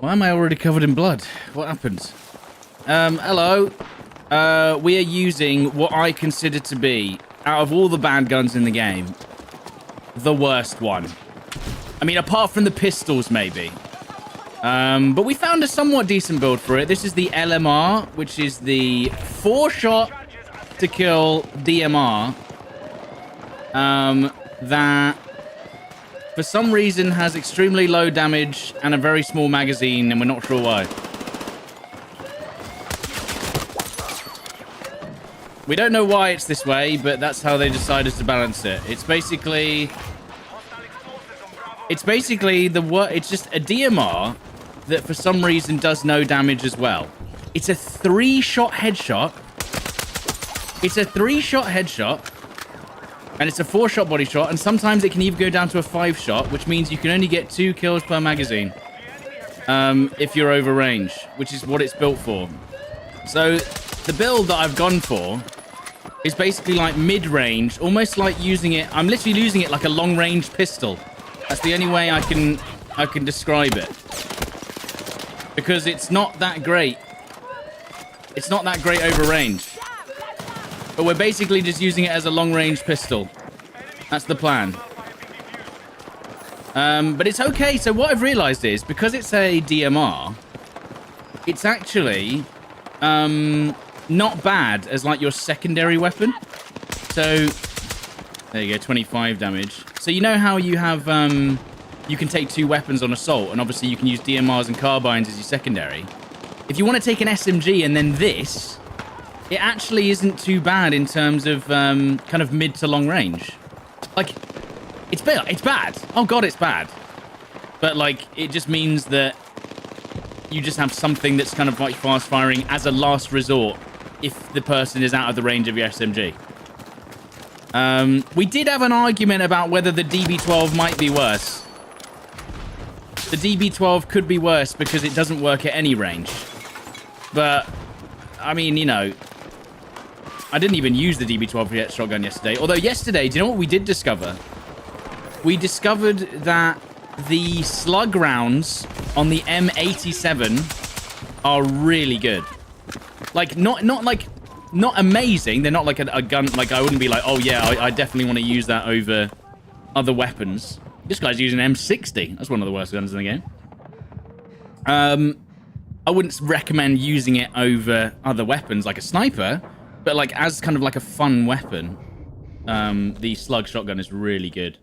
Why am I already covered in blood? What happened? Hello. We are using what I consider to be, out of all the bad guns in the game, the worst one. I mean, apart from the pistols, maybe. But we found a somewhat decent build for it. This is the LMR, which is the 4-shot to kill DMR. That, for some reason, has extremely low damage and a very small magazine, and we're not sure why. We don't know why it's this way, but that's how they decided to balance it. It's basically it's just a DMR that for some reason does no damage as well. It's a 3-shot headshot. It's a 3-shot headshot. And it's a 4-shot body shot. And sometimes it can even go down to a 5-shot, which means you can only get 2 kills per magazine. If you're over range, which is what it's built for. So the build that I've gone for is basically like mid-range, almost like using it. I'm literally using it like a long-range pistol. That's the only way I can describe it. Because it's not that great. It's not that great over range. But we're basically just using it as a long-range pistol. That's the plan. But it's okay. So what I've realized is, because it's a DMR, it's actually not bad as like your secondary weapon. So there you go, 25 damage. So you know how you have you can take 2 weapons on assault, and obviously you can use DMRs and carbines as your secondary. If you want to take an SMG and then this, it actually isn't too bad in terms of kind of mid to long range. Like, it's bad. Oh god, it's bad. But like, it just means that you just have something that's kind of like fast firing as a last resort if the person is out of the range of your SMG. We did have an argument about whether the DB12 might be worse. The DB12 could be worse because it doesn't work at any range. But, I mean, you know, I didn't even use the DB12 shotgun yesterday. Although yesterday, do you know what we did discover? We discovered that the slug rounds on the M87 are really good. Like, not amazing. They're not like a gun. Like, I wouldn't be like, oh yeah, I definitely want to use that over other weapons. This guy's using an M60. That's one of the worst guns in the game. I wouldn't recommend using it over other weapons like a sniper, but like as kind of like a fun weapon, the slug shotgun is really good.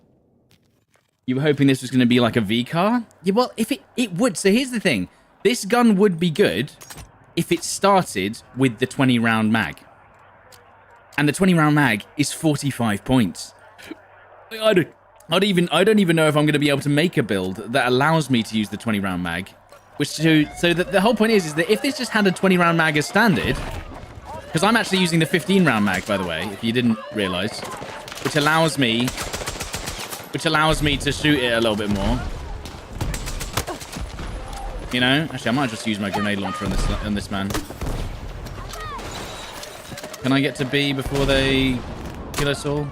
You were hoping this was going to be like a V-car? Yeah, well, if it would. So here's the thing. This gun would be good if it started with the 20-round mag. And the 20-round mag is 45 points. I don't even know if I'm going to be able to make a build that allows me to use the 20-round mag. So the whole point is that if this just had a 20-round mag as standard, because I'm actually using the 15-round mag, by the way, if you didn't realize, which allows me to shoot it a little bit more. You know, actually, I might just use my grenade launcher on this man. Can I get to B before they kill us all?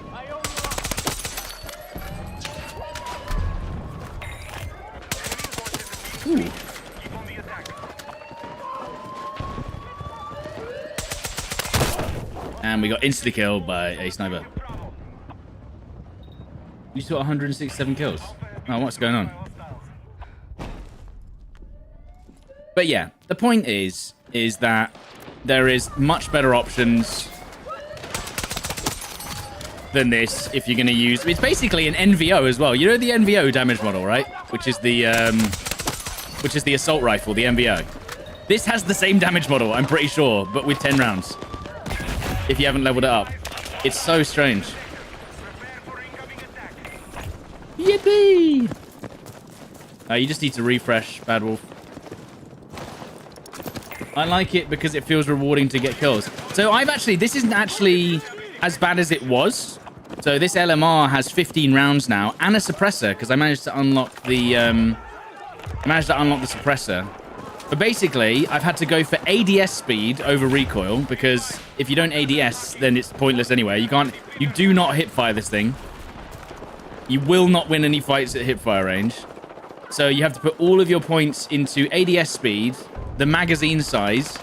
Ooh. And we got instantly killed by a sniper. You saw 167 kills. Oh, what's going on? But yeah, the point is that there is much better options than this if you're going to use... It's basically an NVO as well. You know the NVO damage model, right? Which is the assault rifle, the NVO. This has the same damage model, I'm pretty sure, but with 10 rounds. If you haven't leveled it up. It's so strange. Yippee! You just need to refresh, Bad Wolf. I like it because it feels rewarding to get kills. So this isn't actually as bad as it was. So this LMR has 15 rounds now and a suppressor because I managed to unlock the suppressor. But basically, I've had to go for ADS speed over recoil because if you don't ADS, then it's pointless anyway. You do not hipfire this thing. You will not win any fights at hipfire range. So you have to put all of your points into ADS speed, the magazine size,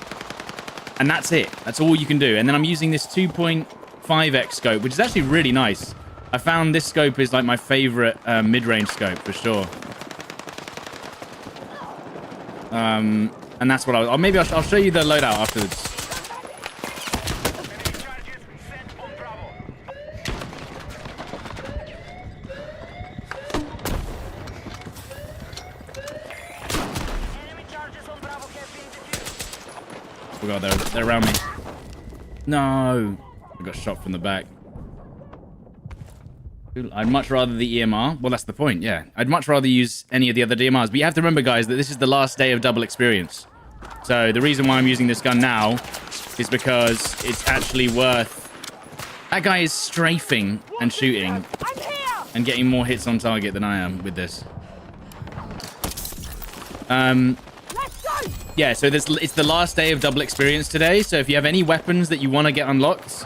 and that's it. That's all you can do. And then I'm using this 2.5x scope, which is actually really nice. I found this scope is like my favorite mid-range scope for sure. And that's what I'll maybe I'll show you the loadout afterwards. Oh god, they're around me. No, I got shot from the back. I'd much rather the EMR. Well, that's the point, yeah. I'd much rather use any of the other DMRs. But you have to remember, guys, that this is the last day of double experience. So the reason why I'm using this gun now is because it's actually worth... That guy is strafing and shooting and getting more hits on target than I am with this. Yeah, so it's the last day of double experience today. So if you have any weapons that you want to get unlocked,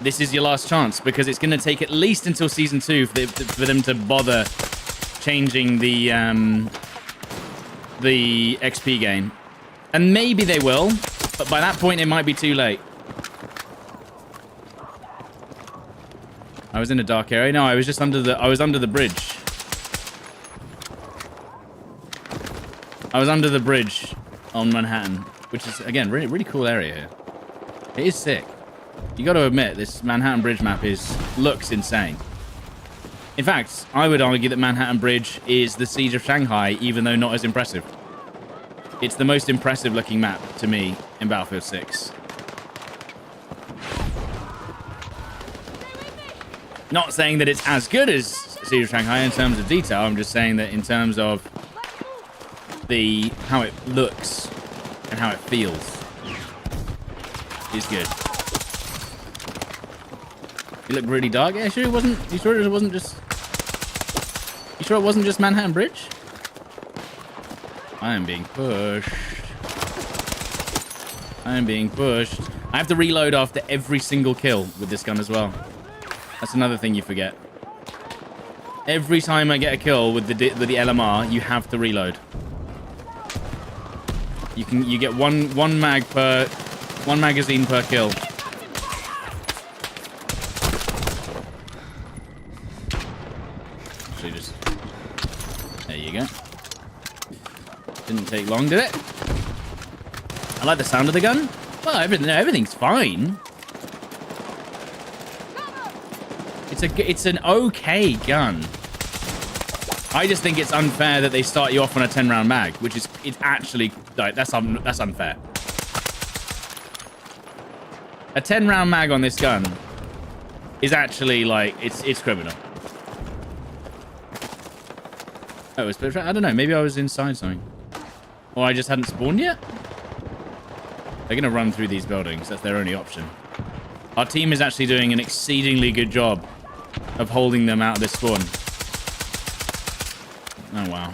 this is your last chance, because it's going to take at least until Season 2 for them to bother changing the XP gain. And maybe they will, but by that point, it might be too late. I was in a dark area. No, I was just under the... I was under the bridge. I was under the bridge on Manhattan, which is, again, really, really cool area here. It is sick. You got to admit, this Manhattan Bridge map looks insane. In fact, I would argue that Manhattan Bridge is the Siege of Shanghai, even though not as impressive. It's the most impressive looking map to me in Battlefield 6. Not saying that it's as good as Siege of Shanghai in terms of detail. I'm just saying that in terms of how it looks and how it feels is good. You look really dark. Yeah, sure it wasn't. You sure it wasn't just? You sure it wasn't just Manhattan Bridge? I am being pushed. I am being pushed. I have to reload after every single kill with this gun as well. That's another thing you forget. Every time I get a kill with the LMR, you have to reload. You get one magazine per kill. Actually, just there you go. Didn't take long, did it? I like the sound of the gun. Well, everything's fine. It's an okay gun. I just think it's unfair that they start you off on a 10-round mag, which is it's actually like that's unfair. A 10-round mag on this gun is actually like it's criminal. Oh, it's I don't know. Maybe I was inside something, or I just hadn't spawned yet. They're gonna run through these buildings. That's their only option. Our team is actually doing an exceedingly good job of holding them out of this spawn. Oh, wow.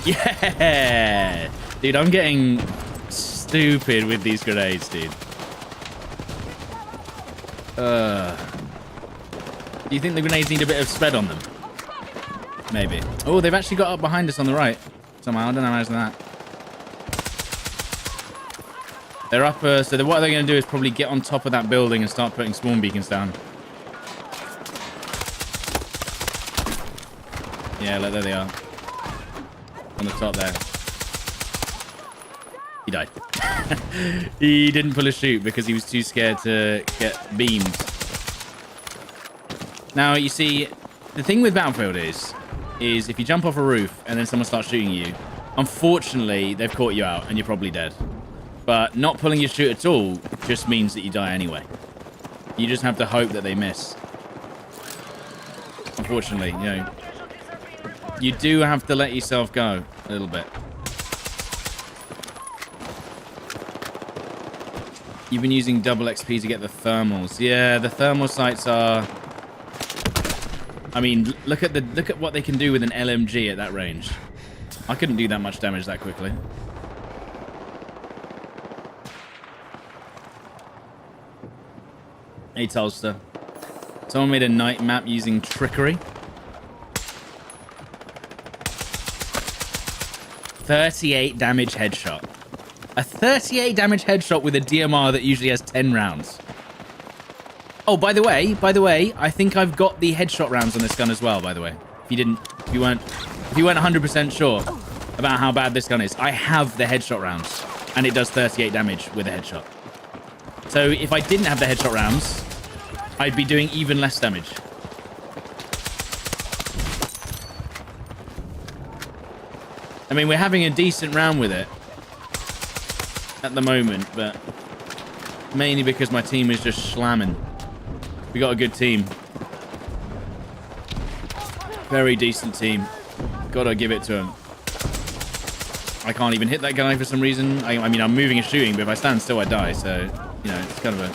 Yeah! Dude, I'm getting stupid with these grenades, dude. Do you think the grenades need a bit of spread on them? Maybe. Oh, they've actually got up behind us on the right. Somehow, I don't know how that. They're up, so what they're going to do is probably get on top of that building and start putting spawn beacons down. Yeah, look, there they are. On the top there. He died. He didn't pull a shoot because he was too scared to get beamed. Now, you see, the thing with Battlefield is if you jump off a roof and then someone starts shooting you, unfortunately, they've caught you out and you're probably dead. But not pulling your shoot at all just means that you die anyway. You just have to hope that they miss. Unfortunately, you know, you do have to let yourself go a little bit. You've been using double XP to get the thermals. Yeah, the thermal sights are... I mean, look at what they can do with an LMG at that range. I couldn't do that much damage that quickly. Hey, Tolster. Someone made a night map using trickery. 38 damage headshot. A 38 damage headshot with a DMR that usually has 10 rounds. Oh, by the way, I think I've got the headshot rounds on this gun as well, by the way. If you weren't 100% sure about how bad this gun is, I have the headshot rounds, and it does 38 damage with a headshot. So if I didn't have the headshot rounds, I'd be doing even less damage. I mean, we're having a decent round with it at the moment, but mainly because my team is just slamming. We got a good team. Very decent team. Gotta give it to him. I can't even hit that guy for some reason. I mean, I'm moving and shooting, but if I stand still, I die. So, you know, it's kind of a...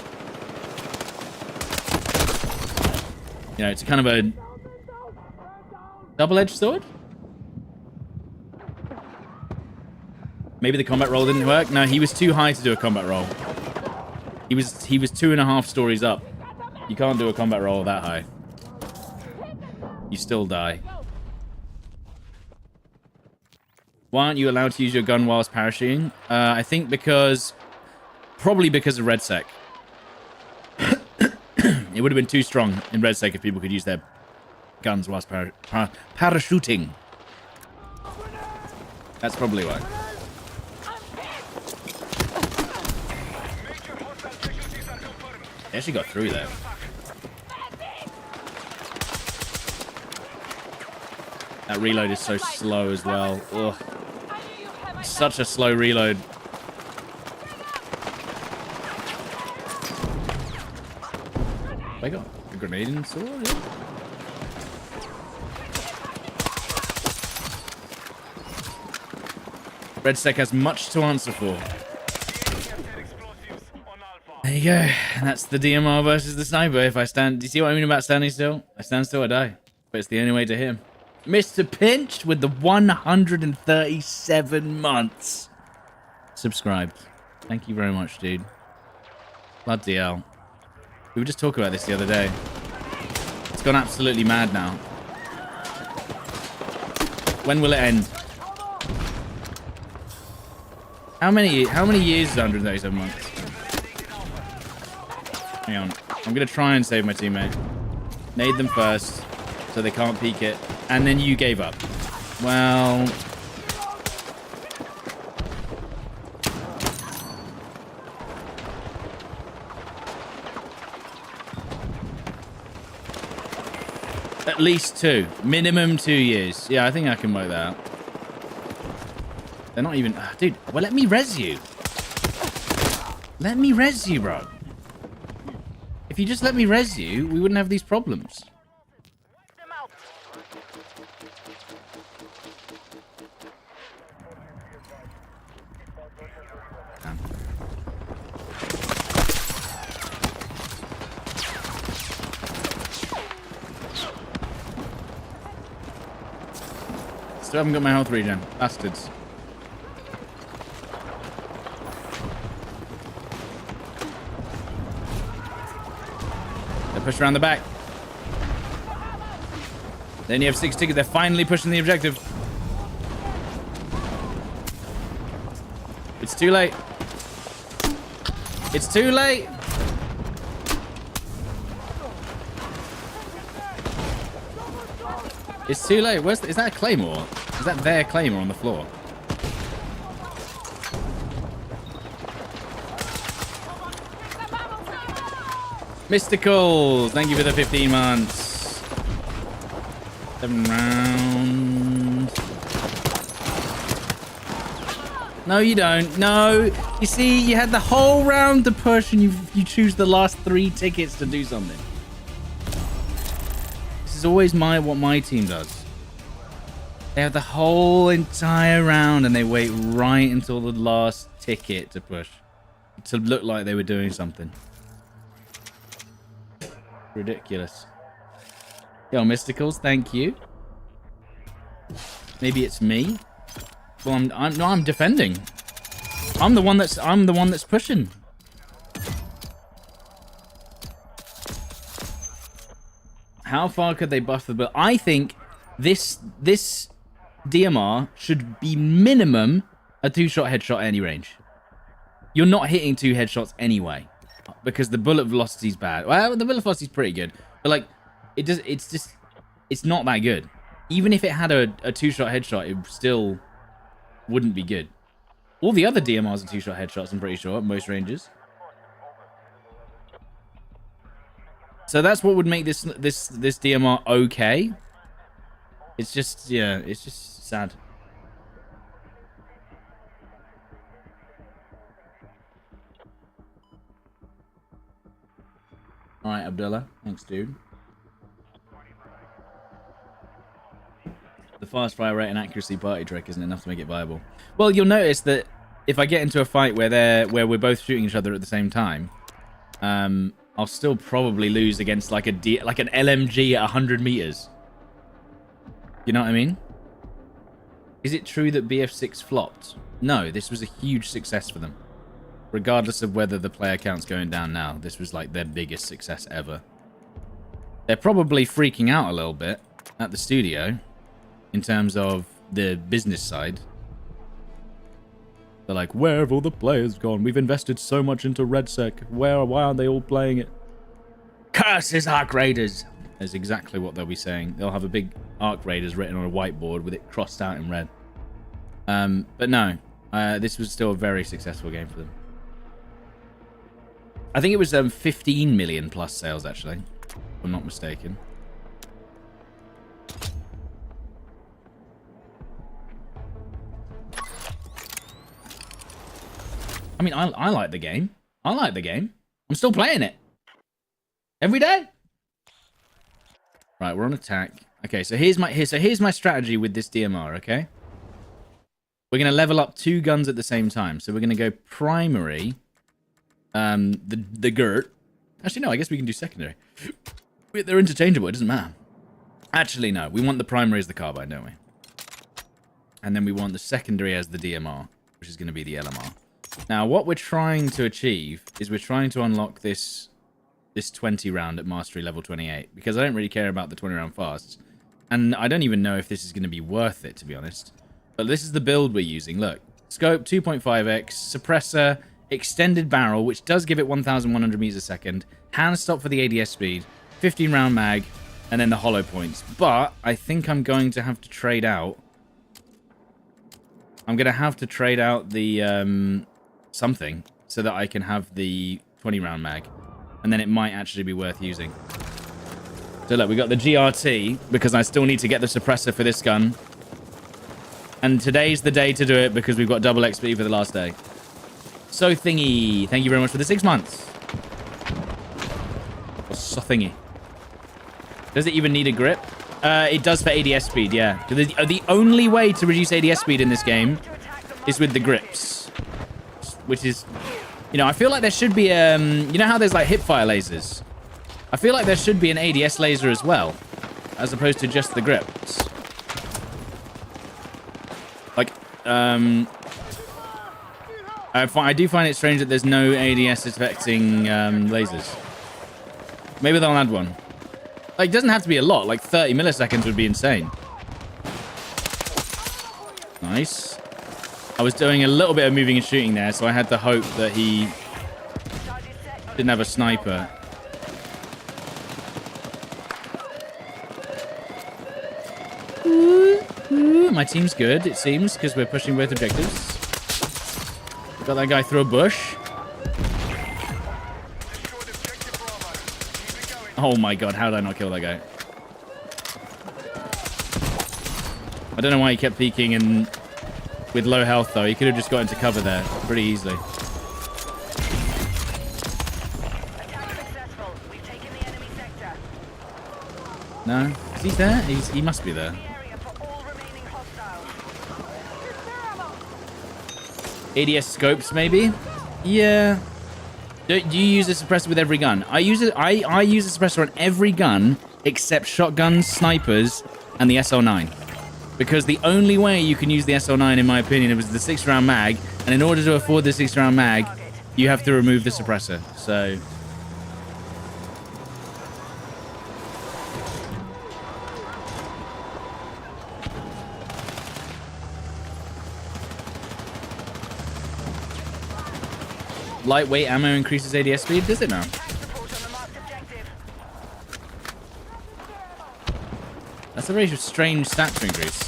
You know, it's kind of a... double-edged sword? Maybe the combat roll didn't work? No, he was too high to do a combat roll. He was 2.5 stories up. You can't do a combat roll that high. You still die. Why aren't you allowed to use your gun whilst parachuting? I think because... Probably because of RedSec. It would have been too strong in RedSec if people could use their guns whilst parachuting. That's probably why. They actually got through there. That reload is so slow as well. Ugh. Such a slow reload. I got a grenade and sword. Yeah. RedSec has much to answer for. There you go. And that's the DMR versus the sniper. If I stand... Do you see what I mean about standing still? I stand still, I die. But it's the only way to him. Mr. Pinch with the 137 months. Subscribed. Thank you very much, dude. Bloody hell. We were just talking about this the other day. It's gone absolutely mad now. When will it end? How many years is 137 months? Hang on. I'm going to try and save my teammate. Nade them first, so they can't peek it. And then you gave up. Well... At least 2. Minimum 2 years. Yeah, I think I can work that out. They're not even... dude, well, let me res you. Let me res you, bro. If you just let me res you, we wouldn't have these problems. Damn. Still haven't got my health regen. Bastards. Push around the back. Then you have 6 tickets. They're finally pushing the objective. It's too late. It's too late. It's too late. Is that a claymore? Is that their claymore on the floor? Mysticals, thank you for the 15 months. 7 rounds. No, you don't. No. You see, you had the whole round to push and you choose the last 3 tickets to do something. This is always what my team does. They have the whole entire round and they wait right until the last ticket to push. To look like they were doing something. Ridiculous. Yo, Mysticals, thank you. Maybe it's me. Well, I'm defending. I'm the one that's pushing. How far could they buff the bullet? I think this DMR should be minimum a 2-shot headshot at any range. You're not hitting 2 headshots anyway, because the bullet velocity is bad. Well, the bullet velocity is pretty good, but like, it's not that good. Even if it had a 2-shot headshot, it still wouldn't be good. All the other DMRs are 2-shot headshots, I'm pretty sure, at most ranges. So that's what would make this DMR okay. It's just, yeah, it's just sad. All right, Abdullah. Thanks, dude. The fast fire rate and accuracy party trick isn't enough to make it viable. Well, you'll notice that if I get into a fight where we're both shooting each other at the same time, I'll still probably lose against like an LMG at 100 meters. You know what I mean? Is it true that BF6 flopped? No, this was a huge success for them. Regardless of whether the player count's going down now, this was like their biggest success ever. They're probably freaking out a little bit at the studio in terms of the business side. They're like, where have all the players gone? We've invested so much into RedSec. Why aren't they all playing it? Curses, Arc Raiders! That's exactly what they'll be saying. They'll have a big Arc Raiders written on a whiteboard with it crossed out in red. But no, this was still a very successful game for them. I think it was 15 million plus sales, actually, if I'm not mistaken. I mean, I like the game. I like the game. I'm still playing it. Every day. Right, we're on attack. Okay, so here's my strategy with this DMR, okay? We're going to level up 2 guns at the same time. So we're going to go primary, the GERT. Actually, no, I guess we can do secondary. They're interchangeable, it doesn't matter. Actually, no, we want the primary as the Carbine, don't we? And then we want the secondary as the DMR, which is going to be the LMR. Now, what we're trying to achieve is we're trying to unlock this 20 round at mastery level 28, because I don't really care about the 20 round fasts, and I don't even know if this is going to be worth it, to be honest. But this is the build we're using. Look, scope 2.5x, suppressor, extended barrel, which does give it 1,100 meters a second, hand stop for the ADS speed, 15 round mag, and then the hollow points. But I think I'm going to have to trade out. I'm going to have to trade out the something so that I can have the 20 round mag, and then it might actually be worth using. So look, we got the GRT because I still need to get the suppressor for this gun, and today's the day to do it because we've got double XP for the last day. So Thingy, thank you very much for the 6 months. So Thingy, does it even need a grip? It does for ADS speed, yeah. The only way to reduce ADS speed in this game is with the grips, which is, you know, I feel like there should be, you know how there's like hipfire lasers? I feel like there should be an ADS laser as well, as opposed to just the grips. Like, I do find it strange that there's no ADS affecting lasers. Maybe they'll add one. Like, it doesn't have to be a lot. Like, 30 milliseconds would be insane. Nice. I was doing a little bit of moving and shooting there, so I had the hope that he didn't have a sniper. My team's good, it seems, because we're pushing both objectives. Got that guy through a bush. Oh my god, how did I not kill that guy? I don't know why he kept peeking, and with low health though, he could have just got into cover there pretty easily. No? Is he there? He must be there. ADS scopes, maybe? Yeah. Do you use a suppressor with every gun? I use it. I use a suppressor on every gun except shotguns, snipers, and the SL9. Because the only way you can use the SL9, in my opinion, was the 6-round mag, and in order to afford the 6-round mag, you have to remove the suppressor. So lightweight ammo increases ADS speed? Does it now? That's a very strange stat to increase.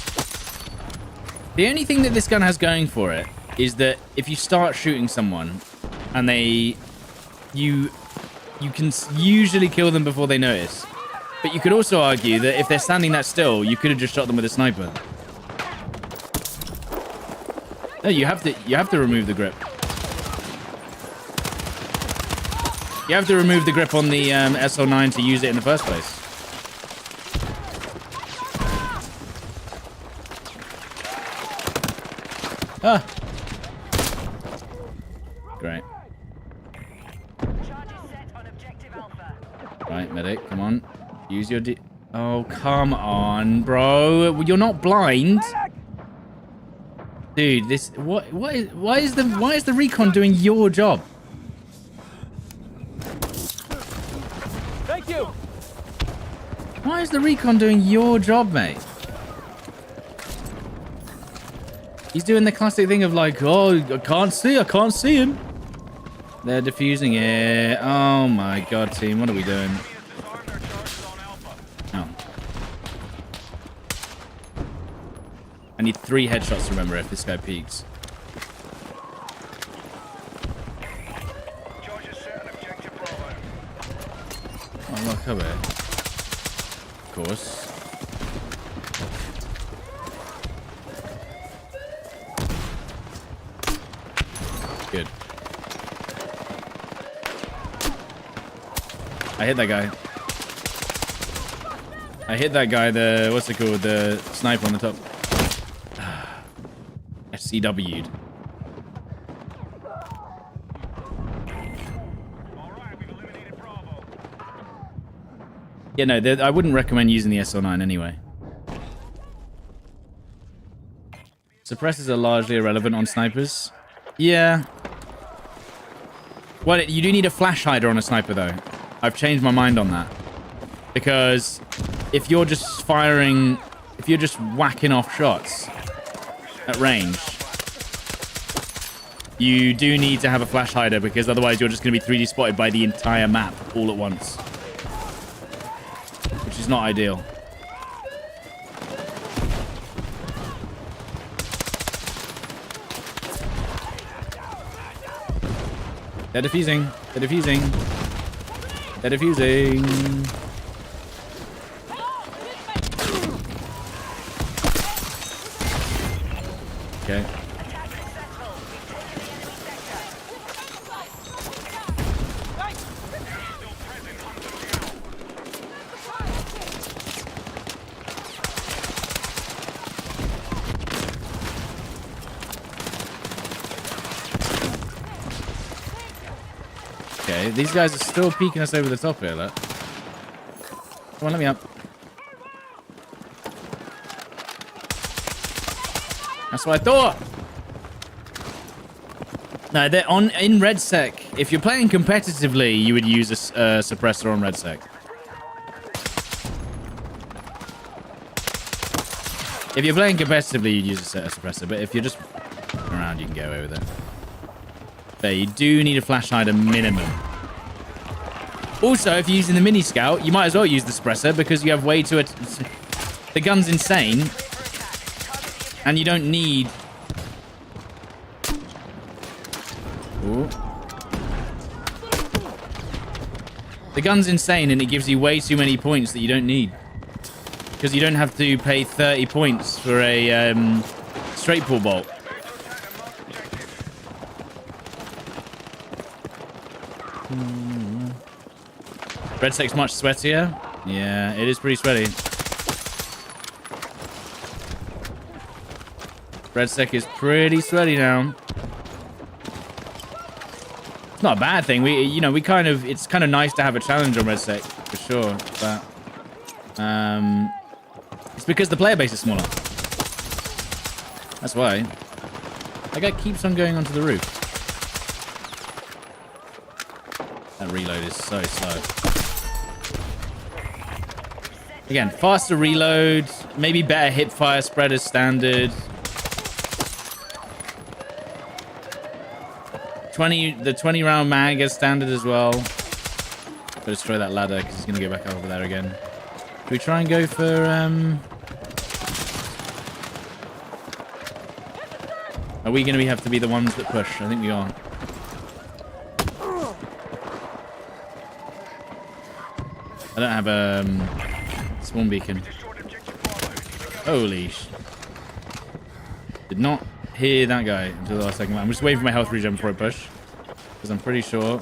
The only thing that this gun has going for it is that if you start shooting someone and you can usually kill them before they notice. But you could also argue that if they're standing that still, you could have just shot them with a sniper. No, you have to remove the grip. You have to remove the grip on the SL9 to use it in the first place. Ah. Great. Right, medic, come on. Use your Oh, come on, bro. You're not blind. Dude, this why is the recon doing your job? Thank you. Why is the recon doing your job, mate? He's doing the classic thing of like, oh, I can't see him. They're defusing it. Oh my god, team, what are we doing? Oh. I need 3 headshots to remember if this guy peeks. Oh, look, cover it. Of course. Good. I hit that guy. I hit that guy, the... What's it called? The sniper on the top. SCW'd. Yeah, no, I wouldn't recommend using the SL9 anyway. Suppressors are largely irrelevant on snipers. Yeah. Well, you do need a flash hider on a sniper, though. I've changed my mind on that. Because if you're just firing... If you're just whacking off shots at range, you do need to have a flash hider, because otherwise you're just going to be 3D spotted by the entire map all at once. Which is not ideal. They're defusing. They're defusing. They're defusing. Okay. Okay, these guys are still peeking us over the top here, look. Come on, let me up. That's what I thought. No, they're in Red Sec. If you're playing competitively, you would use a suppressor on Red Sec. If you're playing competitively, you'd use a suppressor. But if you're just around, you can get away with it. There, you do need a flash hider minimum. Also, if you're using the mini scout, you might as well use the suppressor, because you have way too... The gun's insane. And you don't need... Ooh. The gun's insane, and it gives you way too many points that you don't need. Because you don't have to pay 30 points for a straight pull bolt. Red Sec's much sweatier. Yeah, it is pretty sweaty. Red Sec is pretty sweaty now. It's not a bad thing. It's kind of nice to have a challenge on Red Sec, for sure. But it's because the player base is smaller. That's why. That guy keeps on going onto the roof. That reload is so slow. Again, faster reload, maybe better hip fire spread as standard. The 20 round mag is standard as well. But destroy that ladder because he's gonna go back over there again. Should we try and go for Are we gonna have to be the ones that push? I think we are. I don't have a spawn beacon. Holy sh... Did not hear that guy until the last second. I'm just waiting for my health regen before I push. Because I'm pretty sure...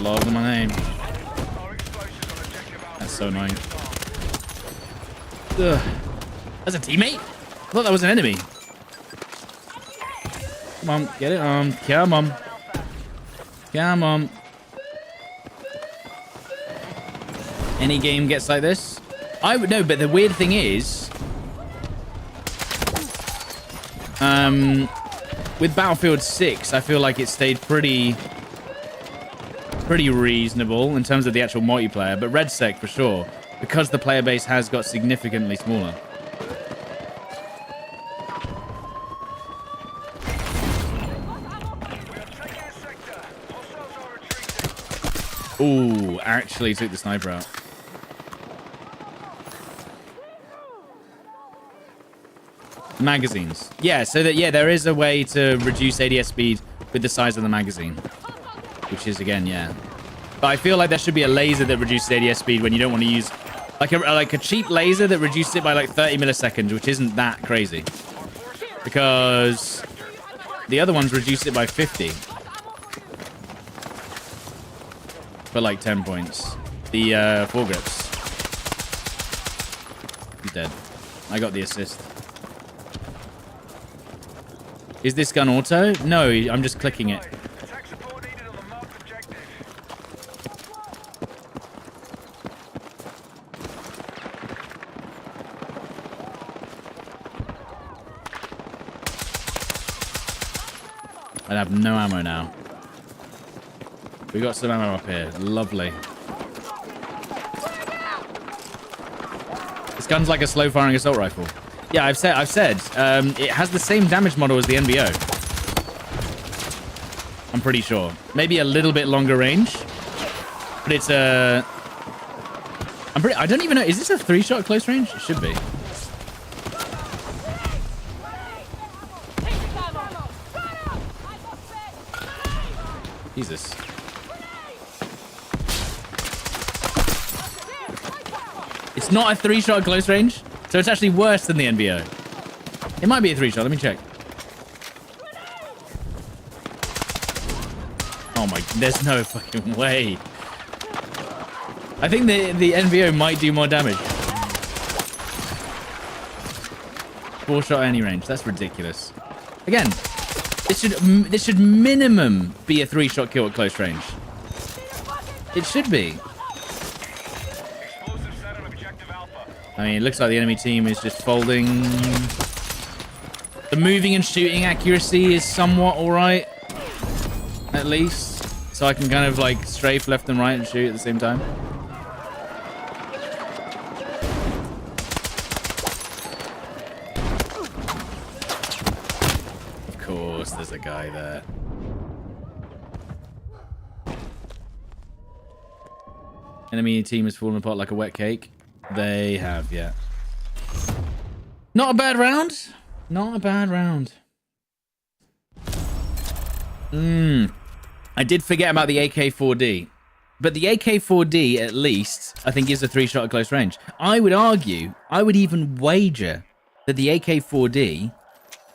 Log my name. That's so annoying. Ugh. That's a teammate? I thought that was an enemy. Come on, get it on. Come on. Come on. Any game gets like this? I would know, but the weird thing is, with Battlefield 6, I feel like it stayed pretty reasonable in terms of the actual multiplayer, but Red Sec for sure, because the player base has got significantly smaller. Ooh, actually took the sniper out. Magazines. Yeah, so that, yeah, there is a way to reduce ADS speed with the size of the magazine. Which is, again, yeah. But I feel like there should be a laser that reduces ADS speed when you don't want to use... Like a cheap laser that reduces it by like 30 milliseconds, which isn't that crazy. Because the other ones reduce it by 50. For like 10 points. The foregrips. He's dead. I got the assist. Is this gun auto? No, I'm just clicking it. I have no ammo now. We got some ammo up here. Lovely. This gun's like a slow-firing assault rifle. Yeah, I've said. It has the same damage model as the NBO. I'm pretty sure. Maybe a little bit longer range, but it's a. I don't even know. Is this a 3-shot close range? It should be. Jesus. It's not a 3-shot close range, so it's actually worse than the NBO. It might be a 3-shot. Let me check. Oh my, there's no fucking way. I think the NBO might do more damage. 4-shot any range. That's ridiculous. Again, this should minimum be a 3-shot kill at close range. It should be. I mean, it looks like the enemy team is just folding. The moving and shooting accuracy is somewhat alright. At least. So I can kind of like strafe left and right and shoot at the same time. Of course, there's a guy there. Enemy team has fallen apart like a wet cake. They have, yeah. Not a bad round. Not a bad round. I did forget about the AK-4D. But the AK-4D, at least, I think is a 3-shot at close range. I would argue, I would even wager that the AK-4D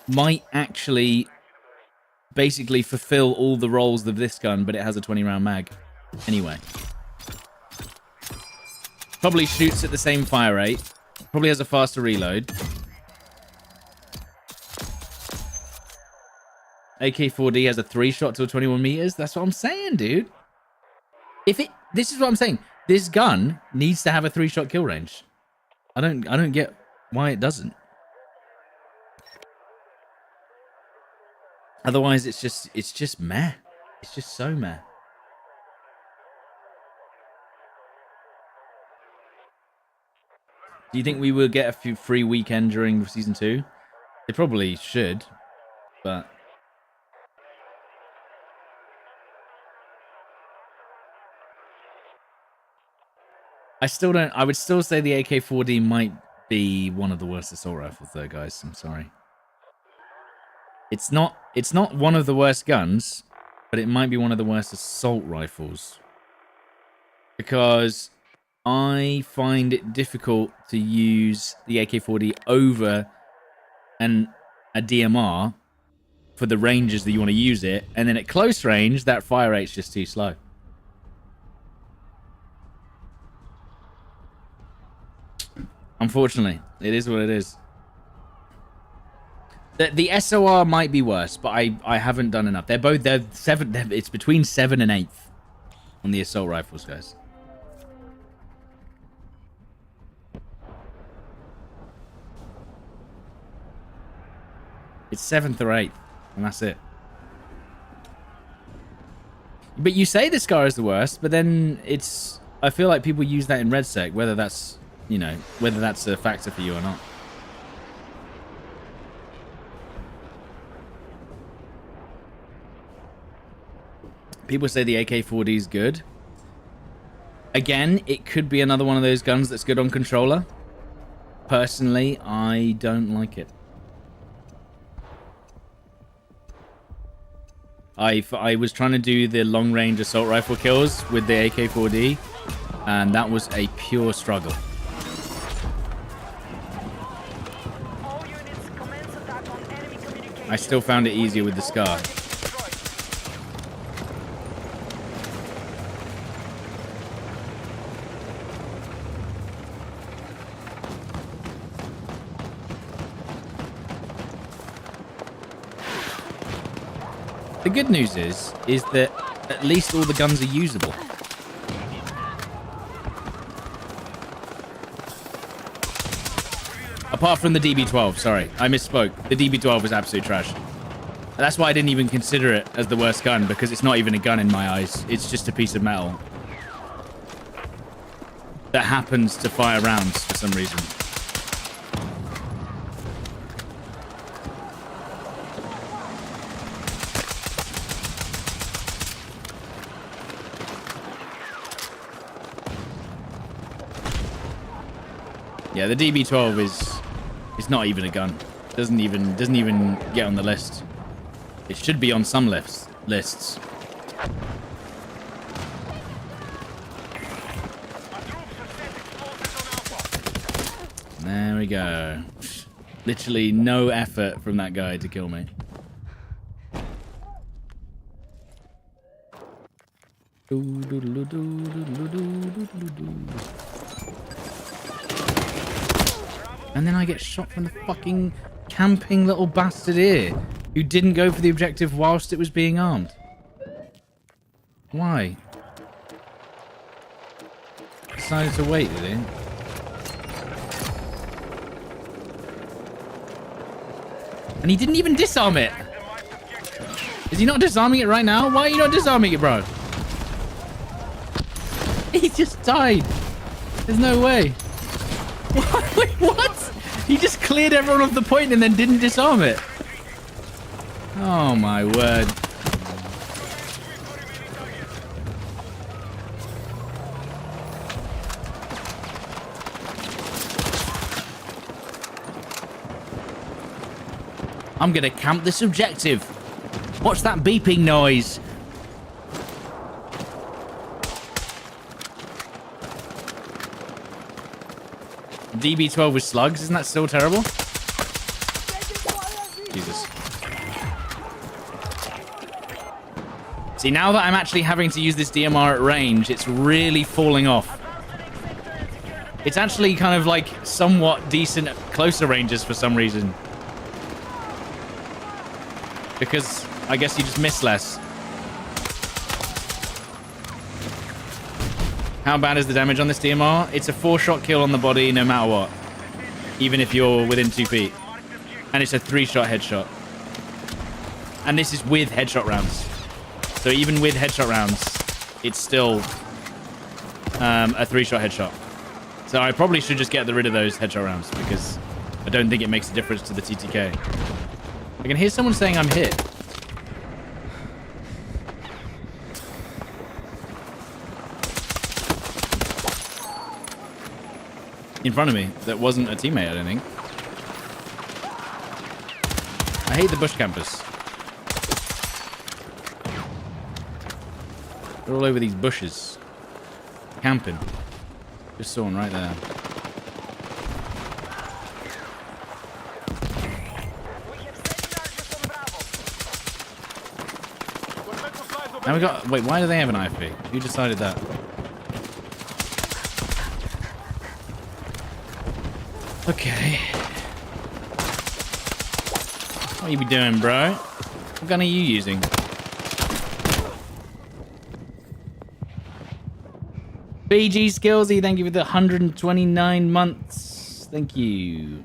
might actually basically fulfill all the roles of this gun, but it has a 20-round mag. Anyway. Probably shoots at the same fire rate. Probably has a faster reload. AK-4D has a 3-shot to 21 meters. That's what I'm saying, dude. This is what I'm saying. This gun needs to have a 3-shot kill range. I don't get why it doesn't. Otherwise, it's just meh. It's just so meh. Do you think we will get a few free weekend during season 2? They probably should, but I still don't. I would still say the AK-4D might be one of the worst assault rifles, though, guys. I'm sorry. It's not. It's not one of the worst guns, but it might be one of the worst assault rifles because I find it difficult to use the AK-4D over a DMR for the ranges that you want to use it, and then at close range, that fire rate's just too slow. Unfortunately, it is what it is. The SOR might be worse, but I haven't done enough. They're 7. It's between 7 and 8 on the assault rifles, guys. It's 7th or 8th, and that's it. But you say the Scar is the worst, but then it's... I feel like people use that in RedSec, whether that's, you know, whether that's a factor for you or not. People say the AK-4D is good. Again, it could be another one of those guns that's good on controller. Personally, I don't like it. I was trying to do the long-range assault rifle kills with the AK-4D, and that was a pure struggle. I still found it easier with the Scar. The good news is that at least all the guns are usable. Apart from the DB12, sorry. I misspoke. The DB12 was absolute trash. That's why I didn't even consider it as the worst gun, because it's not even a gun in my eyes. It's just a piece of metal that happens to fire rounds for some reason. Yeah, the DB12 is not even a gun. Doesn't even get on the list. It should be on some lists. There we go. Literally no effort from that guy to kill me. And then I get shot from the fucking camping little bastard here who didn't go for the objective whilst it was being armed. Why? Decided to wait, did he? And he didn't even disarm it. Is he not disarming it right now? Why are you not disarming it, bro? He just died. There's no way. Wait, what? He just cleared everyone off the point and then didn't disarm it. Oh my word. I'm gonna camp this objective. What's that beeping noise? DB12 with slugs, isn't that still terrible? Jesus. See, now that I'm actually having to use this DMR at range, it's really falling off. It's actually kind of like somewhat decent at closer ranges for some reason. Because I guess you just miss less. How bad is the damage on this DMR? It's a 4-shot kill on the body no matter what. Even if you're within 2 feet. And it's a 3-shot headshot. And this is with headshot rounds. So even with headshot rounds, it's still a 3-shot headshot. So I probably should just get rid of those headshot rounds because I don't think it makes a difference to the TTK. I can hear someone saying I'm hit. In front of me. That wasn't a teammate, I don't think. I hate the bush campers. They're all over these bushes. Camping. Just saw one right there. Now we got... Wait, why do they have an IFP? Who decided that? Okay. What you be doing, bro? What gun are you using? BG Skillsy, thank you for the 129 months. Thank you.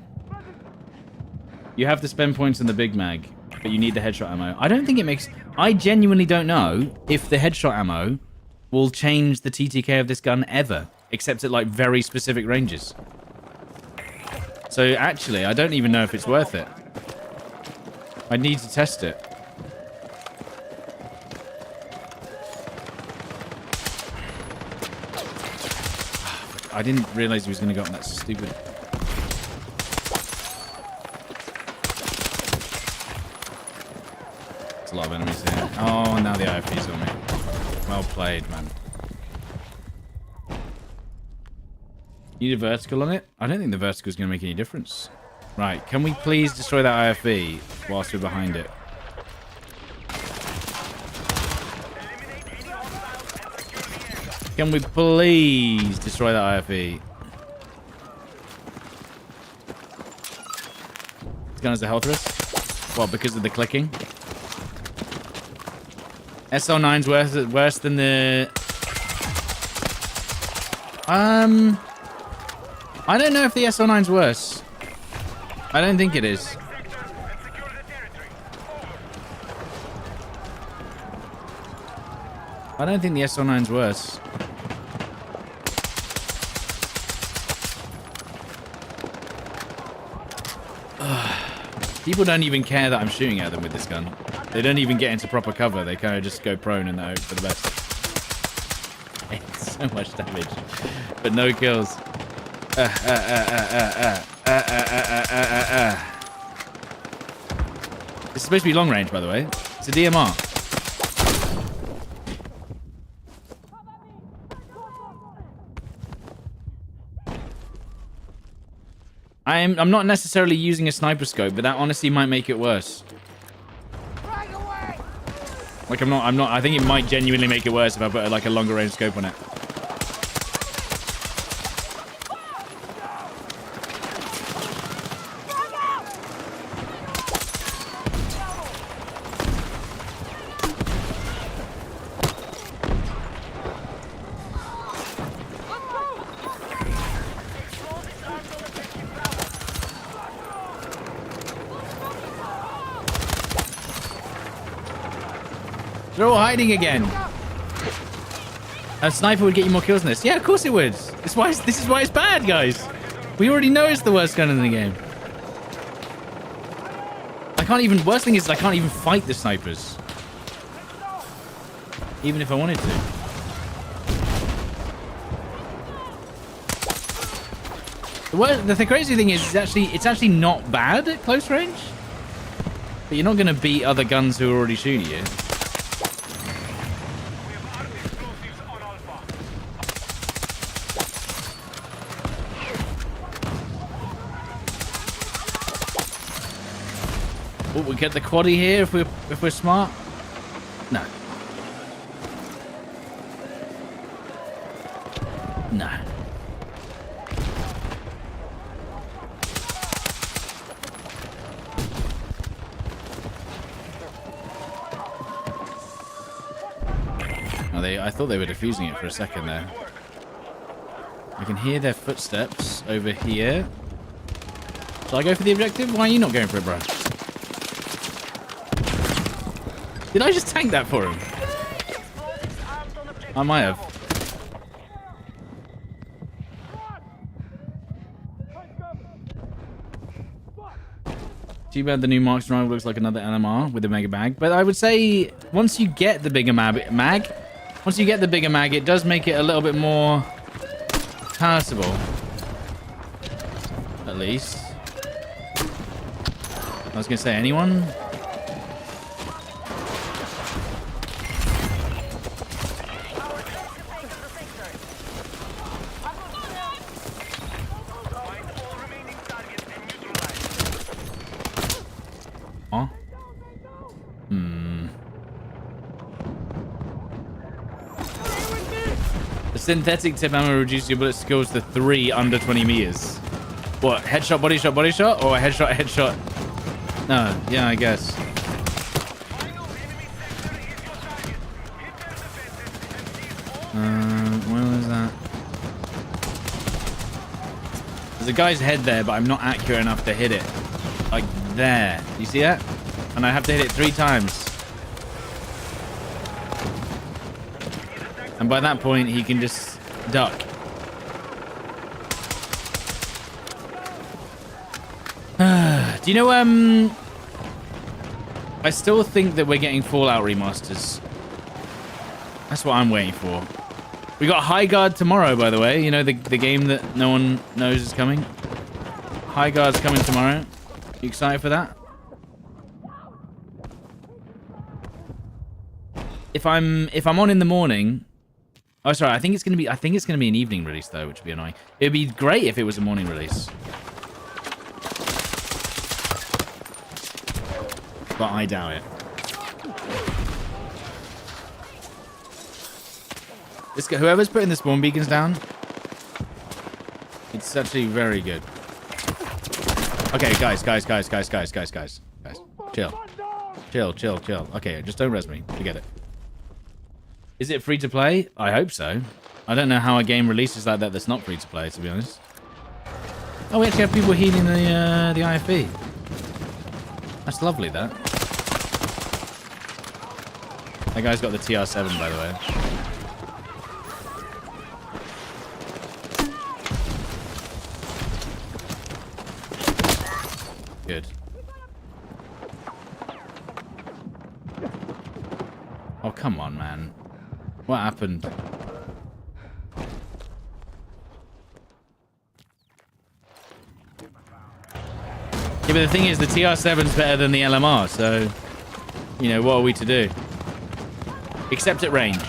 You have to spend points on the Big Mag, but you need the headshot ammo. I don't think it makes... I genuinely don't know if the headshot ammo will change the TTK of this gun ever, except at like very specific ranges. So actually, I don't even know if it's worth it. I need to test it. I didn't realize he was going to go on that stupid... There's a lot of enemies here. Oh, now the IFP's on me. Well played, man. Need a vertical on it? I don't think the vertical is going to make any difference. Right, can we please destroy that IFV whilst we're behind it? Can we please destroy that IFV? This gun has a health risk? What, because of the clicking? SL9's worse than the... I don't know if the SL9's worse. I don't think it is. I don't think the SL9's worse. People don't even care that I'm shooting at them with this gun. They don't even get into proper cover. They kind of just go prone and hope for the best. It's so much damage, but no kills. It's supposed to be long range, by the way. It's a DMR. I'm not necessarily using a sniper scope, but that honestly might make it worse. Like I'm not. I think it might genuinely make it worse if I put like a longer range scope on it. They're all hiding again. A sniper would get you more kills than this. Yeah, of course it would. This is why it's bad, guys. We already know it's the worst gun in the game. I can't even... Worst thing is I can't even fight the snipers. Even if I wanted to. The crazy thing is it's actually not bad at close range. But you're not going to beat other guns who are already shooting you. Oh, we get the quaddy here if we're smart. No. No. Oh, I thought they were defusing it for a second there. I can hear their footsteps over here. Shall I go for the objective? Why are you not going for it, bro? Did I just tank that for him? I might have. Too bad the new Marksman rifle looks like another LMR with a mega mag. But I would say once you get the bigger once you get the bigger mag, it does make it a little bit more palatable. At least. I was going to say, anyone? The synthetic tip ammo reduces your bullet skills to 3 under 20 meters. What? Headshot, body shot, or headshot, headshot? No, yeah, I guess. Where was that? There's a guy's head there, but I'm not accurate enough to hit it. Like there. You see that? And I have to hit it 3 times. And by that point, he can just duck. Do you know, I still think that we're getting Fallout remasters. That's what I'm waiting for. We got High Guard tomorrow, by the way. You know, the game that no one knows is coming. High Guard's coming tomorrow. You excited for that? If I'm on in the morning... Oh, sorry. I think it's gonna be an evening release though, which would be annoying. It'd be great if it was a morning release. But I doubt it. This guy, whoever's putting the spawn beacons down, it's actually very good. Okay, guys. Chill. Okay, just don't res me. Forget it. Is it free to play? I hope so. I don't know how a game releases like that that's not free to play, to be honest. Oh, we actually have people healing the IFB. That's lovely, that. That guy's got the TR7, by the way. Good. Oh, come on, man. What happened? Yeah, but the thing is, the TR7's better than the LMR, so... You know, what are we to do? Except at range.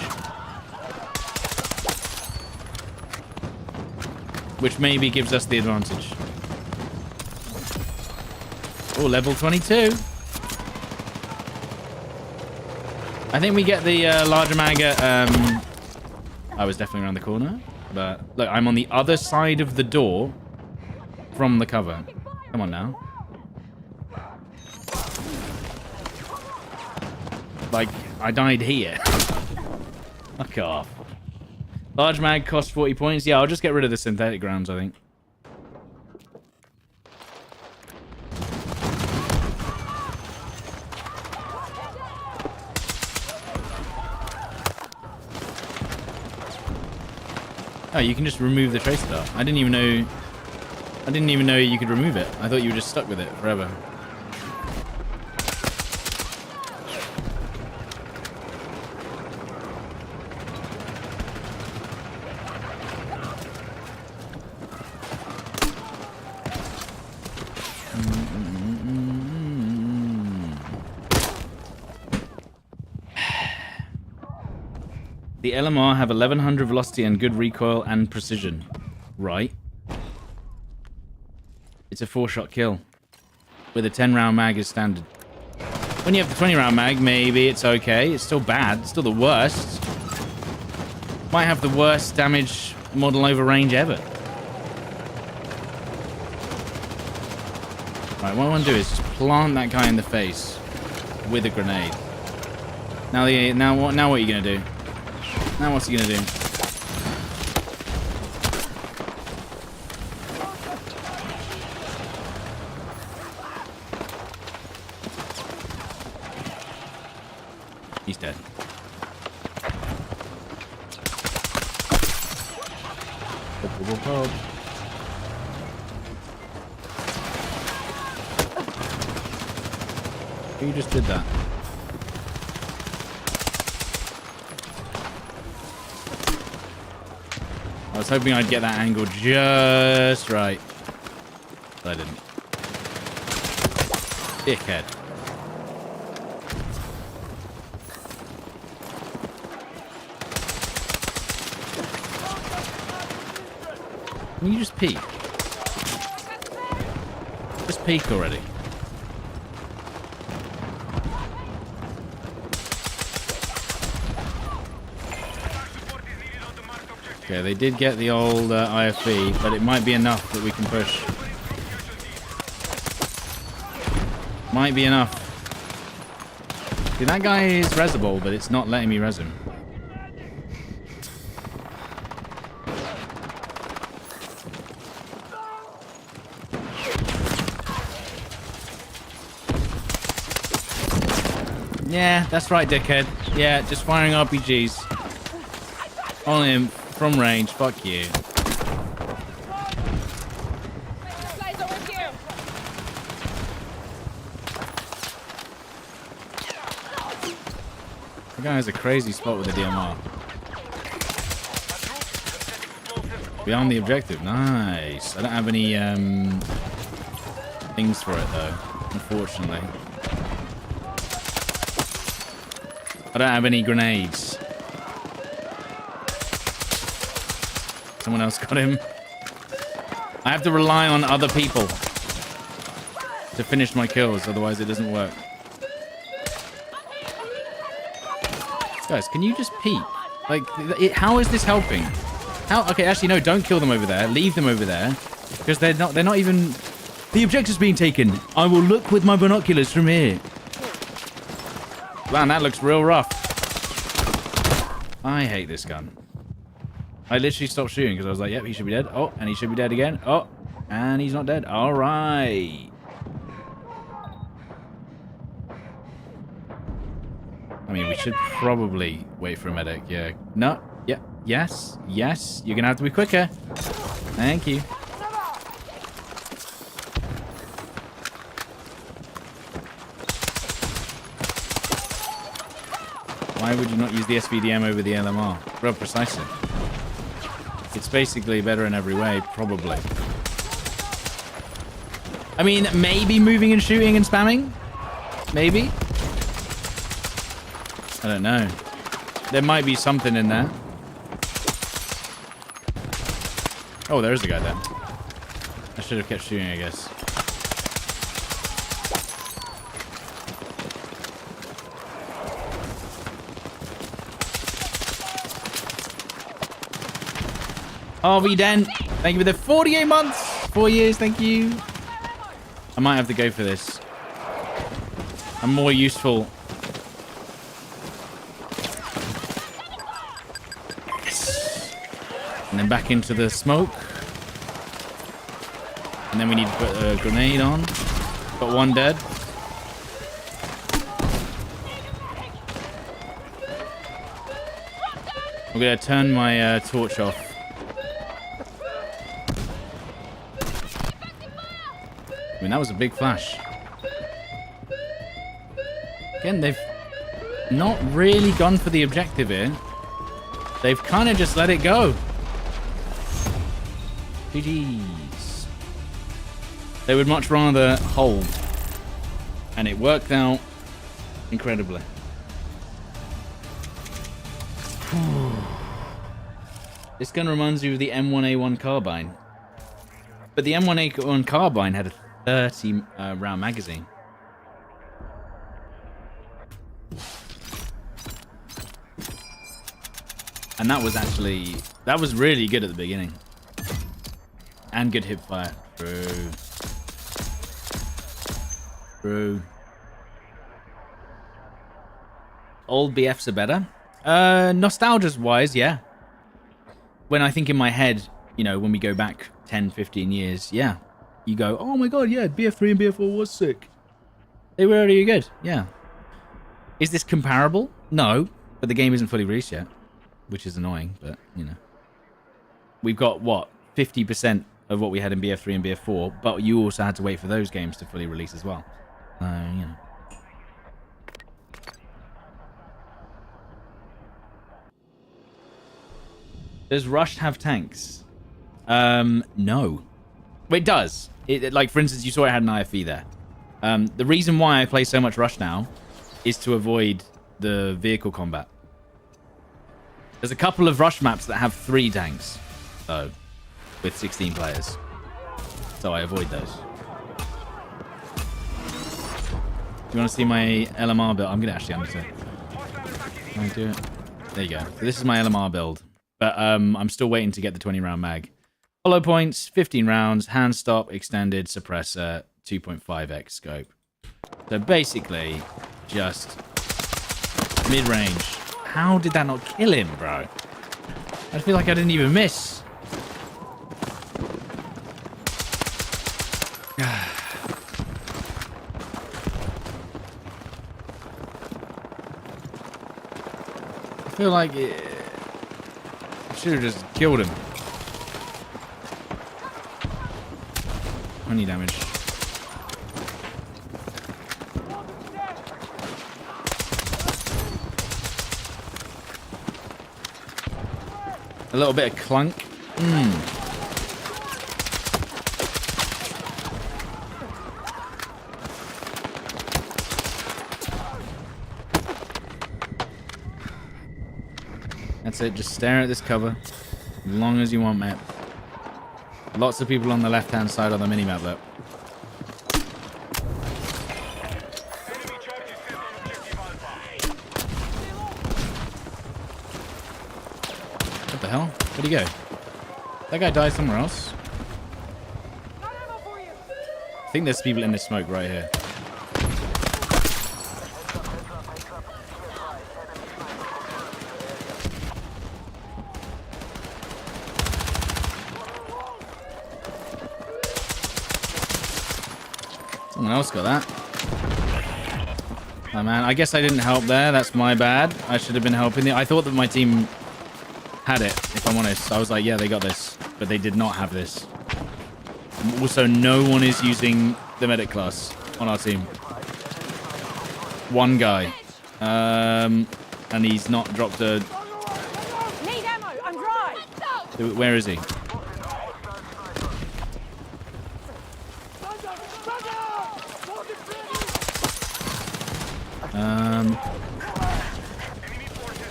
Which maybe gives us the advantage. Oh, level 22. I think we get the larger mag at... I was definitely around the corner. But, look, I'm on the other side of the door from the cover. Come on now. Like, I died here. Fuck off. Large mag costs 40 points. Yeah, I'll just get rid of the synthetic rounds, I think. Oh, you can just remove the tracer dart. I didn't even know you could remove it. I thought you were just stuck with it forever. The LMR have 1100 velocity and good recoil and precision. Right. It's a 4-shot kill. With a 10-round mag is standard. When you have the 20-round mag, maybe it's okay. It's still bad. It's still the worst. Might have the worst damage model over range ever. Right, what I want to do is just plant that guy in the face with a grenade. Now what are you going to do? Now what's he gonna do? He's dead. Whoop. Who just did that? I was hoping I'd get that angle just right. But I didn't. Dickhead. Can you just peek? Just peek already. Okay, they did get the old IFV, but it might be enough that we can push. Might be enough. See, that guy is resable, but it's not letting me res him. Yeah, that's right, dickhead. Yeah, just firing RPGs. On him, from range. Fuck you. The guy has a crazy spot with the DMR. Beyond the objective. Nice. I don't have any things for it, though, unfortunately. I don't have any grenades. Someone else got him. I have to rely on other people to finish my kills, otherwise it doesn't work. Guys, can you just peek? Like, how is this helping? How? Okay, actually, no, don't kill them over there. Leave them over there. Because they're not even... The objective's being taken. I will look with my binoculars from here. Man, that looks real rough. I hate this gun. I literally stopped shooting because I was like, yep, he should be dead. Oh, and he should be dead again. Oh, and he's not dead. All right. I mean, we should probably wait for a medic. Yeah. No. Yeah. Yes. Yes. You're going to have to be quicker. Thank you. Why would you not use the SVDM over the LMR? Well, precisely. It's basically better in every way, probably. I mean, maybe moving and shooting and spamming? Maybe? I don't know. There might be something in there. Oh, there's a guy there. I should have kept shooting, I guess. RV Den, thank you for the 48 months. 4 years, thank you. I might have to go for this. I'm more useful. Yes. And then back into the smoke. And then we need to put a grenade on. Got one dead. I'm going to turn my torch off. I mean, that was a big flash. Again, they've not really gone for the objective here. They've kind of just let it go. GG's. They would much rather hold. And it worked out incredibly. This gun reminds you of the M1A1 Carbine. But the M1A1 Carbine had a 30 round magazine. And that was really good at the beginning. And good hip fire. True. True. Old BFs are better. Nostalgia wise, yeah. When I think in my head, you know, when we go back 10, 15 years, yeah. You go, oh my god, yeah, BF3 and BF4 was sick. They were really good, yeah. Is this comparable? No, but the game isn't fully released yet, which is annoying, but, you know. We've got, what, 50% of what we had in BF3 and BF4, but you also had to wait for those games to fully release as well. You know. Does Rush have tanks? No. Well, it does. Like, for instance, you saw I had an IFV there. The reason why I play so much Rush now is to avoid the vehicle combat. There's a couple of Rush maps that have 3 tanks, though, with 16 players. So I avoid those. Do you want to see my LMR build? I'm going to actually understand. Can I do it? There you go. So this is my LMR build. But I'm still waiting to get the 20-round mag. Hollow points, 15 rounds, hand stop, extended, suppressor, 2.5x scope. So basically, just mid-range. How did that not kill him, bro? I feel like I didn't even miss. I feel like I should have just killed him. 20 damage. A little bit of clunk. That's it. Just stare at this cover as long as you want, mate. Lots of people on the left-hand side of the mini-map, though. What the hell? Where'd he go? That guy died somewhere else. I think there's people in this smoke right here. Someone else got that. Oh man, I guess I didn't help there. That's my bad. I should have been helping. I thought that my team had it, if I'm honest. I was like, yeah, they got this. But they did not have this. Also, no one is using the medic class on our team. One guy. And he's not dropped a... Need ammo, I'm dry. Where is he?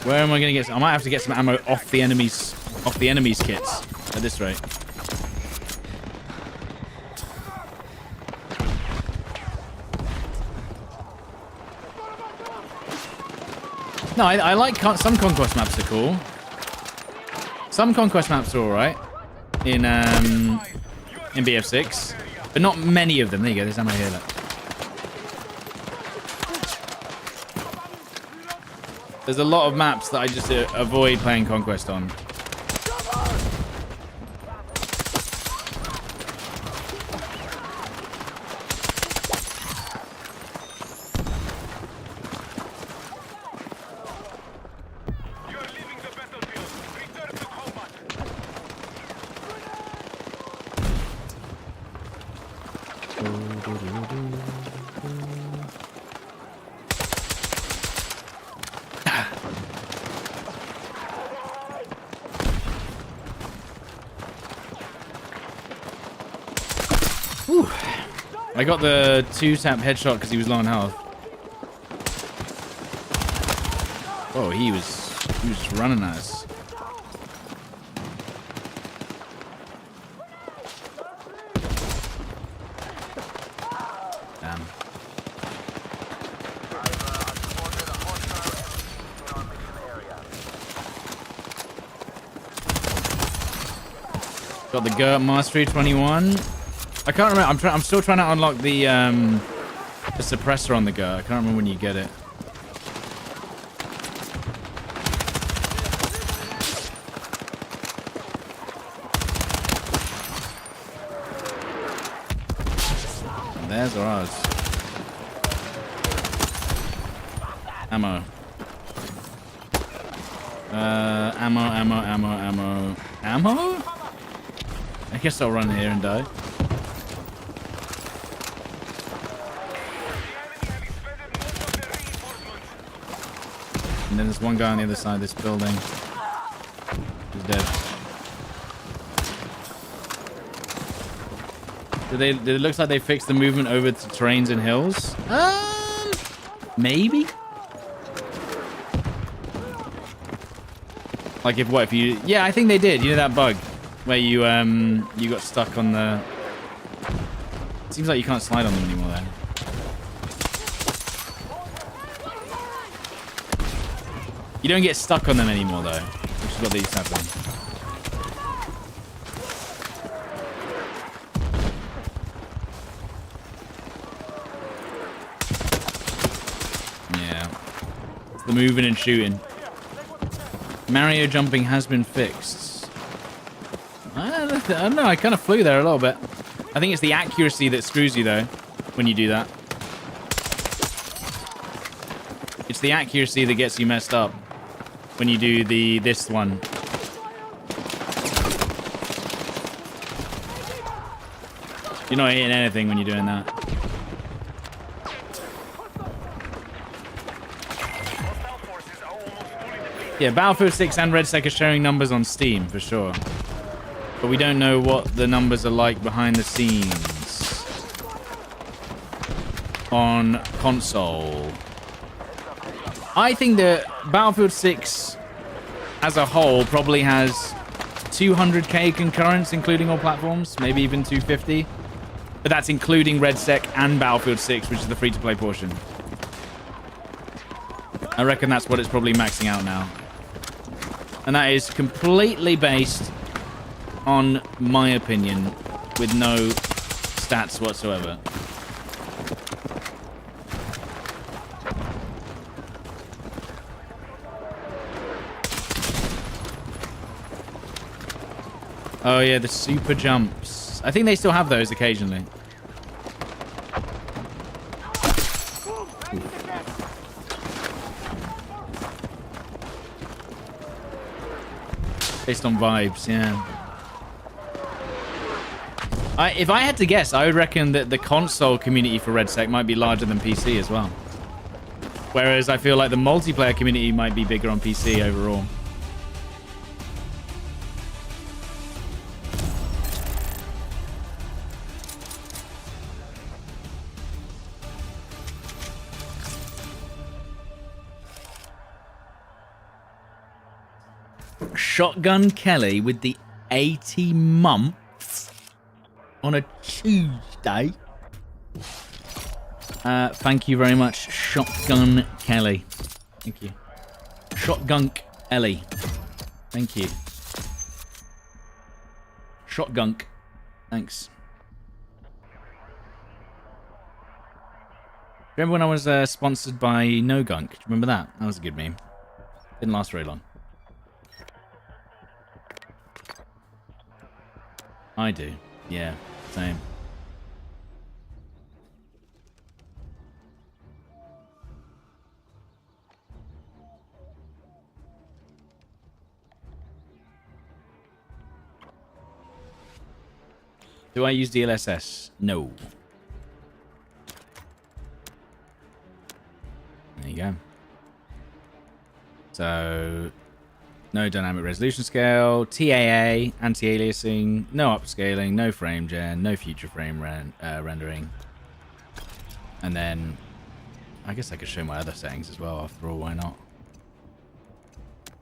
Where am I going to get some? I might have to get some ammo off the enemy's kits at this rate. No, I like some conquest maps are cool. Some conquest maps are all right in BF6, but not many of them. There you go. There's ammo here. Look. There's a lot of maps that I just avoid playing Conquest on. Whew. I got the 2-tap headshot because he was low on health. Oh, he was just running at us. Damn. Got the GURP Mastery 21. I can't remember. I'm still trying to unlock the suppressor on the GURP. I can't remember when you get it. And there's ours. Ammo. Ammo? I guess I'll run here and die. And then there's one guy on the other side of this building. He's dead. It looks like they fixed the movement over to terrains and hills. Maybe. Like if you... Yeah, I think they did. You know that bug where you got stuck on the... It seems like you can't slide on them anymore there. You don't get stuck on them anymore though, which is what they used to happen. Yeah. It's the moving and shooting. Mario jumping has been fixed. I don't know, I kind of flew there a little bit. I think it's the accuracy that screws you though, when you do that. It's the accuracy that gets you messed up when you do this one. You're not hitting anything when you're doing that. Yeah, Battlefield 6 and RedSec are showing numbers on Steam, for sure. But we don't know what the numbers are like behind the scenes. On console. I think that Battlefield 6 as a whole probably has 200k concurrents, including all platforms. Maybe even 250. But that's including RedSec and Battlefield 6, which is the free-to-play portion. I reckon that's what it's probably maxing out now. And that is completely based on my opinion, with no stats whatsoever. Oh yeah, the super jumps. I think they still have those occasionally. Based on vibes, yeah. If I had to guess, I would reckon that the console community for RedSec might be larger than PC as well. Whereas I feel like the multiplayer community might be bigger on PC overall. Shotgun Kelly with the 80 months on a Tuesday. Thank you very much, Shotgun Kelly. Thank you. Shotgun Ellie. Thank you. Shotgun. Thanks. Remember when I was sponsored by No Gunk? Do you remember that? That was a good meme. Didn't last very long. I do. Yeah, same. Do I use DLSS? No. There you go. So... no dynamic resolution scale, TAA, anti-aliasing, no upscaling, no frame gen, no future frame rendering. And then, I guess I could show my other settings as well, after all, why not?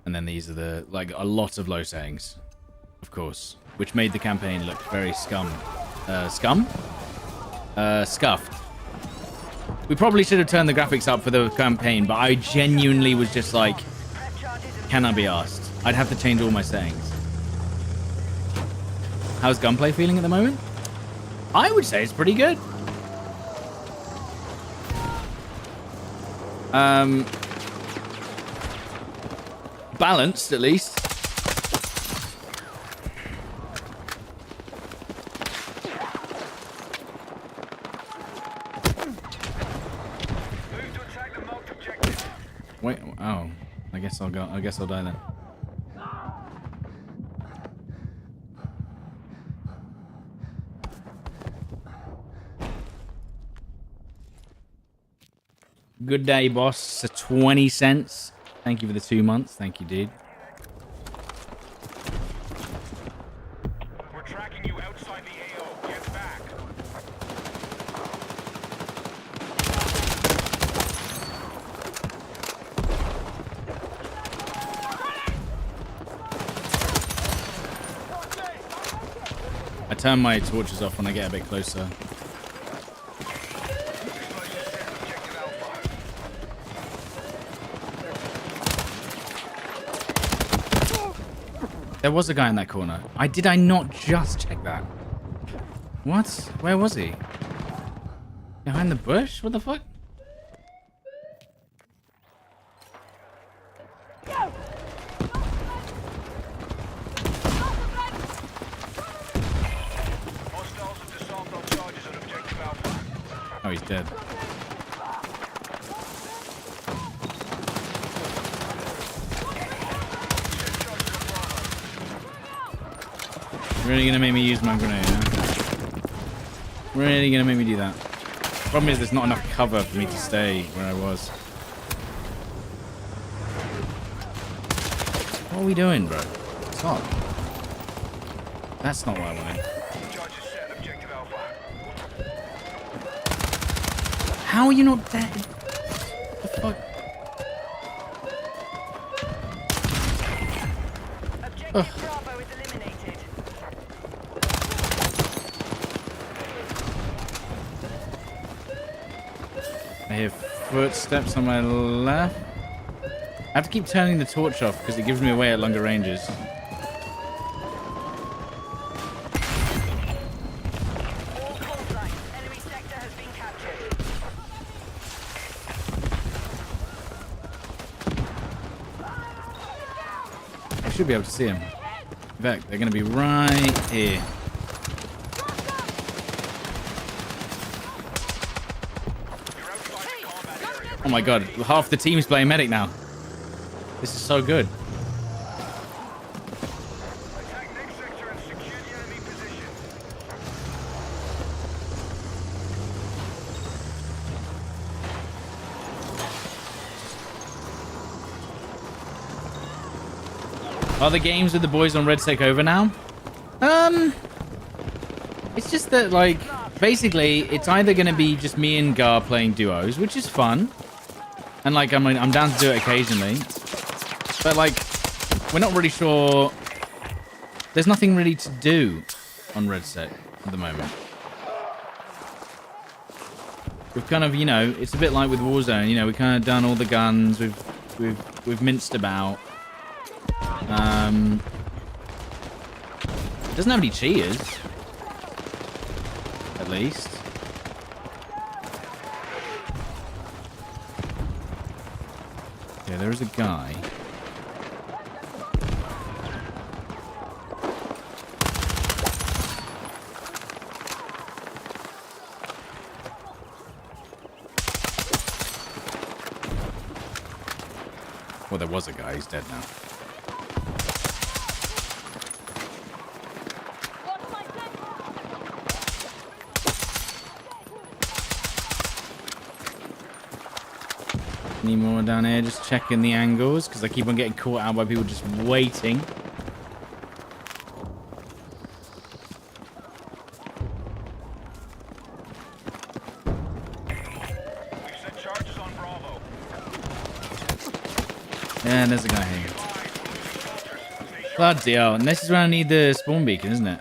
And then these are the, like, a lot of low settings, of course, which made the campaign look very scuffed. We probably should have turned the graphics up for the campaign, but I genuinely was just like, can I be asked? I'd have to change all my settings. How's gunplay feeling at the moment? I would say it's pretty good. Balanced, at least. Wait, oh. I guess I'll go. I guess I'll die then. Good day, boss. So 20 cents. Thank you for the 2 months. Thank you, dude. I turn my torches off when I get a bit closer. There was a guy in that corner. Did I not just check that? What? Where was he? Behind the bush? What the fuck? Oh, he's dead. Really gonna make me use my grenade, huh? Really gonna make me do that. Problem is, there's not enough cover for me to stay where I was. What are we doing, bro? Stop. That's not what I wanted. How are you not dead? The fuck? Ugh. I hear footsteps on my left. I have to keep turning the torch off because it gives me away at longer ranges. I should be able to see him. In fact, they're going to be right here. Oh my god, half the team's playing medic now. This is so good. Are the games with the boys on Red Sec over now? It's just that, like, basically, it's either going to be just me and Gar playing duos, which is fun. And, like, I'm down to do it occasionally. But, like, we're not really sure. There's nothing really to do on Red Sec at the moment. We've kind of, you know, it's a bit like with Warzone. You know, we've kind of done all the guns. We've minced about. It doesn't have any cheaters. At least. Yeah, there is a guy. Well, there was a guy. He's dead now. Any more down here? Just checking the angles because I keep on getting caught out by people just waiting. Yeah, there's a guy here. Bloody hell. And this is where I need the spawn beacon, isn't it?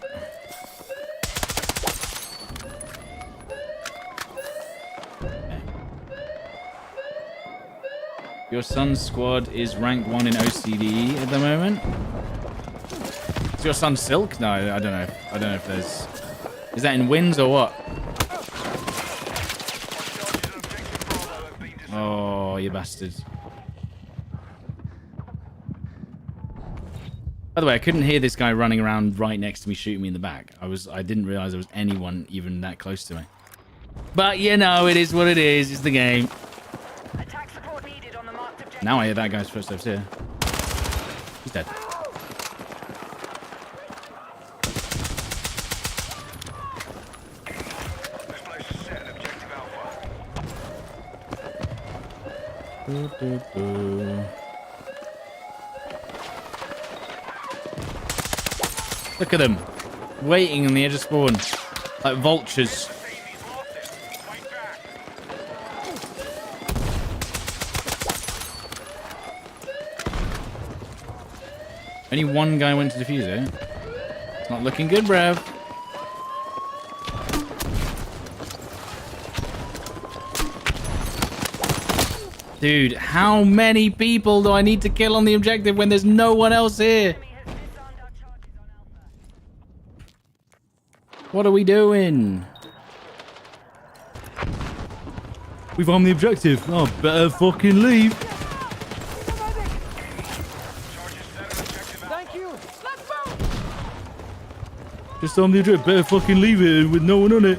Your son's squad is rank 1 in OCD at the moment. Is your son Silk? No, I don't know. I don't know if there's... Is that in wins or what? Oh, you bastards. By the way, I couldn't hear this guy running around right next to me shooting me in the back. I didn't realize there was anyone even that close to me. But, you know, it is what it is. It's the game. Now I hear that guy's footsteps here. He's dead. Look at them. Waiting on the edge of spawn. Like vultures. Only one guy went to defuse it. It's not looking good, bruv. Dude, how many people do I need to kill on the objective when there's no one else here? What are we doing? We've on the objective. Oh, better fucking leave. Thank you. Let's move. Just on the objective. Better fucking leave it with no one on it.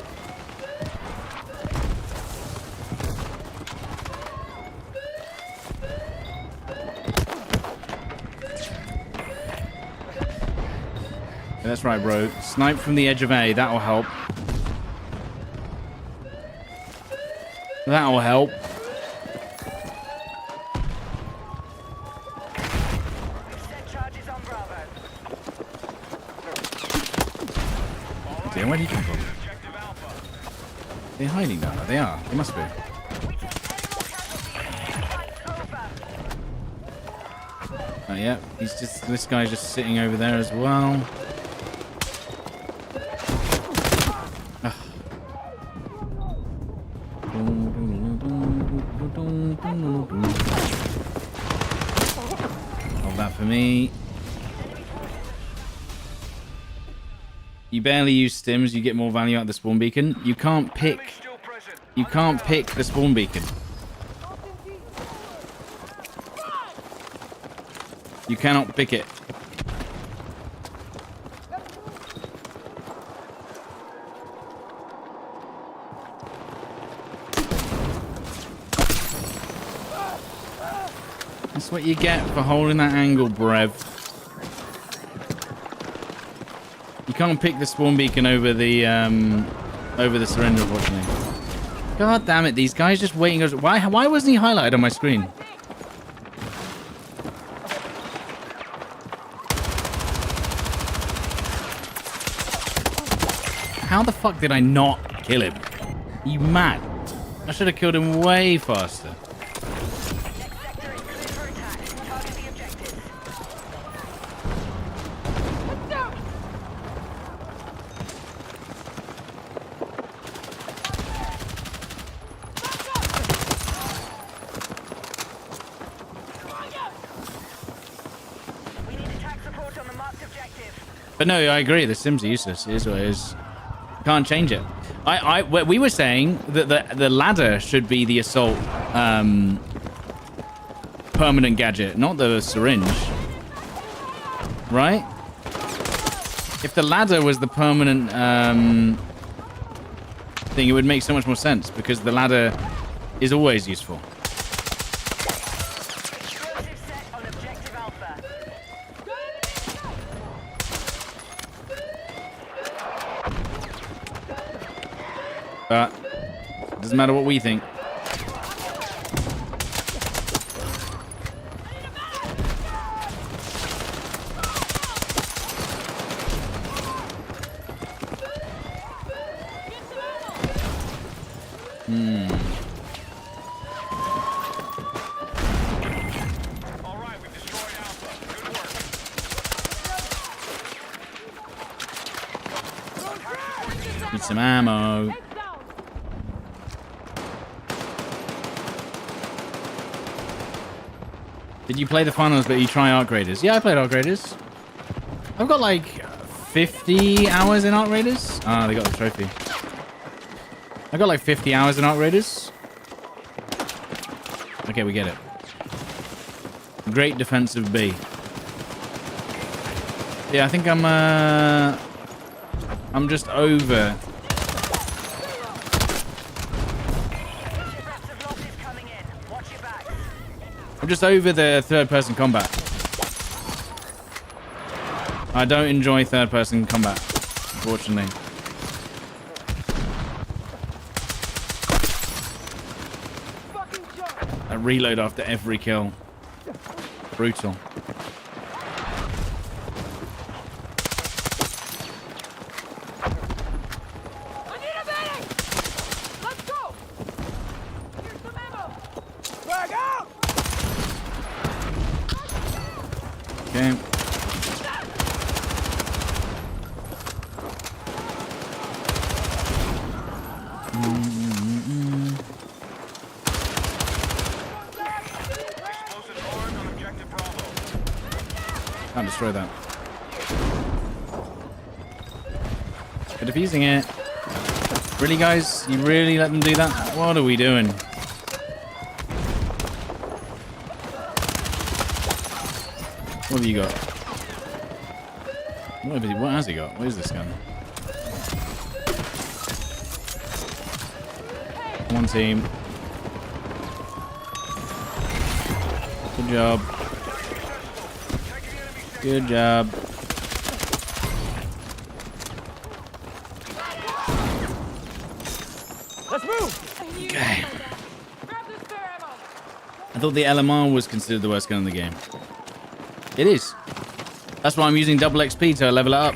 That's right, bro. Snipe from the edge of A. That'll help. That'll help. Damn, where did he come from? They're hiding down there. They are. They must be. Oh, yeah. He's just... This guy's just sitting over there as well. Hold that for me. You barely use stims, you get more value out of the spawn beacon. You can't pick the spawn beacon. You cannot pick it. That's what you get for holding that angle, Brev. You can't pick the spawn beacon over the syringe, unfortunately. God damn it, these guys just waiting. Why wasn't he highlighted on my screen? How the fuck did I not kill him? Are you mad? I should have killed him way faster. But no, I agree. The sims are useless. It is what it is. Can't change it. We were saying that the ladder should be the assault permanent gadget, not the syringe. Right? If the ladder was the permanent thing, it would make so much more sense because the ladder is always useful. But it doesn't matter what we think. All right, we've destroyed Alpha. Good work. Need some ammo. Did you play the finals, but you try Arc Raiders? Yeah, I played Arc Raiders. I've got like 50 hours in Arc Raiders. Ah, they got the trophy. I got like 50 hours in Arc Raiders. Okay, we get it. Great defensive B. Yeah, I think I'm just over. I'm just over the third-person combat. I don't enjoy third-person combat, unfortunately. I reload after every kill. Brutal. I need a medic! Let's go! Here's some ammo! Frag out! Okay. Can't destroy that. They're defusing it. Really, guys? You really let them do that? What are we doing? What have you got? What has he got? What is this gun? One team. Good job. Good job. Let's move! Okay. Grab the spare ammo! I thought the LMR was considered the worst gun in the game. It is. That's why I'm using double XP to level it up.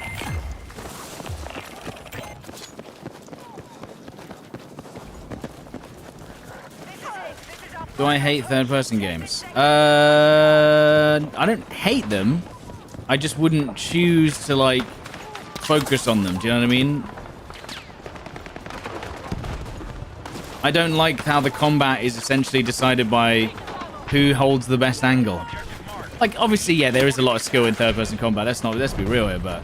Do I hate third-person games? I don't hate them. I just wouldn't choose to, like, focus on them. Do you know what I mean? I don't like how the combat is essentially decided by who holds the best angle. Like, obviously, yeah, there is a lot of skill in third-person combat. Let's be real here, but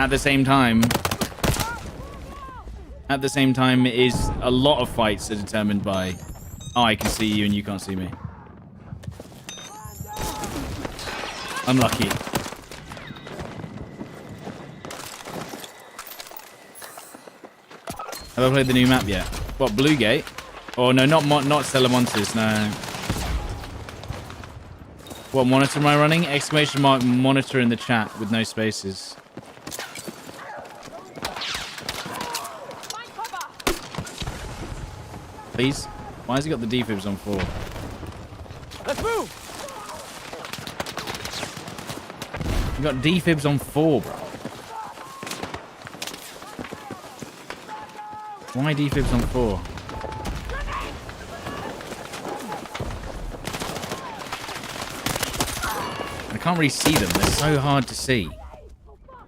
at the same time, it is a lot of fights are determined by, oh, I can see you and you can't see me. Unlucky. Have I played the new map yet? What, Blue Gate? Oh, no, not Stellar Monsters, no. What monitor am I running? Exclamation mark monitor in the chat with no spaces. Please? Why has he got the defibs on 4? Let's move! You got defibs on 4, bro. Why defibs on 4? I can't really see them. They're so hard to see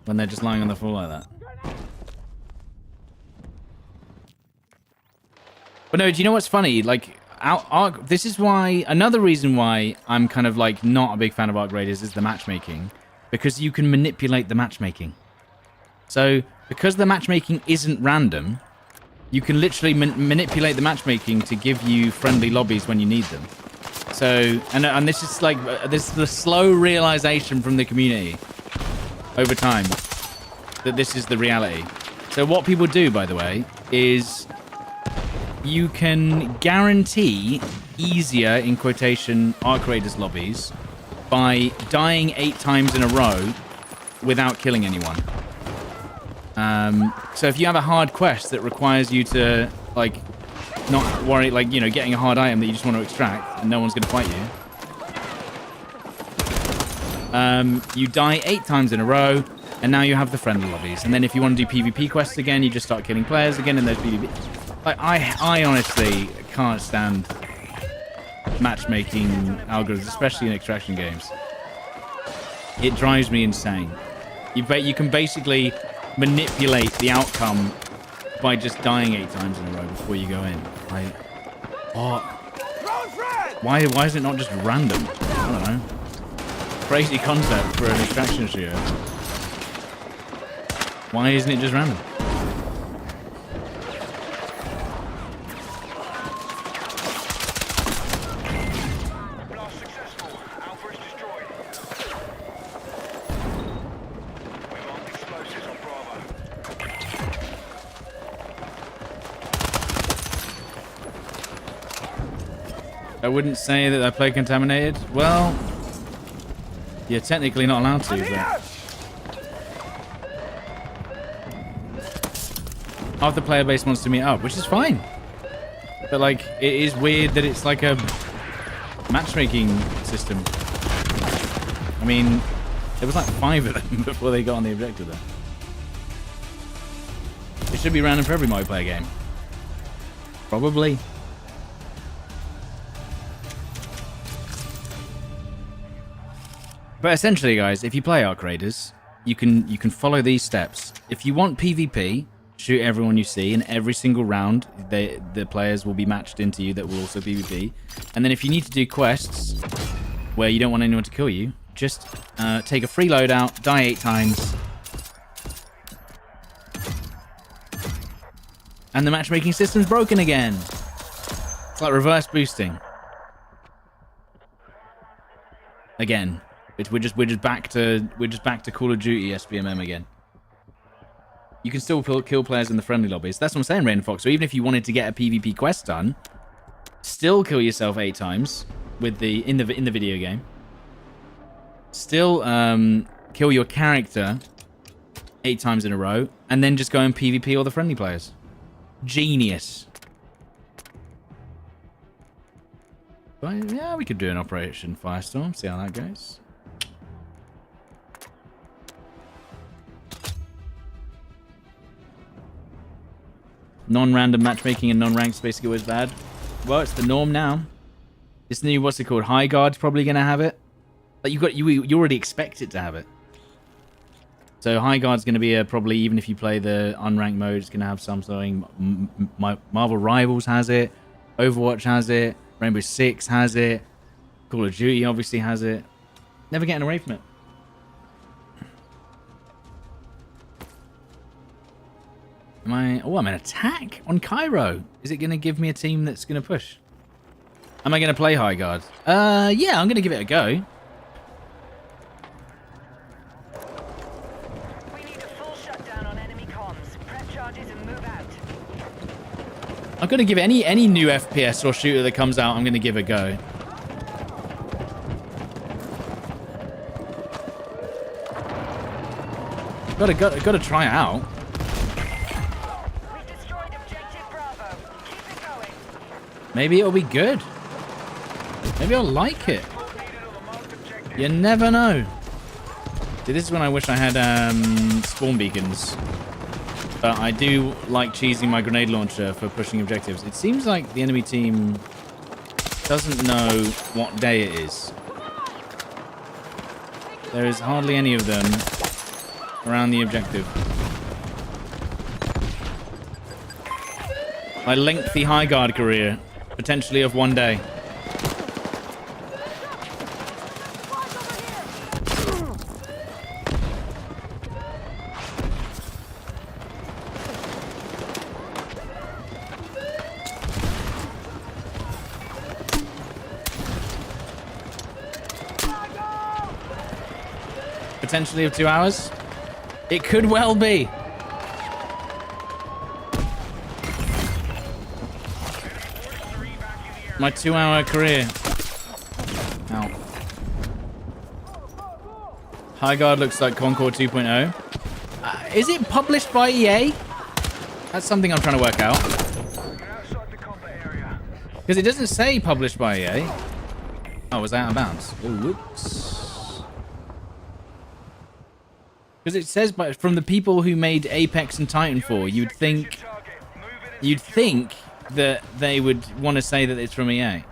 when they're just lying on the floor like that. But no, do you know what's funny? Like, this is why, another reason why I'm kind of like not a big fan of Arc Raiders is the matchmaking. Because you can manipulate the matchmaking. So, because the matchmaking isn't random, you can literally manipulate the matchmaking to give you friendly lobbies when you need them. So, and this is like, this is the slow realization from the community over time that this is the reality. So what people do, by the way, is you can guarantee easier, in quotation, Arc Raiders lobbies by dying 8 times in a row without killing anyone. So if you have a hard quest that requires you to, like, not worry, like, you know, getting a hard item that you just want to extract and no one's going to fight you, you die 8 times in a row and now you have the friendly lobbies. And then if you want to do PvP quests again, you just start killing players again and there's PvP. Like, I honestly can't stand matchmaking algorithms, especially in extraction games. It drives me insane. You can basically manipulate the outcome by just dying 8 times in a row before you go in. Like, what? Why is it not just random? I don't know. Crazy concept for an extraction shooter. Why isn't it just random? Blast successful. Alpha is destroyed. We marked explosives on Bravo. I wouldn't say that I play contaminated. Well, you're technically not allowed to, but half the player base wants to meet up, which is fine. But like, it is weird that it's like a matchmaking system. I mean, there was like 5 of them before they got on the objective there. It should be random for every multiplayer game. Probably. But essentially, guys, if you play Arc Raiders, you can follow these steps. If you want PvP, shoot everyone you see, and every single round, the players will be matched into you that will also PvP. And then if you need to do quests where you don't want anyone to kill you, just take a free loadout, die 8 times. And the matchmaking system's broken again. It's like reverse boosting. Again. We're just back to Call of Duty SBMM again. You can still kill players in the friendly lobbies. That's what I'm saying, Rain Fox. So even if you wanted to get a PvP quest done, still kill yourself 8 times with in the video game. Still kill your character 8 times in a row, and then just go and PvP all the friendly players. Genius. But yeah, we could do an Operation Firestorm. See how that goes. Non-random matchmaking and non-ranked is basically always bad. Well, it's the norm now. This new, what's it called? High Guard's probably gonna have it. Like you already expect it to have it. So High Guard's gonna be probably, even if you play the unranked mode, it's gonna have something. Marvel Rivals has it. Overwatch has it. Rainbow Six has it. Call of Duty obviously has it. Never getting away from it. Oh, I'm an attack on Cairo. Is it going to give me a team that's going to push? Am I going to play High Guard? Yeah, I'm going to give it a go. We need a full shutdown on enemy comms. Prep charges and move out. I'm going to give any new FPS or shooter that comes out, I'm going to give a go. Got to try it out. Maybe it'll be good. Maybe I'll like it. You never know. See, this is when I wish I had spawn beacons. But I do like cheesing my grenade launcher for pushing objectives. It seems like the enemy team doesn't know what day it is. There is hardly any of them around the objective. My lengthy High Guard career. Potentially of one day. Potentially of 2 hours. It could well be. My 2-hour career. Ow. High Guard looks like Concord 2.0. Is it published by EA? That's something I'm trying to work out. Because it doesn't say published by EA. Oh, was that out of bounds? Oh, whoops. Because it says from the people who made Apex and Titanfall, you'd think that they would want to say that it's from EA.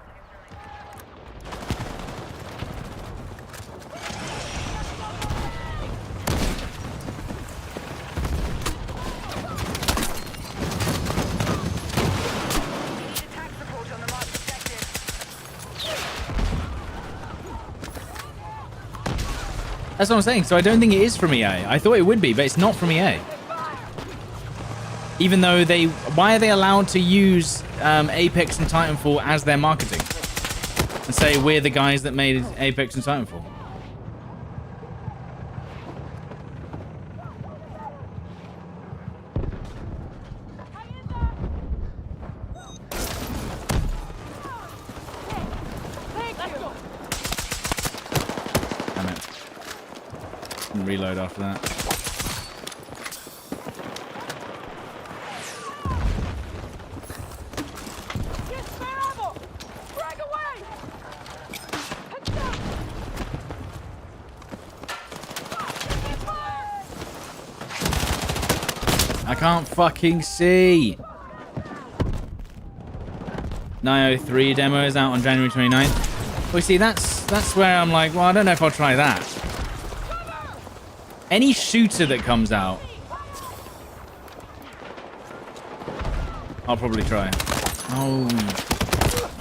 That's what I'm saying. So I don't think it is from EA. I thought it would be, but it's not from EA. Even though why are they allowed to use Apex and Titanfall as their marketing? And say, we're the guys that made Apex and Titanfall. Damn it. Didn't reload after that. I can't fucking see. 903 demo is out on January 29th. Well, see, that's where I'm like, well, I don't know if I'll try that. Any shooter that comes out, I'll probably try. Oh.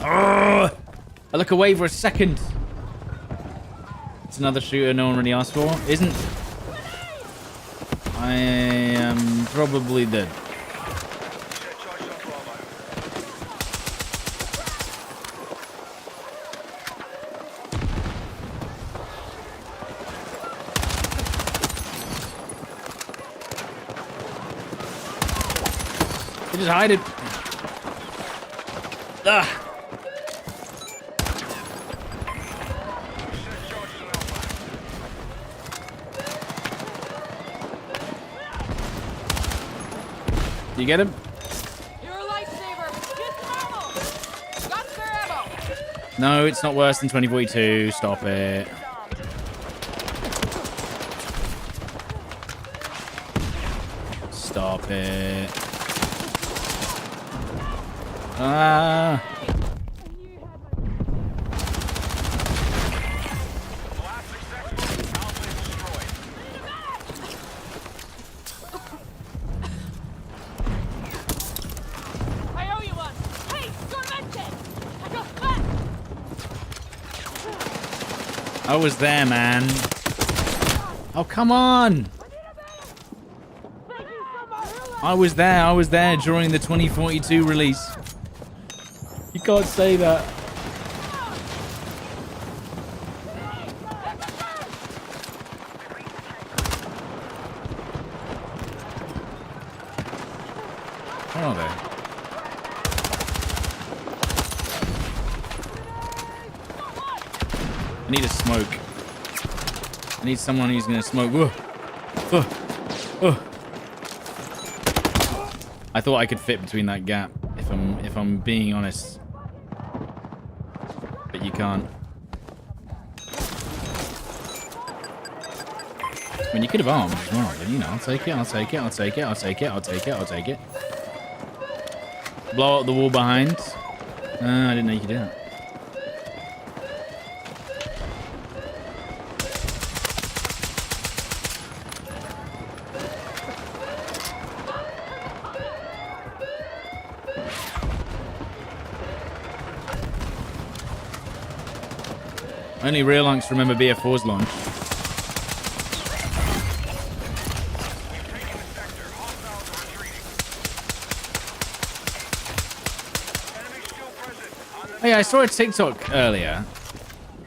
Ugh. I look away for a second. another shooter no one really asked for? Isn't... I am probably dead. Set charges on Bravo. They just hide it. Ah. Set charges on Alpha. You get him? You're a lifesaver. Get some ammo. Got spare ammo. No, it's not worse than 2042. Stop it. Stop it. Ah. Last successful. Alpha is destroyed. I owe you one. Hey, go to medkit. I got back. I was there, man. Oh, come on. I was there during the 2042 release. You can't say that. Where are they? I need a smoke. I need someone who's gonna smoke. Whoa. Oh. Oh. I thought I could fit between that gap, if I'm being honest. But you can't. I mean, you could have armed as well, but you know, I'll take it, I'll take it, I'll take it, I'll take it, I'll take it, I'll take it. Blow up the wall behind. I didn't know you could do that. Only real lunks remember BF4's launch. Taking the sector. Hostiles are retreating. Enemy still present. On the Hey, I saw a TikTok earlier,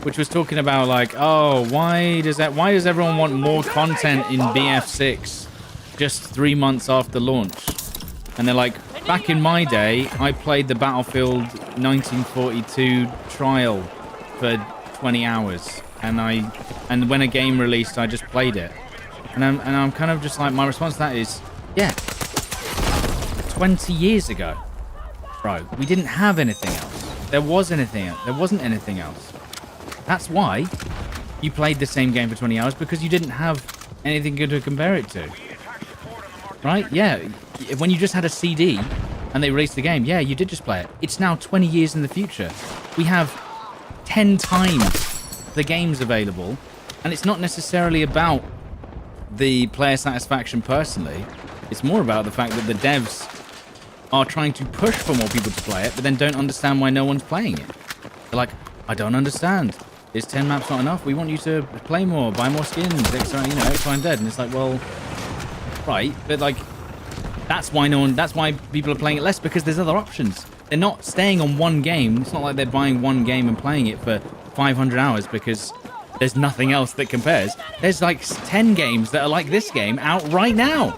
which was talking about like, oh, why does everyone want more content in BF6 just 3 months after launch? And they're like, back in my day, I played the Battlefield 1942 trial for 20 hours, and when a game released, I just played it, and I'm kind of just like, my response to that is, yeah, 20 years ago, bro, we didn't have anything else. There wasn't anything else. That's why you played the same game for 20 hours, because you didn't have anything good to compare it to, right? Yeah, when you just had a CD and they released the game, yeah, you did just play it. It's now 20 years in the future. We have 10 times the games available, and it's not necessarily about the player satisfaction personally. It's more about the fact that the devs are trying to push for more people to play it, but then don't understand why no one's playing it. They're like, I don't understand. Is 10 maps not enough? We want you to play more, buy more skins, X, Y, X, Y, and Z. And it's like, well, right, but like, that's why people are playing it less, because there's other options. They're not staying on one game. It's not like they're buying one game and playing it for 500 hours because there's nothing else that compares. There's like 10 games that are like this game out right now,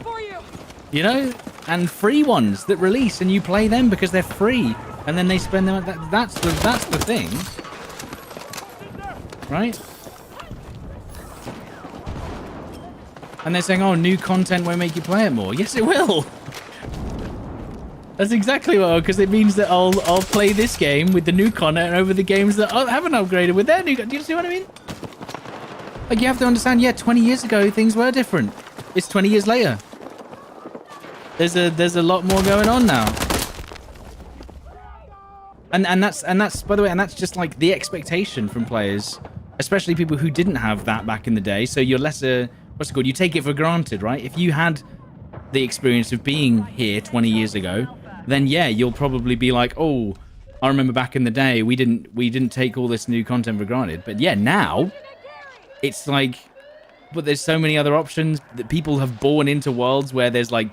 you know, and free ones that release, and you play them because they're free, and then they spend them. That's the thing, right? And they're saying, oh, new content won't make you play it more. Yes, it will. That's exactly what, because it means that I'll play this game with the new content over the games that haven't upgraded with their new. Do you see what I mean? Like, you have to understand. Yeah, 20 years ago things were different. It's 20 years later. There's a lot more going on now. And that's by the way, and that's just like the expectation from players, especially people who didn't have that back in the day. So you're lesser. What's it called? You take it for granted, right? If you had the experience of being here 20 years ago, then yeah, you'll probably be like, oh, I remember back in the day we didn't take all this new content for granted. But yeah, now It's like, but there's so many other options that people have born into worlds where there's like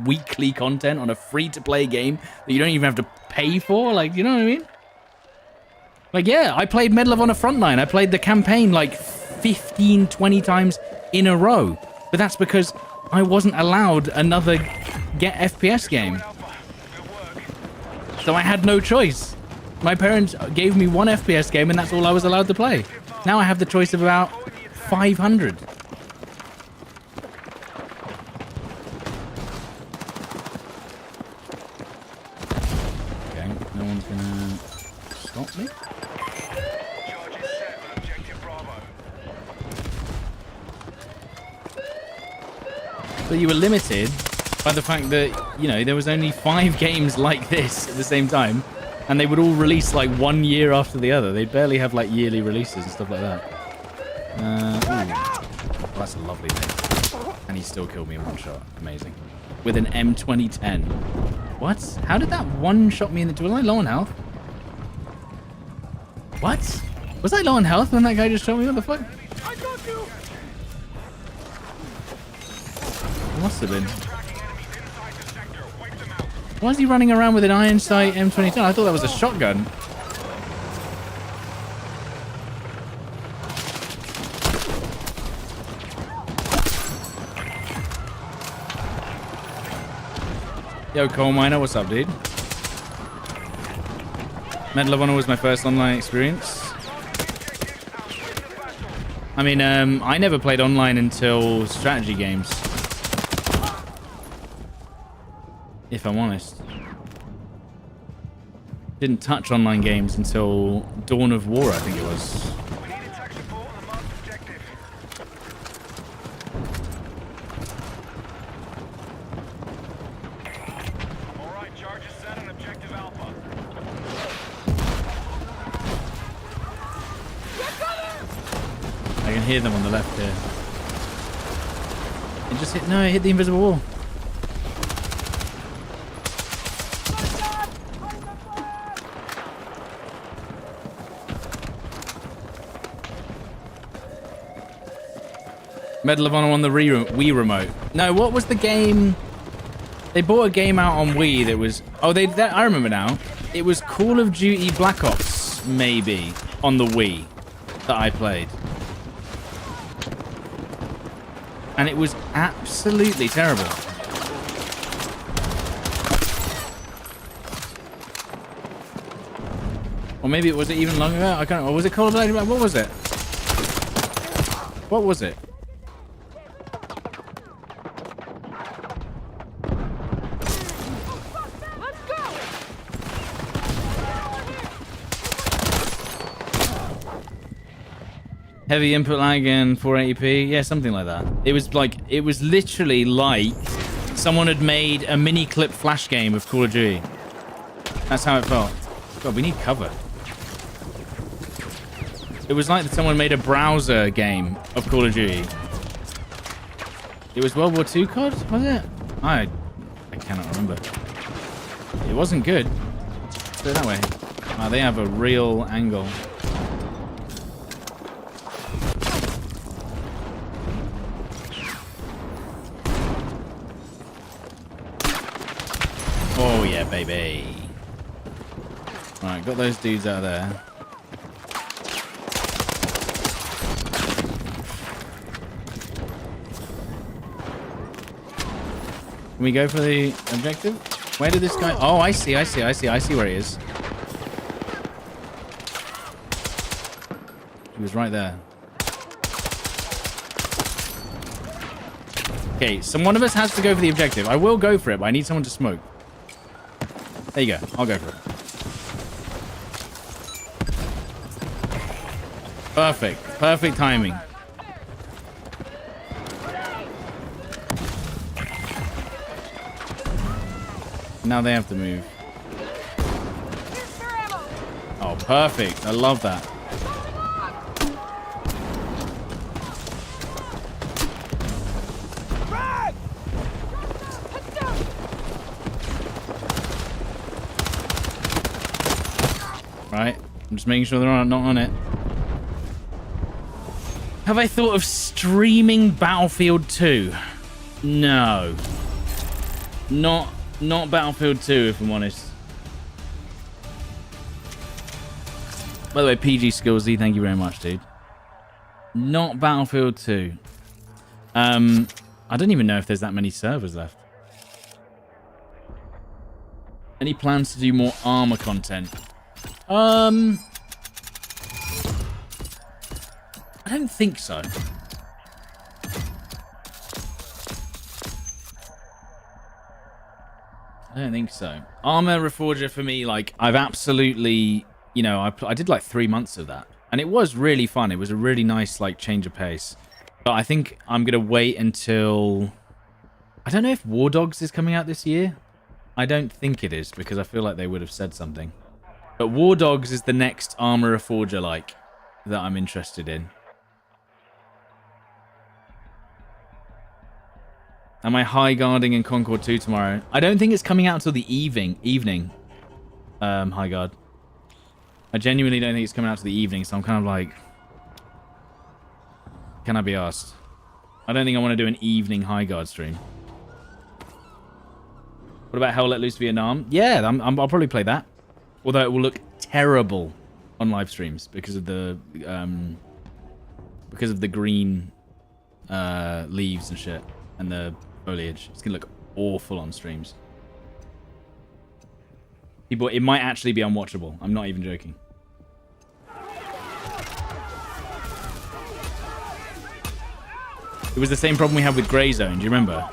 weekly content on a free-to-play game that you don't even have to pay for. Like, you know what I mean? Like, yeah, I played Medal of Honor Frontline. I played the campaign like 15, 20 times in a row. But that's because I wasn't allowed another Get FPS game. So I had no choice. My parents gave me one FPS game and that's all I was allowed to play. Now I have the choice of about 500. Okay, no one's gonna stop me. Charges set on objective Bravo. So you were limited by the fact that, you know, there was only 5 games like this at the same time, and they would all release like 1 year after the other. They'd barely have like yearly releases and stuff like that. Well, that's a lovely thing. And he still killed me in one shot. Amazing. With an M2010. What? How did that one shot me in the... Was I low on health? What? Was I low on health when that guy just shot me? What the fuck? I got you! Must have been. Why is he running around with an iron sight M2010? I thought that was a shotgun. Yo, Coal Miner, what's up, dude? Medal of Honor was my first online experience. I mean, I never played online until strategy games. If I'm honest. Didn't touch online games until Dawn of War, I think it was. We need attack support on the marked objective. Alright, charges set on objective Alpha. I can hear them on the left here. It just hit... No, it hit the invisible wall. Medal of Honor on the Wii remote. No, what was the game? They bought a game out on Wii that was... Oh, I remember now. It was Call of Duty Black Ops, maybe, on the Wii that I played. And it was absolutely terrible. Or maybe it was even longer ago? I can't... Or was it Call of Duty? What was it? What was it? Heavy input lag and 480p. Yeah, something like that. It was literally like someone had made a mini clip flash game of Call of Duty. That's how it felt. God, we need cover. It was like someone made a browser game of Call of Duty. It was World War II COD, was it? I cannot remember. It wasn't good. Let's put it that way. Oh, they have a real angle. Oh yeah, baby. Alright, got those dudes out of there. Can we go for the objective? Where did this guy... Oh, I see where he is. He was right there. Okay, so one of us has to go for the objective. I will go for it, but I need someone to smoke. There you go. I'll go for it. Perfect. Perfect timing. Now they have to move. Oh, perfect. I love that. Right. I'm just making sure they're not on it. Have I thought of streaming Battlefield 2? No. Not Battlefield 2, if I'm honest. By the way, PG Skillsy, thank you very much, dude. Not Battlefield 2. I don't even know if there's that many servers left. Any plans to do more armor content? I don't think so. I don't think so. Armor Reforger for me, like, I've absolutely, you know, I did like 3 months of that. And it was really fun. It was a really nice, like, change of pace. But I think I'm going to wait until... I don't know if War Dogs is coming out this year. I don't think it is, because I feel like they would have said something. But War Dogs is the next Armor Reforger, like, that I'm interested in. Am I high guarding in Concord 2 tomorrow? I don't think it's coming out until the evening. High guard. I genuinely don't think it's coming out to the evening, so I'm kind of like... Can I be asked? I don't think I want to do an evening high guard stream. What about Hell Let Loose Vietnam? Yeah, I'll probably play that. Although it will look terrible on live streams because of the green leaves and shit and the foliage. It's gonna look awful on streams. People, it might actually be unwatchable. I'm not even joking. It was the same problem we had with Grey Zone. Do you remember?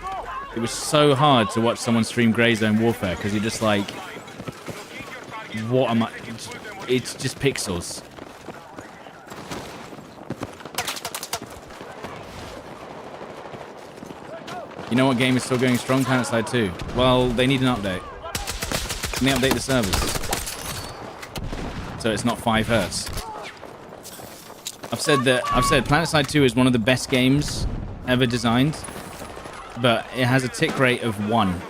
It was so hard to watch someone stream Grey Zone Warfare because you're just like, what am I? It's just pixels. You know what game is still going strong? PlanetSide 2. Well, they need an update. Can they update the servers? So it's not 5 hertz. I've said PlanetSide 2 is one of the best games ever designed, but it has a tick rate of 1.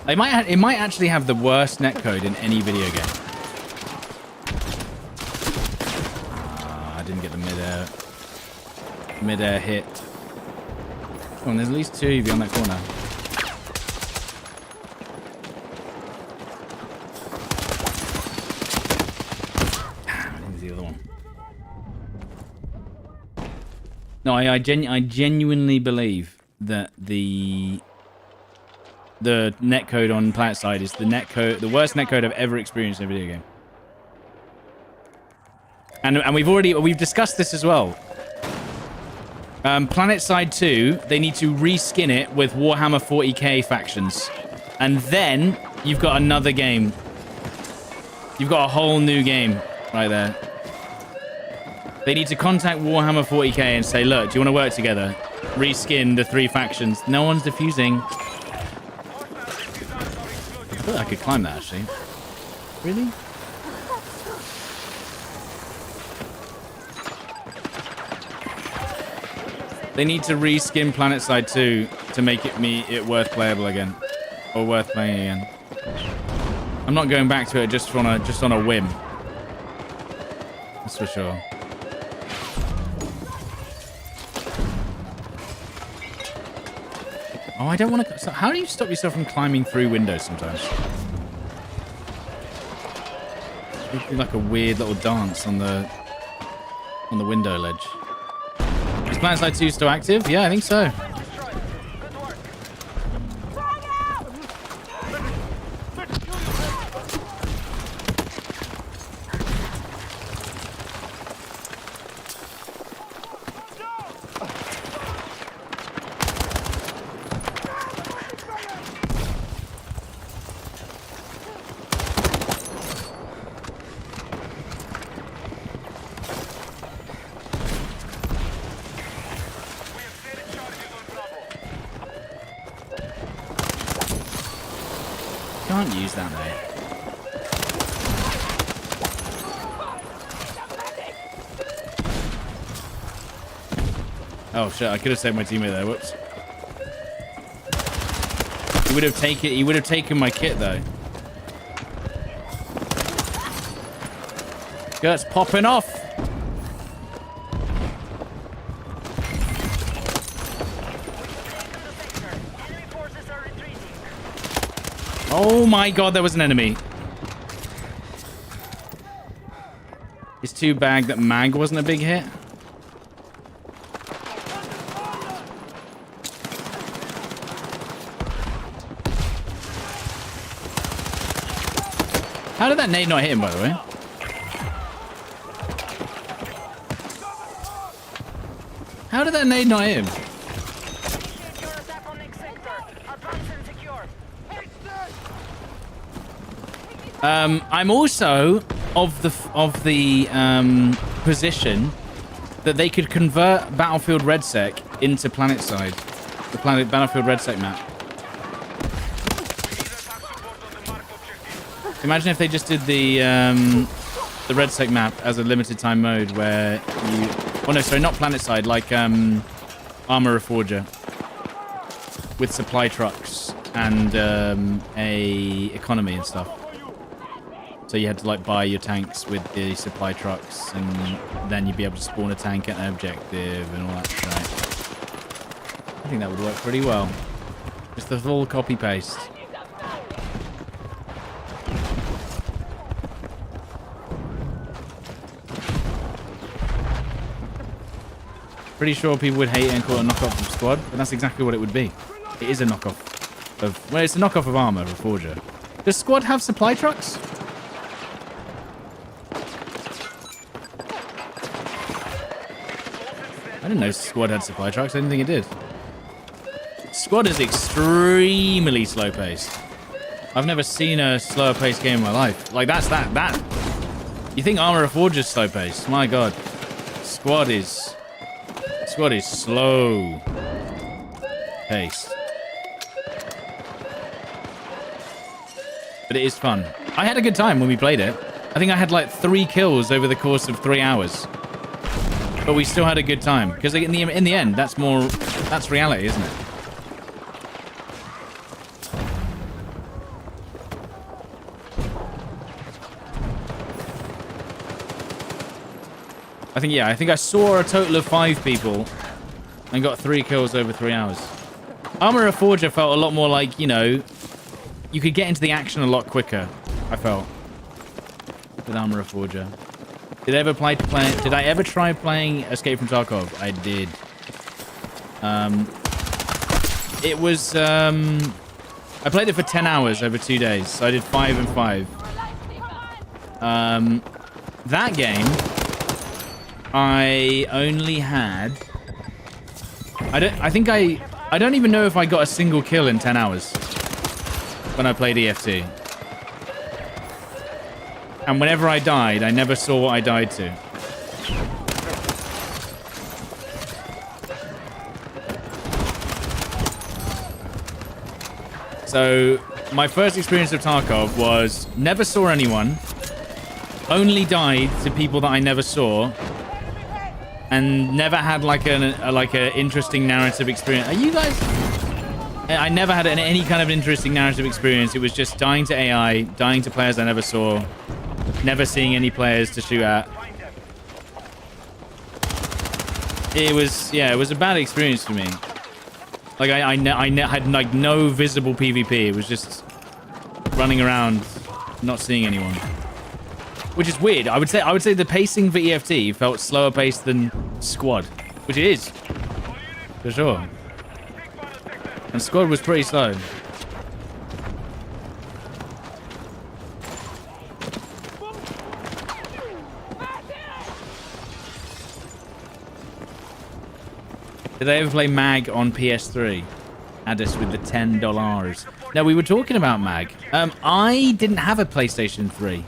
It might actually have the worst netcode in any video game. I didn't get the mid-air hit. Come on, there's at least 2 of you on that corner. No, I genuinely believe that the netcode on PlanetSide is the worst netcode I've ever experienced in a video game. And we've discussed this as well. PlanetSide 2, they need to reskin it with Warhammer 40k factions, and then you've got another game. You've got a whole new game right there. They need to contact Warhammer 40k and say, look, do you want to work together? Reskin the 3 factions. No one's defusing. I thought I could climb that, actually. Really? They need to reskin PlanetSide 2 to make it worth playable again. Or worth playing again. I'm not going back to it just on a whim. That's for sure. Oh, I don't want to... How do you stop yourself from climbing through windows sometimes? It's like a weird little dance on the window ledge. Is PlanetSide 2 still active? Yeah, I think so. Can't use that, mate. Oh shit! I could have saved my teammate there. Whoops. He would have taken my kit though. Skirt's popping off. Oh my god, there was an enemy. It's too bad that mag wasn't a big hit. How did that nade not hit him, by the way? How did that nade not hit him? I'm also of the position that they could convert Battlefield RedSec into PlanetSide, the Battlefield RedSec map. Imagine if they just did the RedSec map as a limited time mode where you... Oh no, sorry, not PlanetSide, like Armor Reforger with supply trucks and a economy and stuff. So you had to like buy your tanks with the supply trucks, and then you'd be able to spawn a tank at an objective and all that shit. I think that would work pretty well. Just the full copy paste. Pretty sure people would hate it and call it a knockoff of Squad, but that's exactly what it would be. It is a knockoff of... Well, it's a knockoff of Armor Reforger. Does Squad have supply trucks? I didn't know Squad had supply trucks. I didn't think it did. Squad is extremely slow-paced. I've never seen a slower-paced game in my life. Like, that's that. You think Armor Reforger's slow-paced? My god. Squad is slow paced. But it is fun. I had a good time when we played it. I think I had like 3 kills over the course of 3 hours. But we still had a good time. Because in the end, that's reality, isn't it? I think I saw a total of 5 people and got 3 kills over 3 hours. Armor Reforger felt a lot more like, you know, you could get into the action a lot quicker, I felt, with Armor Reforger. Did I ever try playing Escape from Tarkov? I did. It was, I played it for 10 hours over 2 days, so I did 5 and 5. That game... I only had... I don't even know if I got a single kill in 10 hours when I played EFT. And whenever I died, I never saw what I died to. So, my first experience of Tarkov was never saw anyone, only died to people that I never saw, and never had like an interesting narrative experience. Are you guys? I never had any kind of interesting narrative experience. It was just dying to AI, dying to players I never saw, never seeing any players to shoot at. It was a bad experience for me. Like I had like no visible PvP. It was just running around, not seeing anyone. Which is weird. I would say the pacing for EFT felt slower paced than Squad, which it is, for sure. And Squad was pretty slow. Did I ever play MAG on PS3? Add us with the $10. Now, we were talking about MAG. I didn't have a PlayStation 3.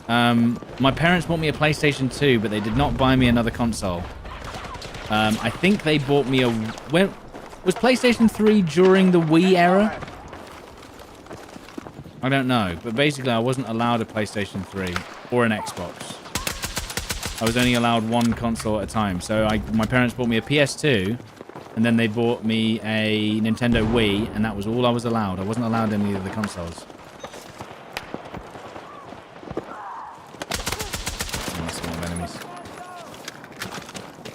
My parents bought me a PlayStation 2, but they did not buy me another console. I think they bought me was PlayStation 3 during the Wii era? I don't know, but basically I wasn't allowed a PlayStation 3 or an Xbox. I was only allowed one console at a time. So my parents bought me a PS2, and then they bought me a Nintendo Wii, and that was all I was allowed. I wasn't allowed any of the consoles.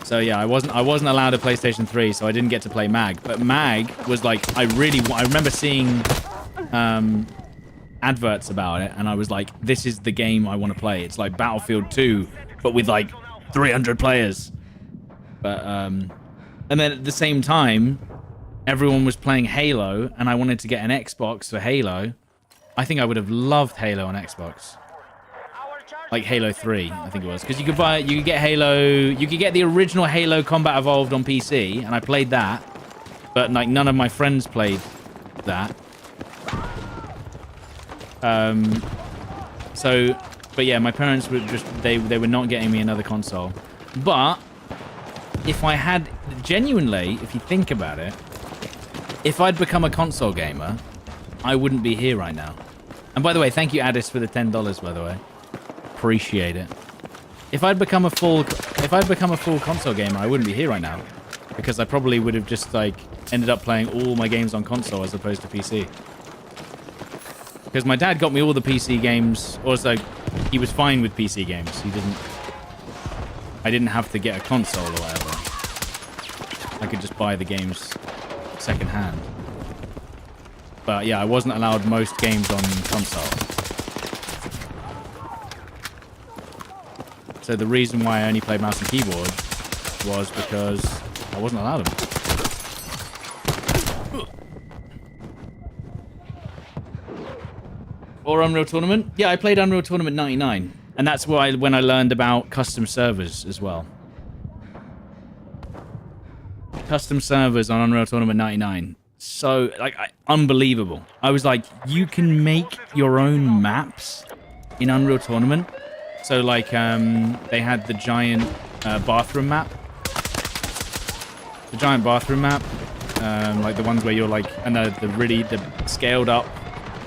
So yeah, I wasn't allowed a PlayStation 3, so I didn't get to play MAG. But MAG was like, I remember seeing adverts about it, and I was like, this is the game I want to play. It's like Battlefield 2, but with like 300 players. But and then at the same time, everyone was playing Halo, and I wanted to get an Xbox for Halo. I think I would have loved Halo on Xbox. Like Halo 3, I think it was. Because you could get Halo, you could get the original Halo Combat Evolved on PC, and I played that. But like none of my friends played that. But yeah, my parents were just, they were not getting me another console. But if I had, genuinely, if you think about it, if I'd become a console gamer, I wouldn't be here right now. And by the way, thank you, Addis, for the $10, by the way. Appreciate it. If I'd become a full console gamer, I wouldn't be here right now, because I probably would have just like ended up playing all my games on console as opposed to PC. Because my dad got me all the PC games, or so he was fine with PC games. I didn't have to get a console or whatever. I could just buy the games secondhand. But yeah, I wasn't allowed most games on console. So the reason why I only played mouse and keyboard was because I wasn't allowed them. Or Unreal Tournament? Yeah, I played Unreal Tournament 99. And that's when I learned about custom servers as well. Custom servers on Unreal Tournament 99. So, like, unbelievable. I was like, you can make your own maps in Unreal Tournament. So, like, they had the giant bathroom map. The giant bathroom map. Like the ones where you're like, and the scaled up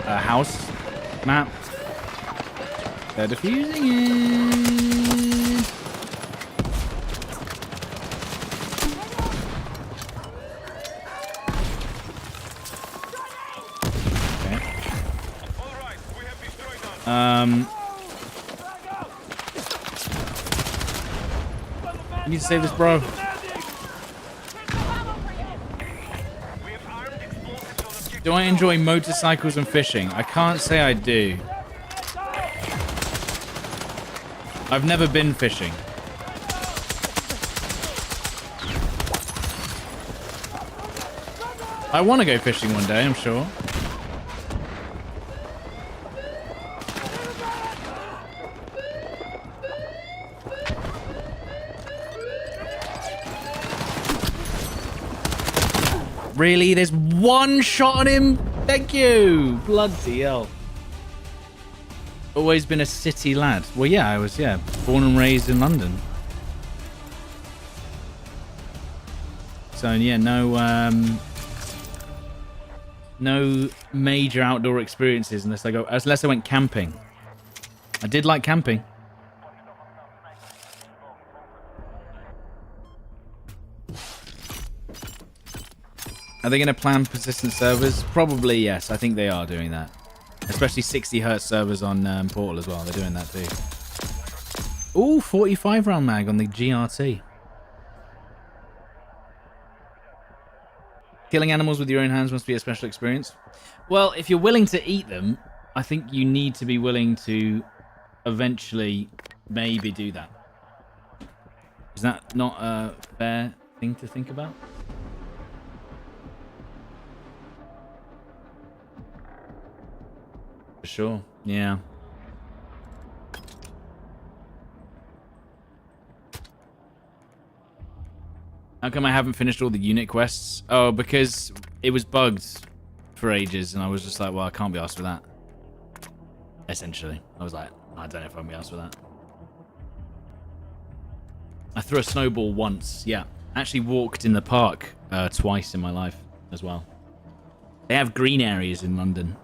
house map. They're defusing it. Okay. I need to save this, bro. Do I enjoy motorcycles and fishing? I can't say I do. I've never been fishing. I want to go fishing one day, I'm sure. Really? There's one shot on him? Thank you. Bloody hell. Always been a city lad. Well, yeah, I was, born and raised in London. So, yeah, no major outdoor experiences unless I went camping. I did like camping. Are they going to plan persistent servers? Probably, yes. I think they are doing that. Especially 60 hertz servers on Portal as well. They're doing that too. Ooh, 45 round mag on the GRT. Killing animals with your own hands must be a special experience. Well, if you're willing to eat them, I think you need to be willing to eventually maybe do that. Is that not a fair thing to think about? For sure, yeah. How come I haven't finished all the unit quests? Oh, because it was bugged for ages, and I was just like, well, I can't be asked for that. Essentially. I was like, I don't know if I'm going to be asked for that. I threw a snowball once, yeah. Actually walked in the park twice in my life as well. They have green areas in London.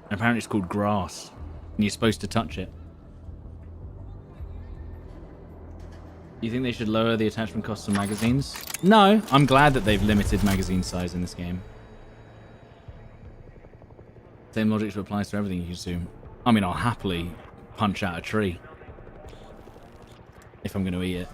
Apparently it's called grass, and you're supposed to touch it. Do you think they should lower the attachment costs of magazines? No, I'm glad that they've limited magazine size in this game. Same logic applies to everything you consume. I mean, I'll happily punch out a tree if I'm going to eat it.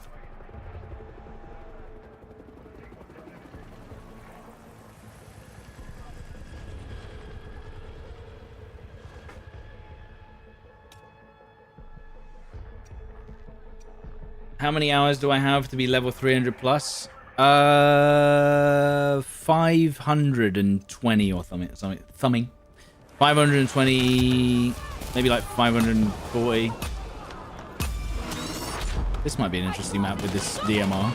How many hours do I have to be level 300 plus? 520 or something. 520, maybe like 540. This might be an interesting map with this DMR.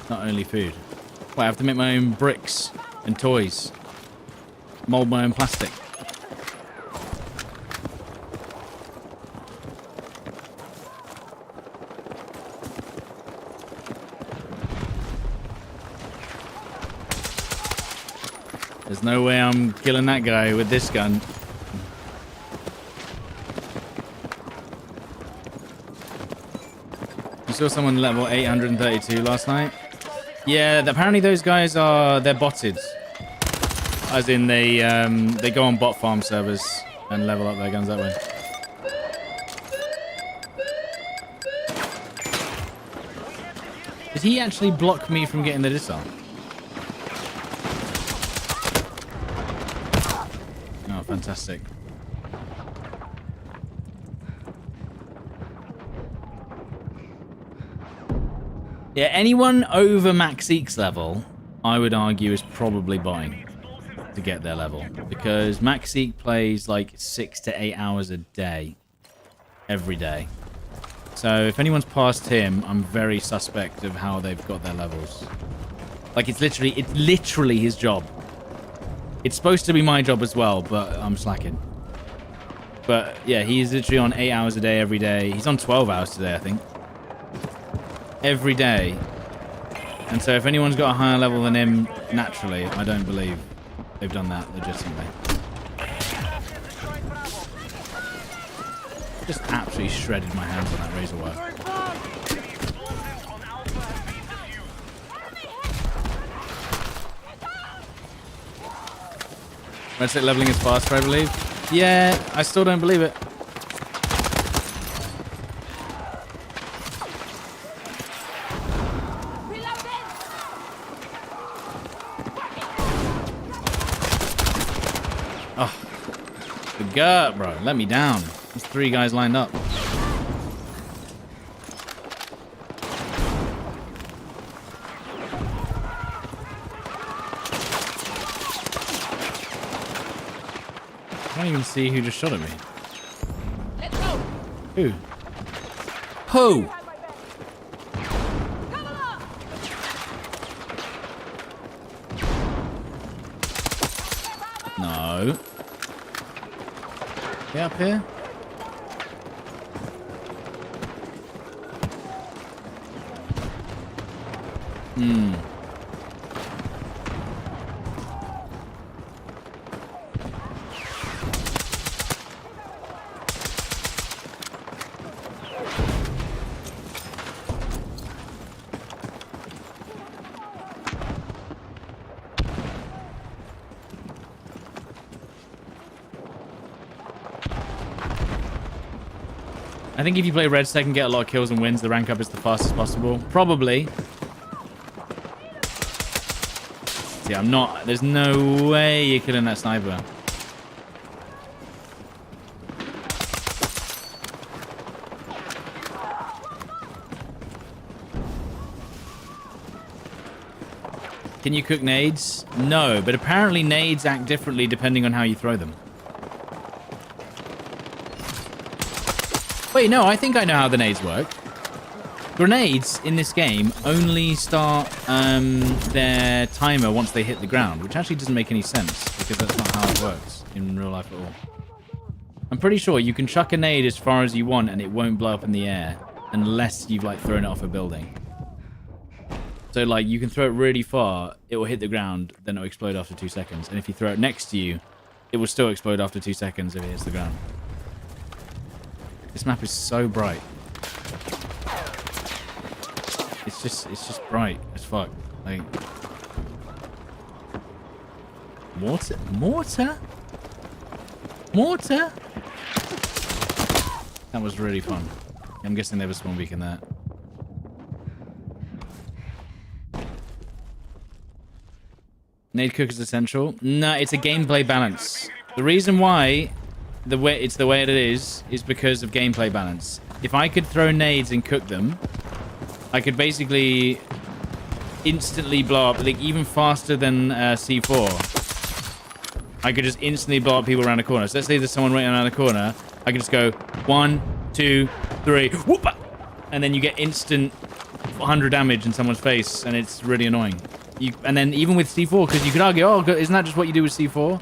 Not only food. Well, I have to make my own bricks and toys. Mold my own plastic. There's no way I'm killing that guy with this gun. You saw someone level 832 last night? Yeah, apparently those guys they're botted. As in they go on bot farm servers and level up their guns that way. Did he actually block me from getting the disarm? Oh, fantastic. Yeah, anyone over Max Eek's level, I would argue, is probably buying to get their level. Because Max Eek plays like 6 to 8 hours a day. Every day. So if anyone's past him, I'm very suspect of how they've got their levels. Like, it's literally his job. It's supposed to be my job as well, but I'm slacking. But yeah, he's literally on 8 hours a day every day. He's on 12 hours today, I think. Every day. And so if anyone's got a higher level than him, naturally, I don't believe they've done that legitimately. Just absolutely shredded my hands on that razor wire. Red Set leveling is faster, I believe. Yeah, I still don't believe it. Oh, the gut, bro. Let me down. There's 3 guys lined up. I can't even see who just shot at me. Let's go. Who? Who? No. Get up here. Hmm. I think if you play Red Sec and get a lot of kills and wins, the rank up is the fastest possible. Probably. See, I'm not... There's no way you're killing that sniper. Can you cook nades? No, but apparently nades act differently depending on how you throw them. Wait, no, I think I know how the nades work. Grenades in this game only start their timer once they hit the ground, which actually doesn't make any sense because that's not how it works in real life at all. I'm pretty sure you can chuck a nade as far as you want and it won't blow up in the air unless you've like thrown it off a building. So like you can throw it really far, it will hit the ground, then it will explode after 2 seconds. And if you throw it next to you, it will still explode after 2 seconds if it hits the ground. This map is so bright. It's just bright as fuck. Like mortar. That was really fun. I'm guessing they have a spawn beacon there. Nade cook is essential. No, it's a gameplay balance. The reason why the way it is because of gameplay balance. If I could throw nades and cook them, I could basically instantly blow up, like even faster than C4. I could just instantly blow up people around the corner. So let's say there's someone right around the corner. I can just go 1, 2, 3, whoop, and then you get instant 100 damage in someone's face, and it's really annoying. And then even with C4, because you could argue, oh, isn't that just what you do with C4?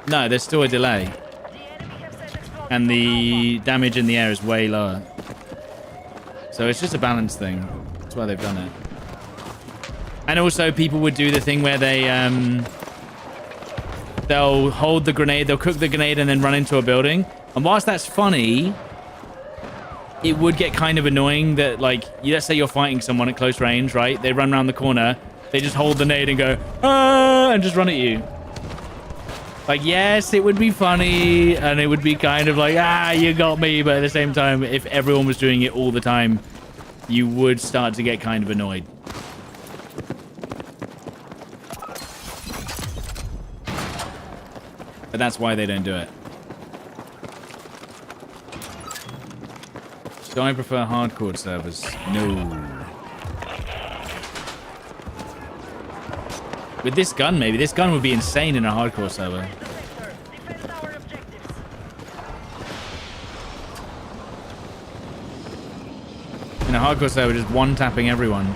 No, there's still a delay. And the damage in the air is way lower. So it's just a balance thing. That's why they've done it. And also, people would do the thing where they'll hold the grenade, they'll cook the grenade, and then run into a building. And whilst that's funny, it would get kind of annoying that, like, let's say you're fighting someone at close range, right? They run around the corner, they just hold the nade and go, ah, and just run at you. Like, yes, it would be funny, and it would be kind of like, ah, you got me. But at the same time, if everyone was doing it all the time, you would start to get kind of annoyed. But that's why they don't do it. Do I prefer hardcore servers? No. With this gun, maybe. This gun would be insane in a hardcore server. In a hardcore server, just one-tapping everyone.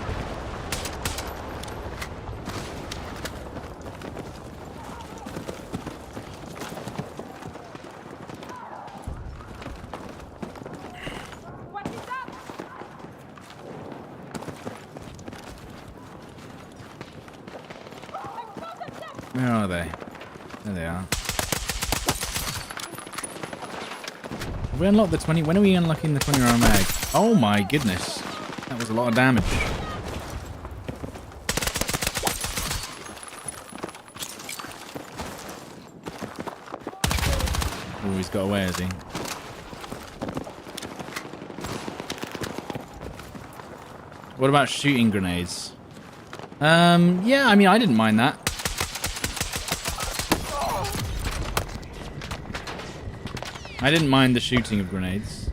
Where are they? There they are. Have we unlocked the 20? When are we unlocking the 20 round mag? Oh my goodness. That was a lot of damage. Oh, he's got away, has he? What about shooting grenades? Yeah, I mean, I didn't mind that. I didn't mind the shooting of grenades.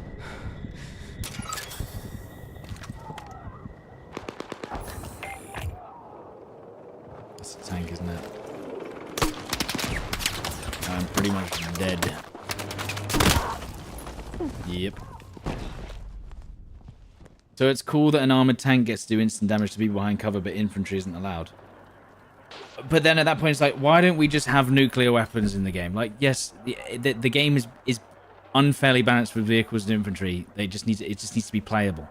That's a tank, isn't it? I'm pretty much dead. Yep. So it's cool that an armored tank gets to do instant damage to people behind cover, but infantry isn't allowed. But then at that point, it's like, why don't we just have nuclear weapons in the game? Like, yes, the game is unfairly balanced with vehicles and infantry. It just needs to be playable.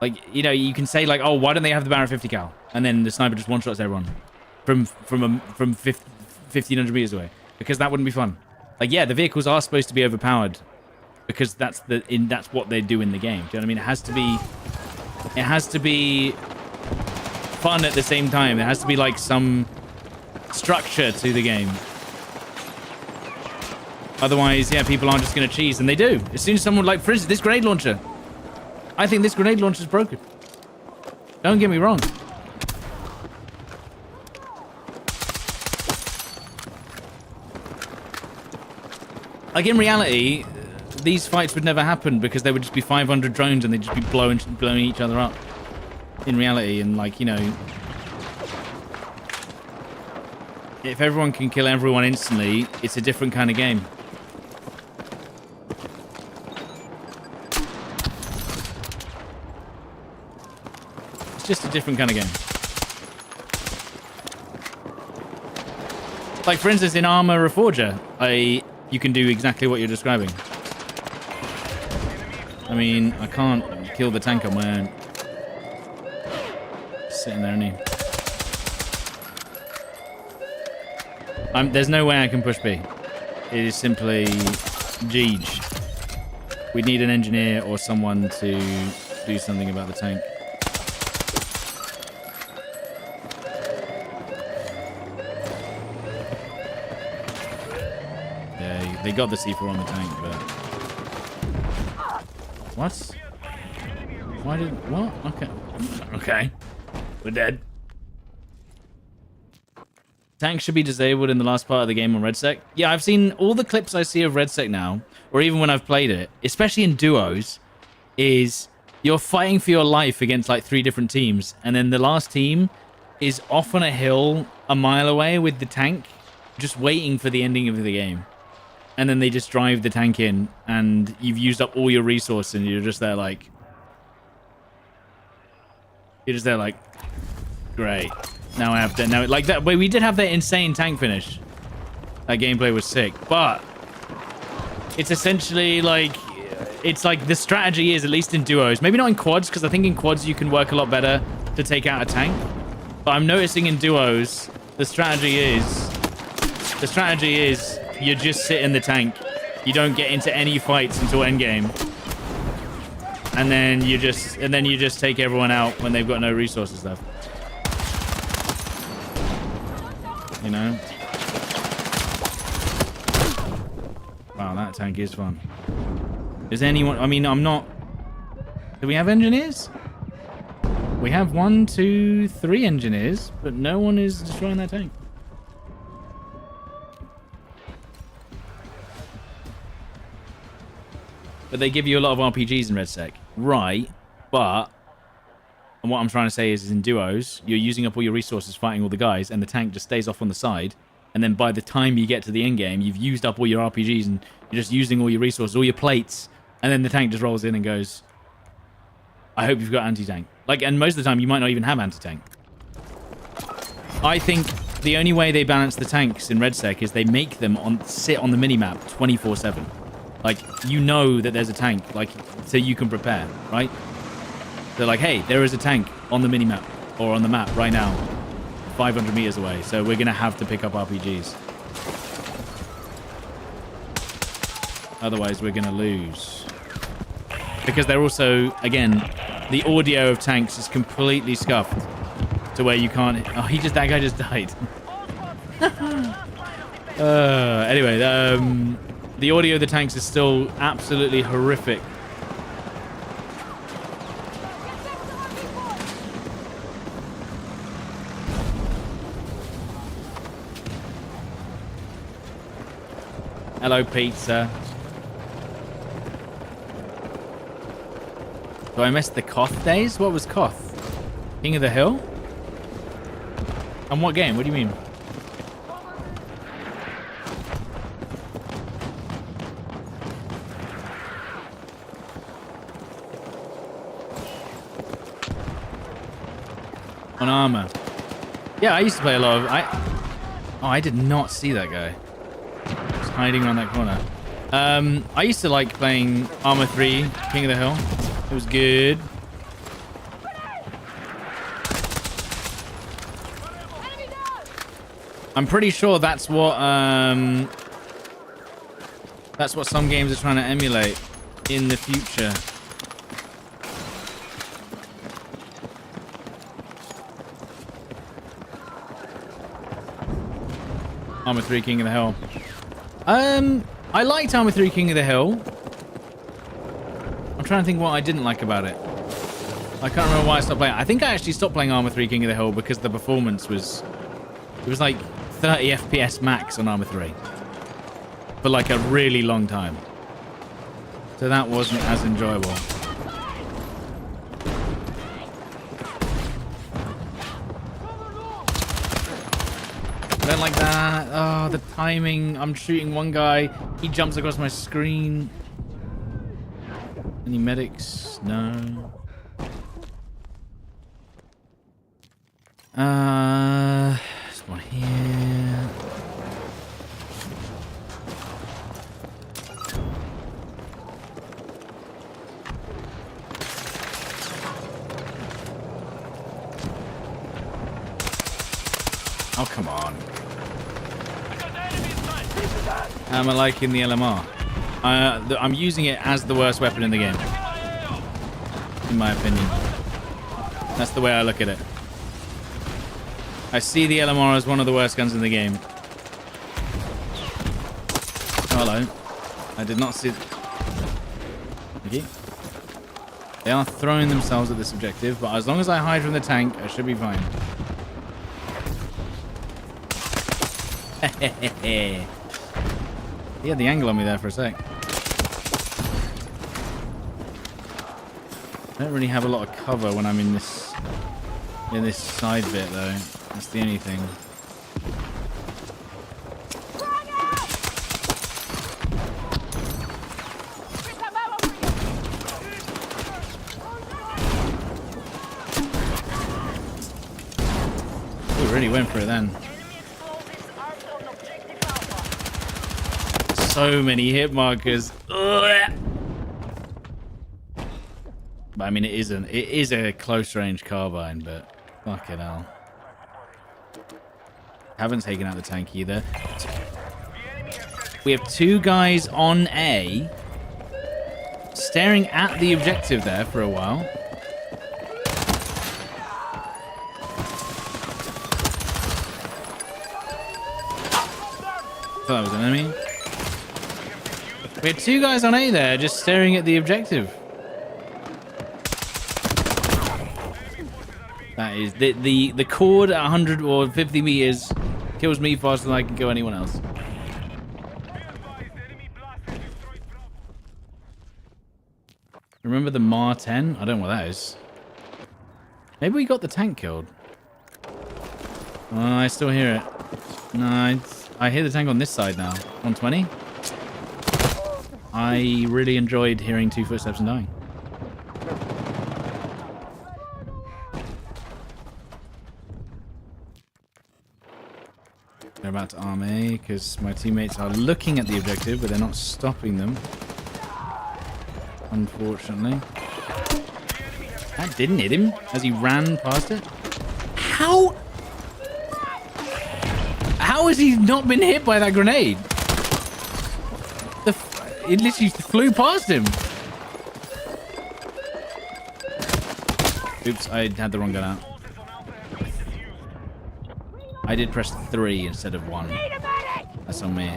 Like, you know, you can say like, oh, why don't they have the Barrett 50 cal? And then the sniper just one-shots everyone from 1,500 meters away, because that wouldn't be fun. Like, yeah, the vehicles are supposed to be overpowered because that's what they do in the game. Do you know what I mean? It has to be fun at the same time. There has to be like some structure to the game. Otherwise, yeah, people aren't just going to cheese, and they do. As soon as someone, like, for instance, this grenade launcher. I think this grenade launcher is broken. Don't get me wrong. Like, in reality, these fights would never happen because there would just be 500 drones and they'd just be blowing each other up. In reality, and, like, you know, if everyone can kill everyone instantly, it's a different kind of game. It's just a different kind of game. Like, for instance, in Armor Reforger, you can do exactly what you're describing. I mean, I can't kill the tank I'm wearing. Sitting there, isn't he? There's no way I can push B. It is simply Jeej. We need an engineer or someone to do something about the tank. Yeah, they got the C4 on the tank, but... What? Why did... What? Okay. Okay. We're dead. Tanks should be disabled in the last part of the game on RedSec. Yeah, I've seen all the clips I see of RedSec now, or even when I've played it, especially in duos, is you're fighting for your life against like 3 different teams, and then the last team is off on a hill a mile away with the tank, just waiting for the ending of the game. And then they just drive the tank in, and you've used up all your resources, and you're just there like... You're just there like... Great. Now I have to... Now, like that... But we did have that insane tank finish. That gameplay was sick. But... It's essentially like... It's like the strategy is, at least in duos, maybe not in quads, because I think in quads you can work a lot better to take out a tank. But I'm noticing in duos, the strategy is you just sit in the tank. You don't get into any fights until endgame. And then you just take everyone out when they've got no resources left. You know? Wow, that tank is fun. Is anyone... I mean, I'm not... Do we have engineers? We have 1, 2, 3 engineers, but no one is destroying that tank. But they give you a lot of RPGs in RedSec. Right, but... And what I'm trying to say is in duos, you're using up all your resources fighting all the guys, and the tank just stays off on the side. And then by the time you get to the end game, you've used up all your RPGs, and you're just using all your resources, all your plates. And then the tank just rolls in and goes, I hope you've got anti-tank. Like, and most of the time, you might not even have anti-tank. I think the only way they balance the tanks in RedSec is they make them sit on the minimap 24/7. Like, you know that there's a tank, like, so you can prepare, right? They're like, hey, there is a tank on the minimap or on the map right now, 500 meters away. So we're going to have to pick up RPGs. Otherwise, we're going to lose. Because they're also, again, the audio of tanks is completely scuffed to where you can't... Oh, that guy just died. Anyway, the audio of the tanks is still absolutely horrific. Hello, pizza. Do I miss the Koth days? What was Koth? King of the Hill? On what game? What do you mean? On armor. Yeah, I used to play a lot of... Oh, I did not see that guy. Just hiding around that corner. I used to like playing Armor 3, King of the Hill. It was good. I'm pretty sure that's what some games are trying to emulate in the future. Armor 3 King of the Hill. I liked Armor 3 King of the Hill. I'm trying to think what I didn't like about it. I can't remember why I stopped playing. I think I actually stopped playing Armor 3 King of the Hill because the performance was... It was like 30 FPS max on Armor 3. For like a really long time. So that wasn't as enjoyable. I don't like that. Oh, the timing. I'm shooting one guy. He jumps across my screen. Any medics? No. There's one here. Oh, come on. How am I liking the LMR? I'm using it as the worst weapon in the game. In my opinion. That's the way I look at it. I see the LMR as one of the worst guns in the game. Hello. I did not see... Thank you. They are throwing themselves at this objective, but as long as I hide from the tank, I should be fine. He had the angle on me there for a sec. I don't really have a lot of cover when I'm in this side bit though. That's the only thing. We really went for it then. So many hit markers. Ugh. But I mean, it is a close range carbine, but fucking hell. Haven't taken out the tank either. We have two guys on A, staring at the objective there for a while. I thought that was an enemy. We had two guys on A there, just staring at the objective. That is the cord at 100 or 50 meters kills me faster than I can kill anyone else. Remember the Mar 10? I don't know what that is. Maybe we got the tank killed. Oh, I still hear it. No, I hear the tank on this side now. 120. I really enjoyed hearing 2 footsteps and dying. They're about to arm A because my teammates are looking at the objective, but they're not stopping them. Unfortunately. That didn't hit him as he ran past it. How has he not been hit by that grenade? It literally flew past him. Oops, I had the wrong gun out. I did press 3 instead of 1. That's on me.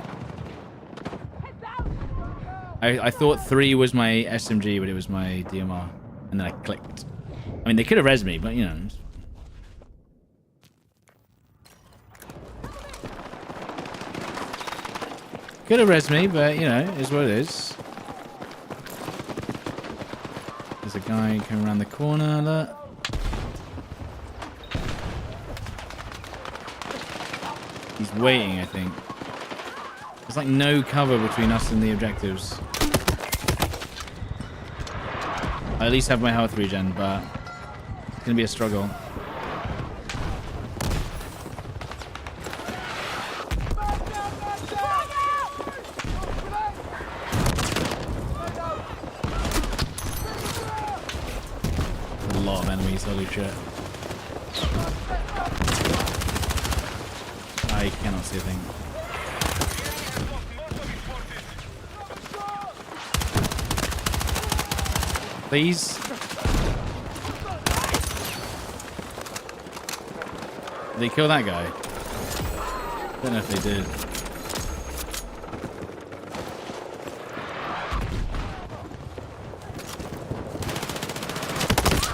I thought 3 was my SMG, but it was my DMR. And then I clicked. I mean, they could have res me, but you know. Could have res me, but you know, it is what it is. There's a guy coming around the corner. Look. He's waiting, I think. There's like no cover between us and the objectives. I at least have my health regen, but it's gonna be a struggle. A lot of enemies, holy shit. I cannot see a thing. Please. Did they kill that guy? Don't know if they did.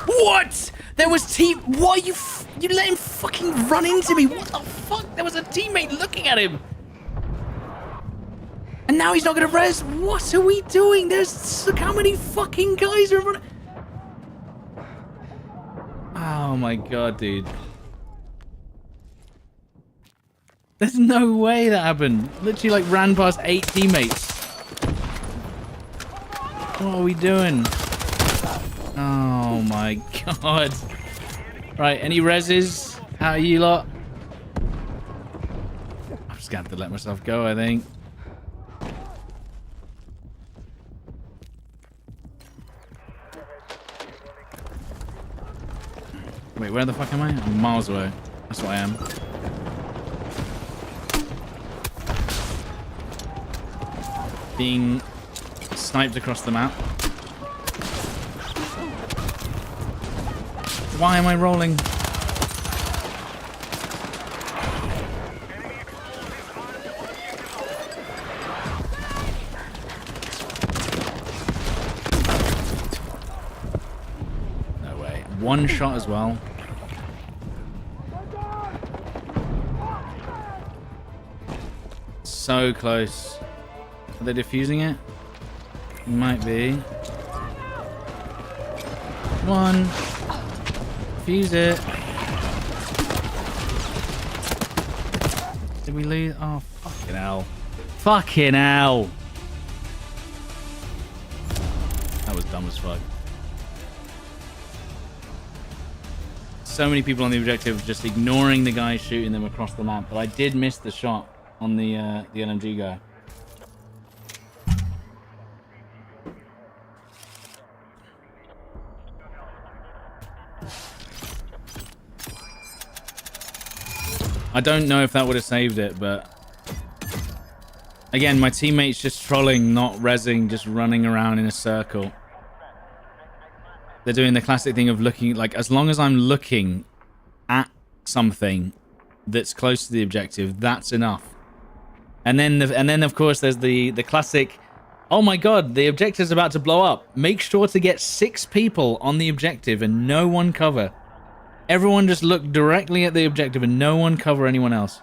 What? There was team. What? You let him fucking run into me. What the fuck? There was a teammate looking at him. And now he's not gonna res. What are we doing? There's look how many fucking guys are running. Oh my god, dude. There's no way that happened. Literally like ran past 8 teammates. What are we doing? Oh my god. Right, any reses? How are you lot? I'm just gonna have to let myself go, I think. Wait, where the fuck am I? I'm miles away. That's what I am. Being sniped across the map. Why am I rolling? one shot as well. So close. Are they defusing it? Might be. One. Defuse it. Did we lose? Oh, fucking hell. Fucking hell. That was dumb as fuck. So many people on the objective just ignoring the guy shooting them across the map. But I did miss the shot on the LMG guy. I don't know if that would have saved it, but again, my teammates just trolling, not rezzing, just running around in a circle. They're doing the classic thing of looking, like, as long as I'm looking at something that's close to the objective, that's enough. And then of course there's the classic, oh my god, the objective's about to blow up. Make sure to get 6 people on the objective and no one cover. Everyone just look directly at the objective and no one cover anyone else.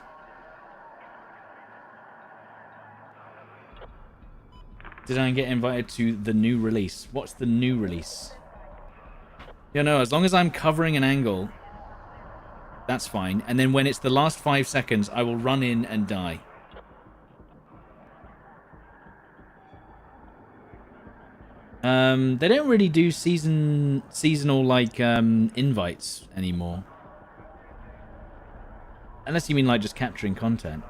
Did I get invited to the new release? What's the new release? Yeah, no, as long as I'm covering an angle, that's fine. And then when it's the last 5 seconds, I will run in and die. They don't really do seasonal like invites anymore. Unless you mean like just capturing content.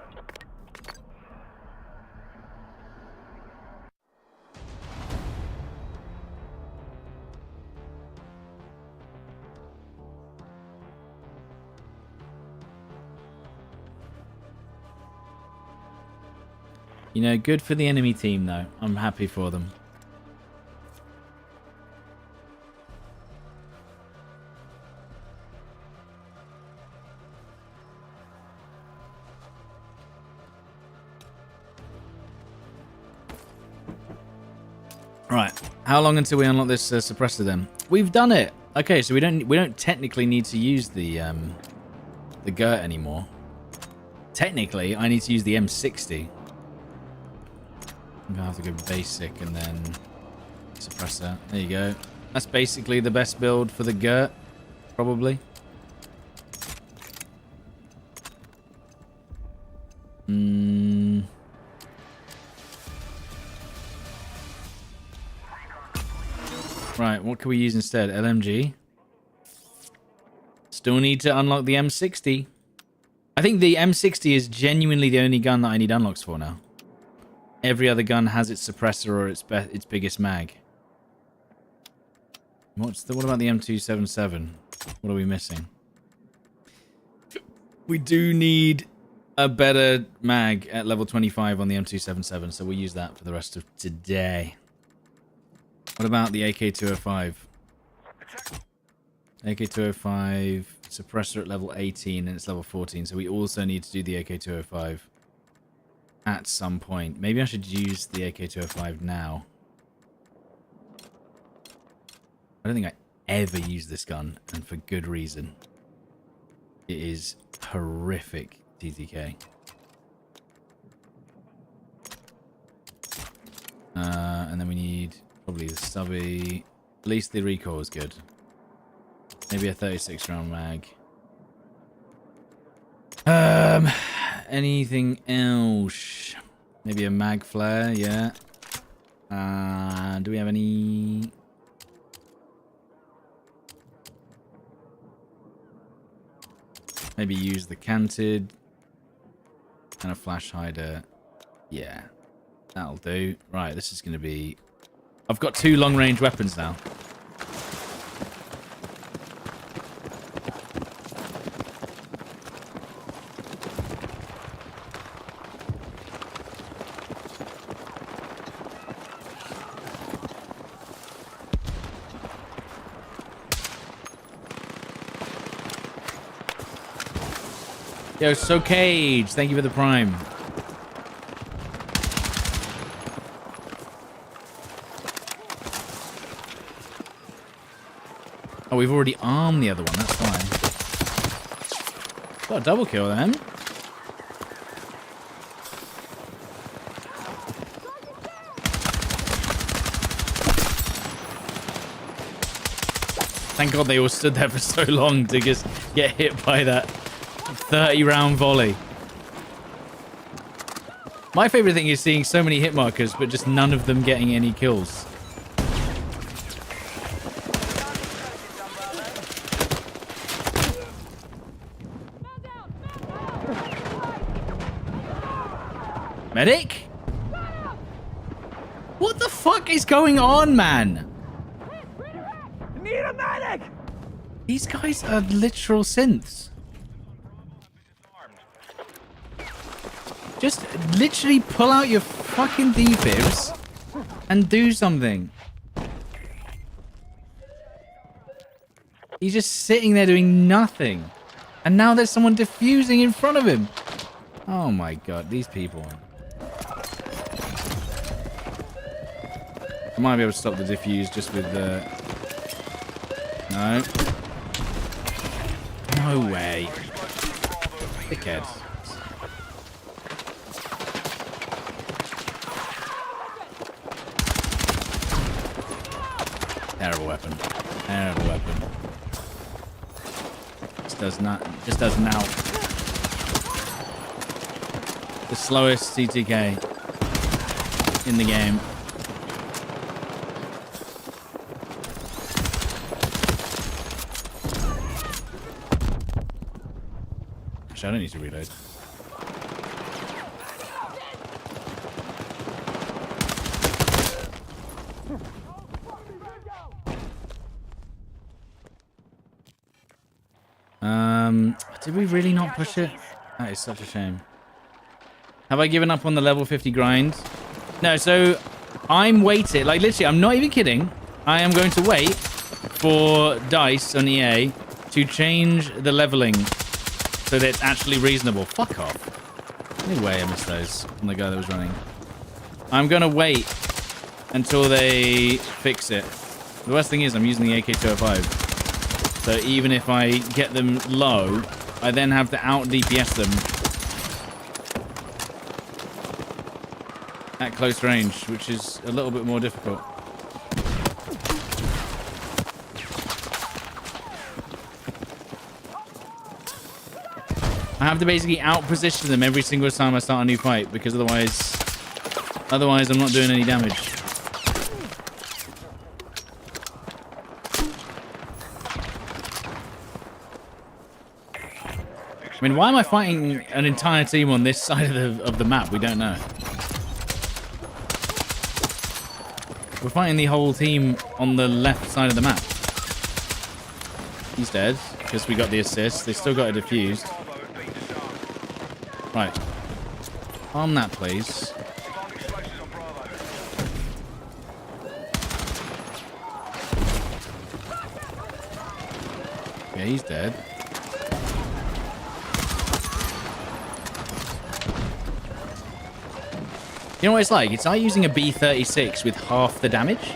You know, good for the enemy team though. I'm happy for them. Right, how long until we unlock this suppressor then? We've done it. Okay, so we don't technically need to use the GERT anymore. Technically, I need to use the M60. I'm gonna have to go basic and then suppressor. There you go. That's basically the best build for the GERT, probably. Right, what can we use instead? LMG. Still need to unlock the M60. I think the M60 is genuinely the only gun that I need unlocks for now. Every other gun has its suppressor or its biggest mag. What about the M277? What are we missing? We do need a better mag at level 25 on the M277, so we'll use that for the rest of today. What about the AK-205? AK-205 suppressor at level 18 and it's level 14, so we also need to do the AK-205 at some point. Maybe I should use the AK-205 now. I don't think I ever use this gun, and for good reason. It is horrific TTK. And then we need probably the stubby. At least the recoil is good. Maybe a 36 round mag. Anything else? Maybe a mag flare, yeah. Do we have any? Maybe use the canted and a flash hider. Yeah, that'll do. Right, this is going to be... I've got 2 long-range weapons now. Yo, So Cage, thank you for the prime. Oh, we've already armed the other one. That's why. Got a double kill then. Thank God they all stood there for so long to just get hit by that 30-round volley. My favorite thing is seeing so many hit markers, but just none of them getting any kills. Medic? What the fuck is going on, man? Need a medic! These guys are literal synths. Just literally pull out your fucking defibs and do something. He's just sitting there doing nothing. And now there's someone defusing in front of him. Oh my god, these people. I might be able to stop the diffuse just with the... No. No way. Dickhead. Terrible weapon. Terrible weapon. Just does now. The slowest CTK in the game. Actually, I don't need to reload. Did we really not push it? That is such a shame. Have I given up on the level 50 grind? No, so I'm waiting. Like, literally, I'm not even kidding. I am going to wait for DICE on EA to change the leveling so that it's actually reasonable. Fuck off. No way I missed those from the guy that was running. I'm going to wait until they fix it. The worst thing is I'm using the AK-205. So even if I get them low, I then have to out-DPS them at close range, which is a little bit more difficult. I have to basically out-position them every single time I start a new fight, because otherwise I'm not doing any damage. I mean, why am I fighting an entire team on this side of the map? We don't know. We're fighting the whole team on the left side of the map. He's dead, because we got the assist. They still got it defused. Right. Arm that, please. Yeah, he's dead. You know what it's like? It's like using a B-36 with half the damage.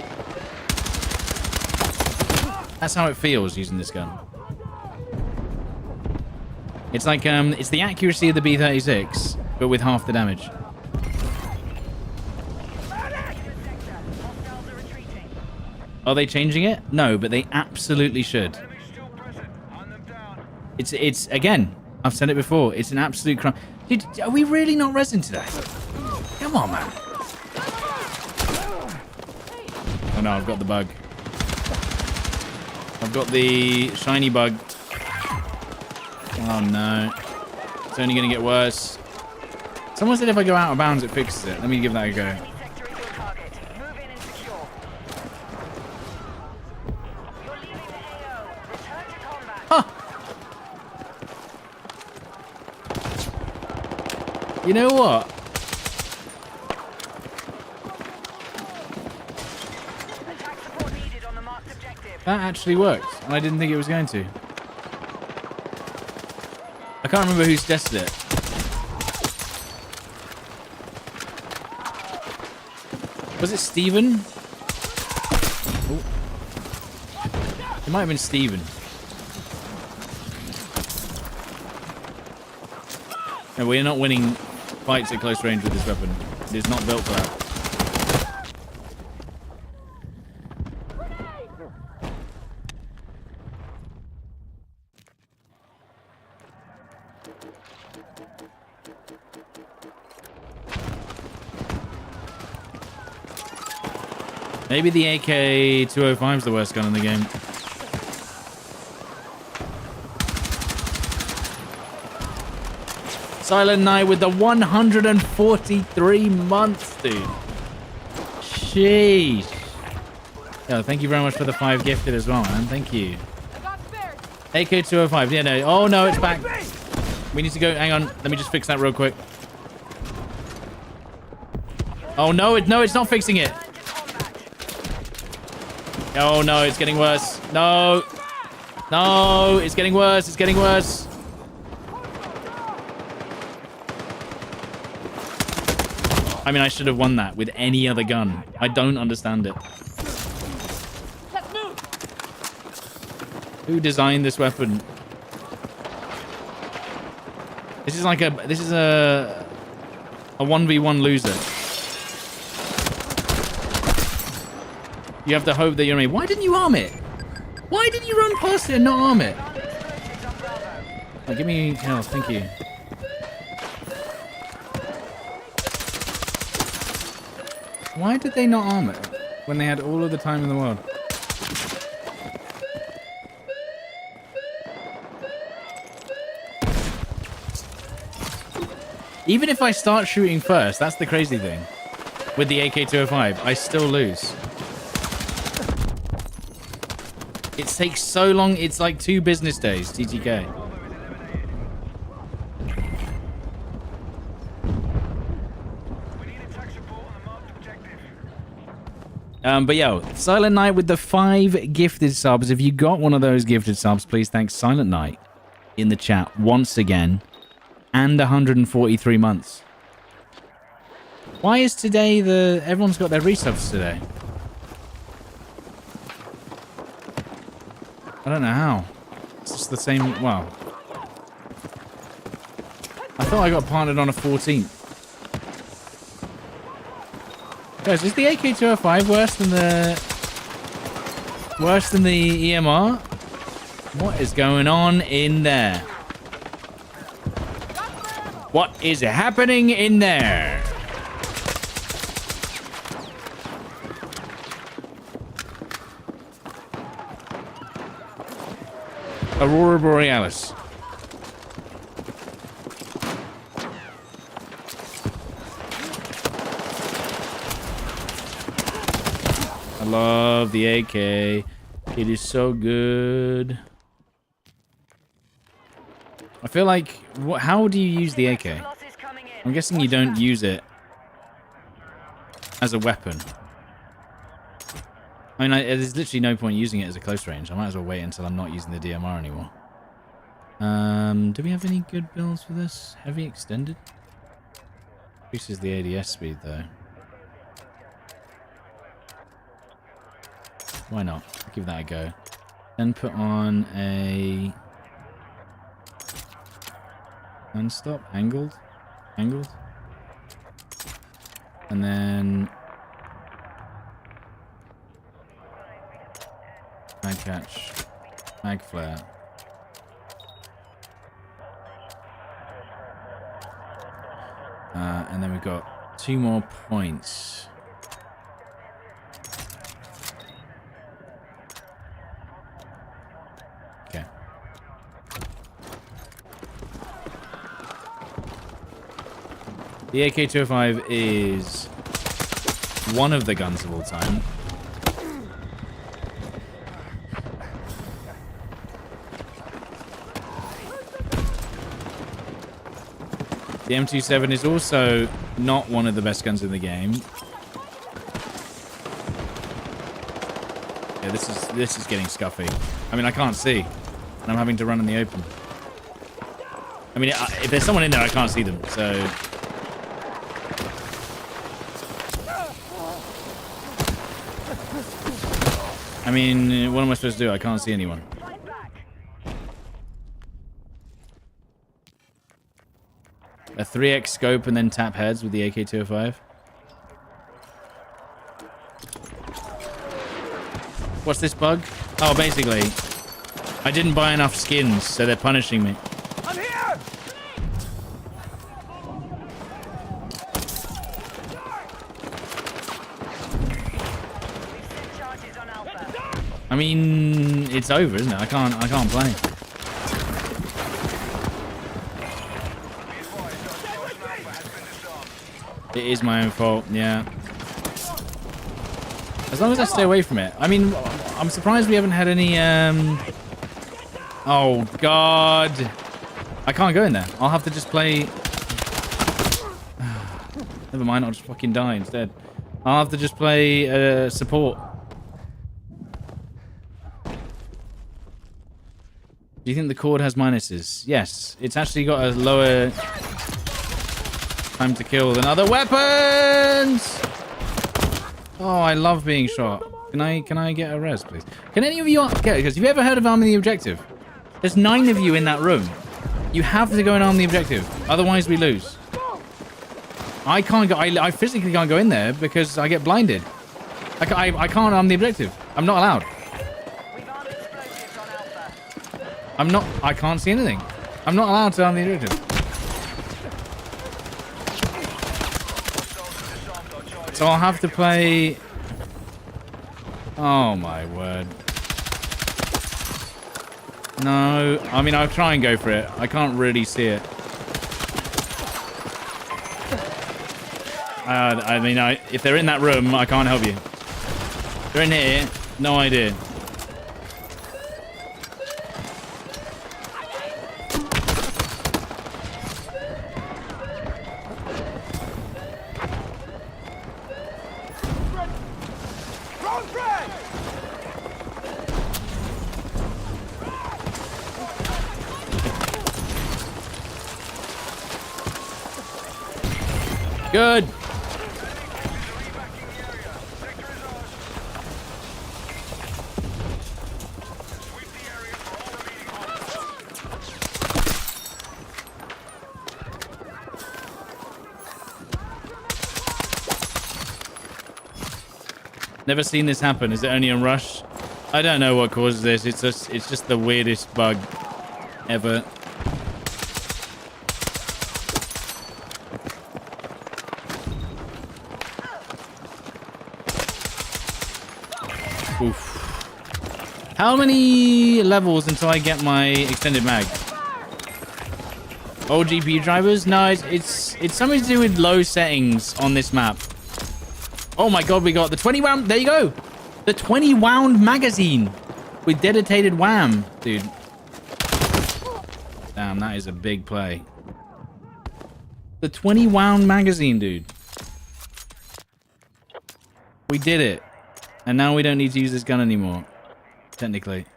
That's how it feels using this gun. It's like, it's the accuracy of the B-36, but with half the damage. Are they changing it? No, but they absolutely should. It's again, I've said it before, it's an absolute crime. Dude, are we really not resin today? Come on, man. Oh no, I've got the bug. I've got the shiny bug. Oh no. It's only going to get worse. Someone said if I go out of bounds, it fixes it. Let me give that a go. Huh. You know what? That actually worked, and I didn't think it was going to. I can't remember who suggested it. Was it Steven? Ooh. It might have been Steven. No, we're not winning fights at close range with this weapon. It is not built for that. Maybe the AK-205 is the worst gun in the game. Silent Night with the 143 months, dude. Sheesh. Yo, thank you very much for the 5 gifted as well, man. Thank you. AK-205. Yeah, no. Oh, no, it's back. We need to go. Hang on. Let me just fix that real quick. Oh, no, it's not fixing it. Oh, no, it's getting worse. No. No, it's getting worse. It's getting worse. I mean, I should have won that with any other gun. I don't understand it. Let's move. Who designed this weapon? This is like a 1v1 loser. You have to hope that you're me. Why didn't you arm it? Why did you run past it and not arm it? Oh, give me health, thank you. Why did they not arm it when they had all of the time in the world? Even if I start shooting first, that's the crazy thing. With the AK-205, I still lose. It takes so long. It's like 2 business days, TTK. But yo, Silent Night with the 5 gifted subs. If you got one of those gifted subs, please thank Silent Night in the chat once again. And 143 months. Why is today everyone's got their resubs today? I don't know how. It's just the same. Wow. I thought I got partnered on a 14th. Guys, is the AK-205 worse than the EMR? What is going on in there? What is happening in there? Aurora Borealis. I love the AK. It is so good. I feel like... how do you use the AK? I'm guessing you don't use it as a weapon. I mean, there's literally no point using it as a close range. I might as well wait until I'm not using the DMR anymore. Do we have any good builds for this? Heavy extended? Increases the ADS speed, though. Why not? I'll give that a go. Then put on a... unstop? Angled? Angled? And then... mag catch. Mag flare. And then we've got 2 more points. Okay. The AK-205 is one of the guns of all time. The M27 is also not one of the best guns in the game. Yeah, this is getting scuffy. I mean, I can't see, and I'm having to run in the open. I mean, if there's someone in there, I can't see them, so... I I mean, what am I supposed to do? I can't see anyone. Fight back. A 3x scope and then tap heads with the AK-205. What's this bug? Oh, basically, I didn't buy enough skins, so they're punishing me. I'm here. Charges on Alpha. I mean, it's over, isn't it? I can't play. Be advised, Operation Alpha has been disarmed. It is my own fault, yeah. As long as I stay away from it. I mean, I'm surprised we haven't had any, Oh, God. I can't go in there. I'll have to just play... Never mind, I'll just fucking die instead. I'll have to just play, support. Do you think the cord has minuses? Yes. It's actually got a lower time to kill than other weapons! Oh, I love being shot. Can I get a res, please? Can any of you get it? Because have you ever heard of arming the objective? There's 9 of you in that room. You have to go and arm the objective. Otherwise, we lose. I can't go. I physically can't go in there because I get blinded. I can't arm the objective. I'm not allowed. We've armed explosives on Alpha. I'm not. I can't see anything. I'm not allowed to arm the objective. So I'll have to play... Oh my word. No, I mean, I'll try and go for it. I can't really see it. I mean, if they're in that room, I can't help you. They're in here, no idea. Good. Never seen this happen. Is it only on Rush? I don't know what causes this. It's just the weirdest bug ever. Oof. How many levels until I get my extended mag? Old GPU drivers? No, it's something to do with low settings on this map. Oh my god, we got the 20 round. There you go. The 20 round magazine with dedicated wham, dude. Damn, that is a big play. The 20 round magazine, dude. We did it. And now we don't need to use this gun anymore. Technically.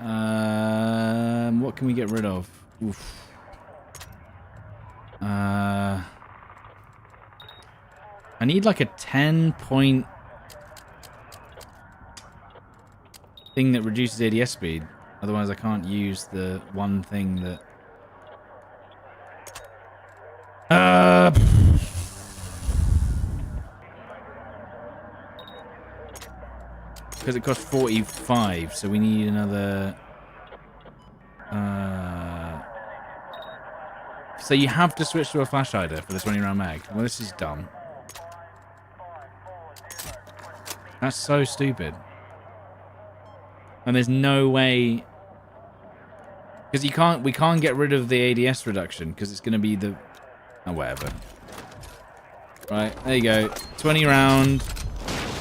What can we get rid of? Oof. I need like a 10-point thing that reduces ADS speed. Otherwise I can't use the one thing that... Because it costs 45, so we need another... So you have to switch to a flash hider for the 20 round mag. Well, this is dumb. That's so stupid. And there's no way... Because we can't get rid of the ADS reduction, because it's going to be the... Oh, whatever. Right, there you go. 20 round.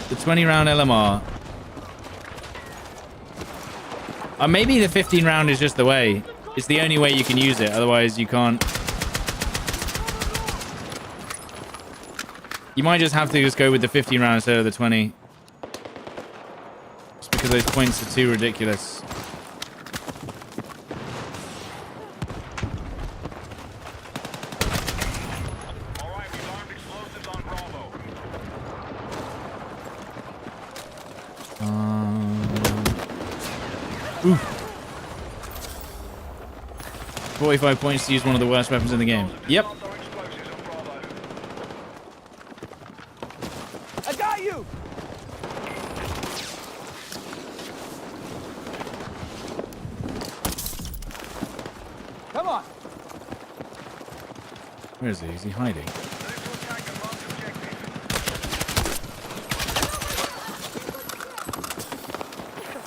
The 20 round LMR. Maybe the 15 round is just the way. It's the only way you can use it. Otherwise, you can't. You might just have to just go with the 15 round instead of the 20. Just because those points are too ridiculous. Alright, we've armed explosives on Bravo. Ooh. 45 points to use one of the worst weapons in the game. Yep. I got you! Come on! Where is he? Is he hiding?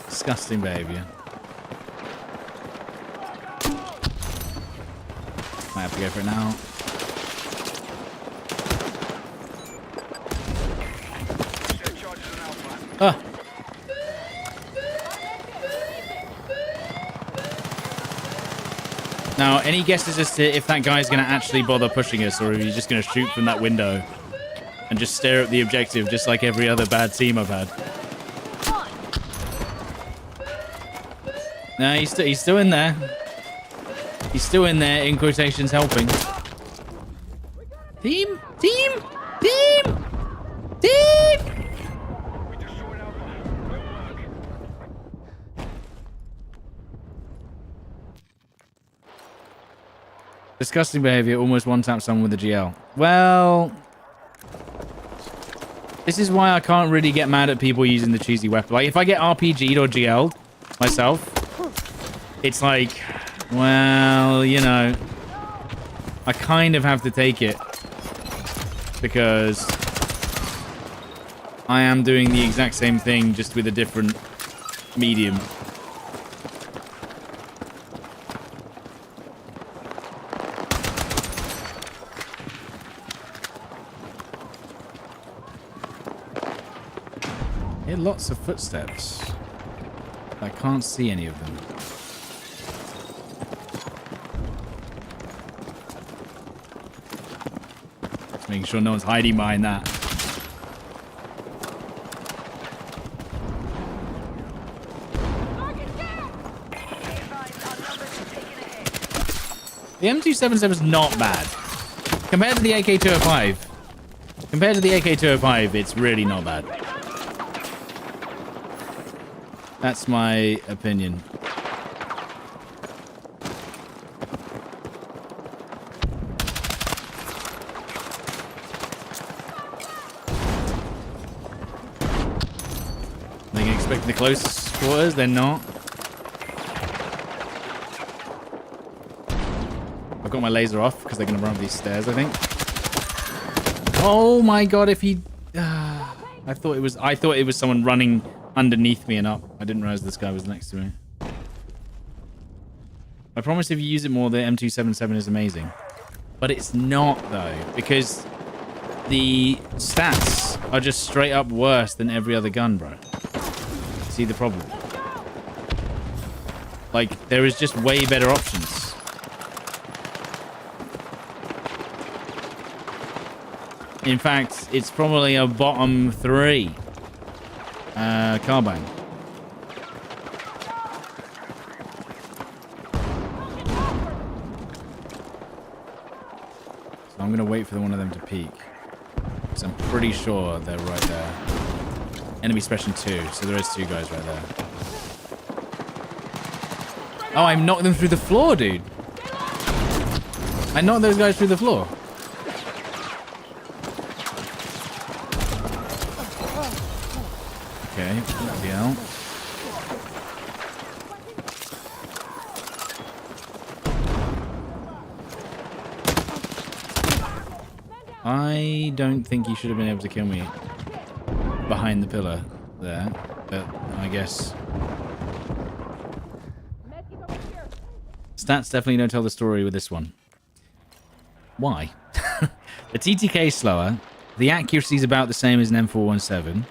Disgusting behavior. Might have to go for it now. Ah. Now, any guesses as to if that guy's going to actually bother pushing us, or if he's just going to shoot from that window and just stare at the objective, just like every other bad team I've had? No, he's still in there. He's still in there, in quotations, helping. Team! Team! Team! Team! Disgusting behavior, almost one-tap someone with a GL. Well, this is why I can't really get mad at people using the cheesy weapon. Like, if I get RPG'd or GL'd myself, it's like, well, you know, I kind of have to take it because I am doing the exact same thing, just with a different medium. I hear lots of footsteps. I can't see any of them. Just making sure no one's hiding behind that. The M277 is not bad. Compared to the AK-205. Compared to the AK-205, it's really not bad. That's my opinion. They can expect the close quarters, they're not. I've got my laser off because they're going to run up these stairs, I think. Oh my god, if he... I thought it was someone running underneath me and up. I didn't realize this guy was next to me. I promise if you use it more, the M277 is amazing. But it's not, though, because the stats are just straight up worse than every other gun, bro. See the problem? Like, there is just way better options. In fact, it's probably a bottom 3. Carbine. So I'm going to wait for one of them to peek. Because I'm pretty sure they're right there. Enemy suppression 2. So there is 2 guys right there. Oh, I knocked them through the floor, dude. I knocked those guys through the floor. Okay, bloody hell. I don't think he should have been able to kill me behind the pillar there, but I guess. Stats definitely don't tell the story with this one. Why? The TTK is slower. The accuracy is about the same as an M417.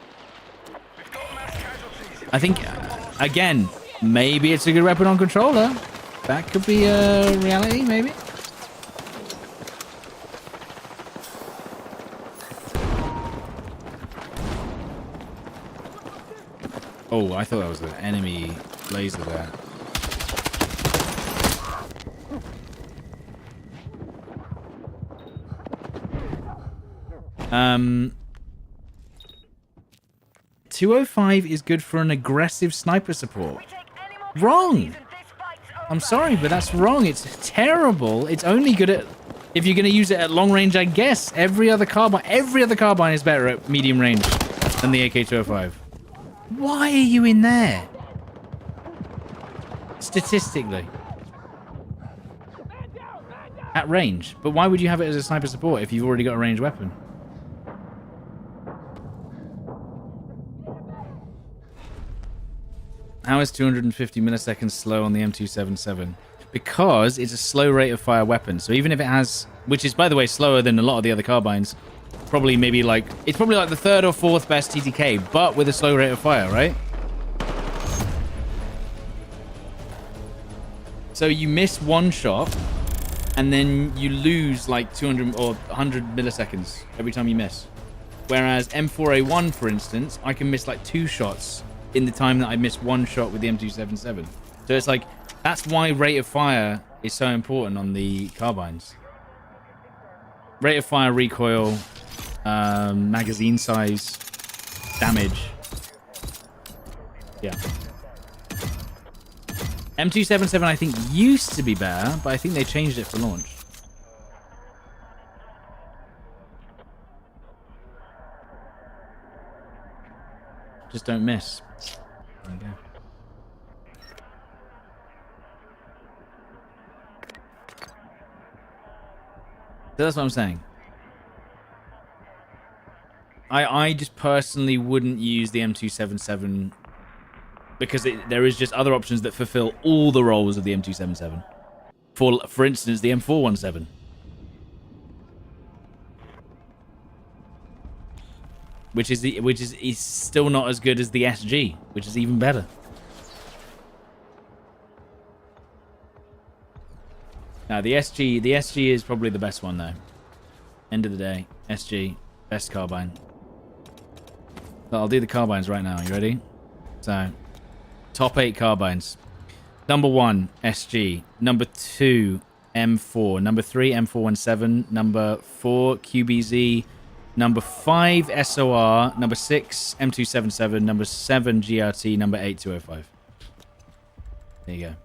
I think, again, maybe it's a good weapon on controller. That could be a reality, maybe. Oh, I thought that was an enemy laser there. Um... 205 is good for an aggressive sniper support. Wrong. I'm sorry, but that's wrong. It's terrible. It's only good at if you're going to use it at long range, I guess. Every other carbine is better at medium range than the AK-205. Why are you in there? Statistically. At range. But why would you have it as a sniper support if you've already got a ranged weapon? How is 250 milliseconds slow on the M277? Because it's a slow rate of fire weapon. So even if it has, which is by the way slower than a lot of the other carbines, probably maybe like, it's probably like the 3rd or 4th best TTK, but with a slow rate of fire, right? So you miss one shot and then you lose like 200 or 100 milliseconds every time you miss. Whereas M4A1, for instance, I can miss like 2 shots in the time that I missed 1 shot with the M277. So it's like, that's why rate of fire is so important on the carbines. Rate of fire, recoil, magazine size, damage. Yeah. M277 I think used to be better, but I think they changed it for launch. Just don't miss. There you go. So that's what I'm saying. I just personally wouldn't use the M277 because there is just other options that fulfill all the roles of the M277. For instance, the M417. Which is still not as good as the SG, which is even better. Now the SG is probably the best one though. End of the day, SG, best carbine. So I'll do the carbines right now. You ready? So, top 8 carbines. Number 1, SG. Number 2, M4. Number 3, M417. Number 4, QBZ. Number 5, SOR. Number 6, M277. Number 7, GRT. Number 8, 205. There you go.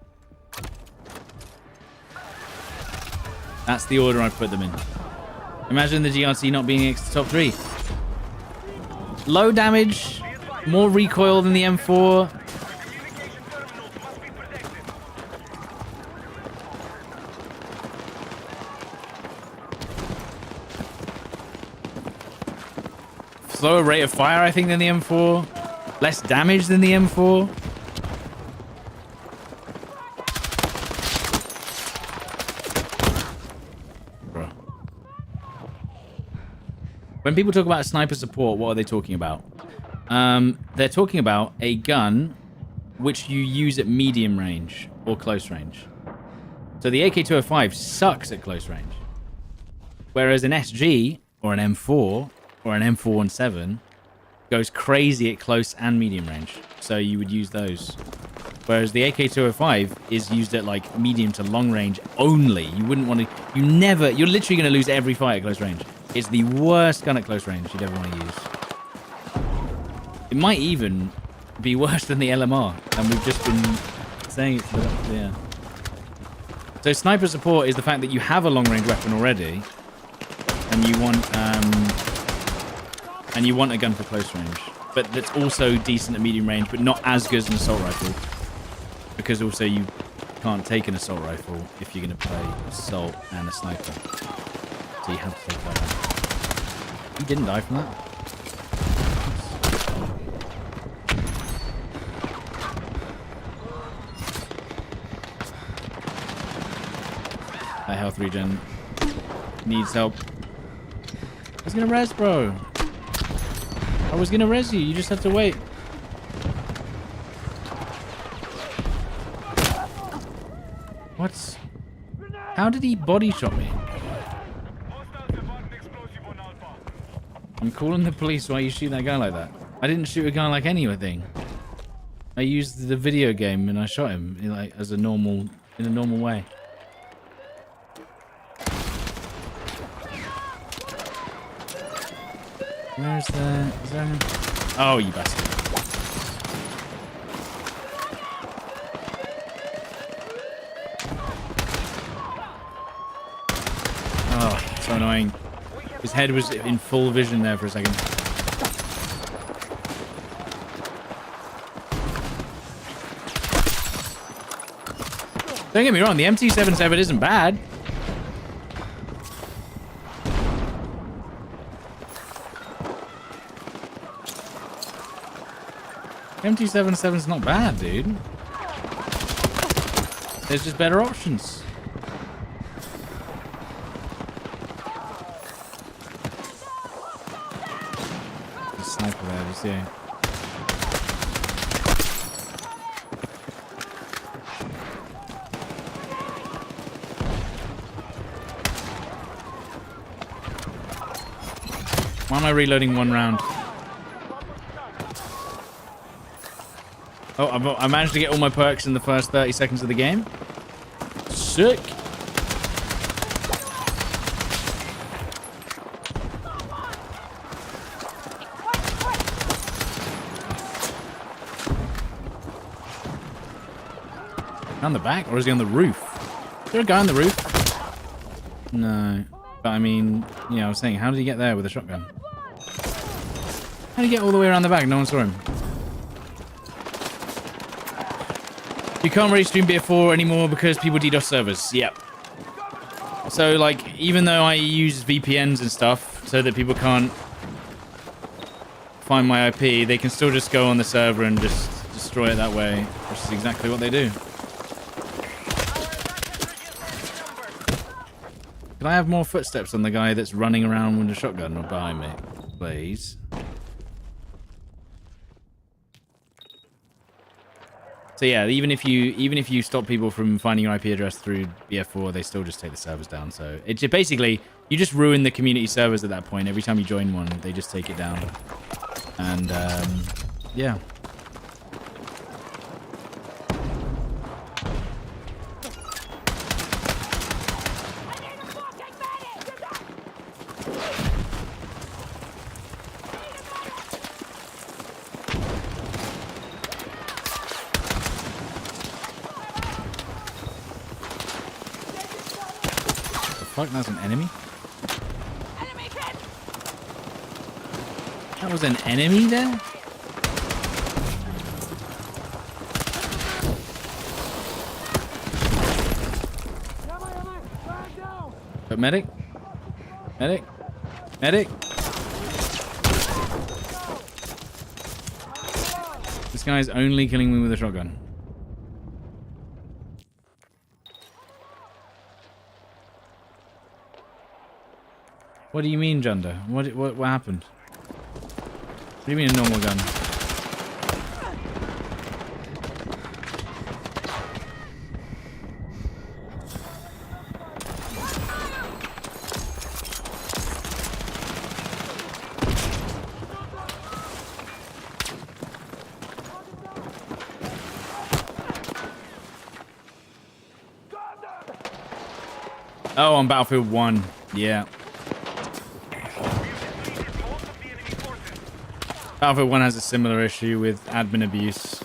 That's the order I've put them in. Imagine the GRT not being the top 3. Low damage, more recoil than the M4. Slower rate of fire, I think, than the M4. Less damage than the M4. Bro. When people talk about sniper support, what are they talking about? They're talking about a gun which you use at medium range or close range. So the AK-205 sucks at close range. Whereas an SG or an M4 or an M417 goes crazy at close and medium range. So you would use those. Whereas the AK-205 is used at like medium to long range only. You wouldn't want to... You're literally going to lose every fight at close range. It's the worst gun at close range you'd ever want to use. It might even be worse than the LMR. And we've just been saying it for the... Yeah. So sniper support is the fact that you have a long range weapon already. And you want a gun for close range. But that's also decent at medium range, but not as good as an assault rifle. Because also you can't take an assault rifle if you're going to play assault and a sniper. So you have to take that. You didn't die from that. That health regen needs help. I was going to res, bro. I was going to res you. You just have to wait. What? How did he body shot me? I'm calling the police. Why you shoot that guy like that? I didn't shoot a guy like anything. I used the video game and I shot him like as a normal, in a normal way. Where's the... Is there... Oh, you bastard. so annoying. His head was in full vision there for a second. Don't get me wrong, the M277 isn't bad. M277's not bad, dude. There's just better options. The sniper there, just yeah. Why am I reloading one round? Oh, I managed to get all my perks in the first 30 seconds of the game. Sick. On the back, or is he on the roof? Is there a guy on the roof? No. But I mean, yeah, I was saying, how did he get there with a shotgun? How did he get all the way around the back? No one saw him. You can't really stream BF4 anymore because people DDoS servers. Yep. So, like, even though I use VPNs and stuff so that people can't find my IP, they can still just go on the server and just destroy it that way, which is exactly what they do. Can I have more footsteps on the guy that's running around with a shotgun or behind me, please? So yeah, even if you stop people from finding your IP address through BF4, they still just take the servers down. So it just basically you just ruin the community servers at that point. Every time you join one, they just take it down. And yeah. Fuck, that's an enemy? That was an enemy there? But medic? Medic? Medic? This guy's only killing me with a shotgun. What do you mean, Junda? What happened? What do you mean a normal gun? Oh, on Battlefield 1. Yeah. Battlefield 1 has a similar issue with admin abuse.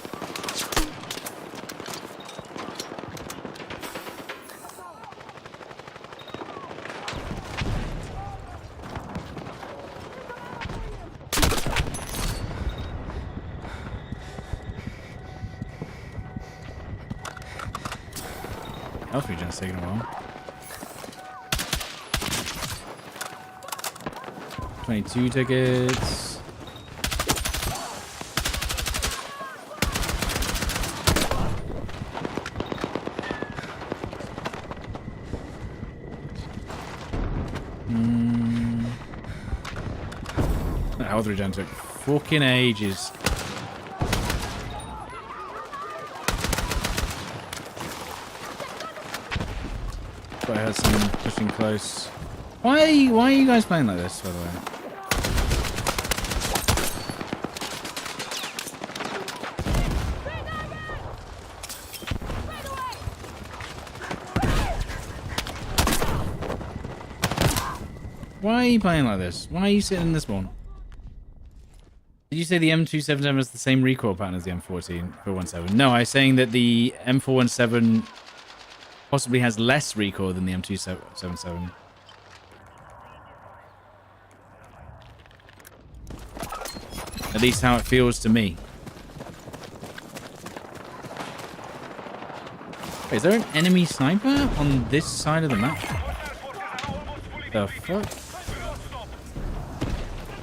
Health regen's taking a while. 22 tickets. Health regen took fucking ages. But I heard someone pushing close. Why are you guys playing like this, by the way? Why are you playing like this? Why are you sitting in this one? Did you say the M277 has the same recoil pattern as the M417? No, I was saying that the M417 possibly has less recoil than the M277. At least how it feels to me. Wait, is there an enemy sniper on this side of the map? The fuck?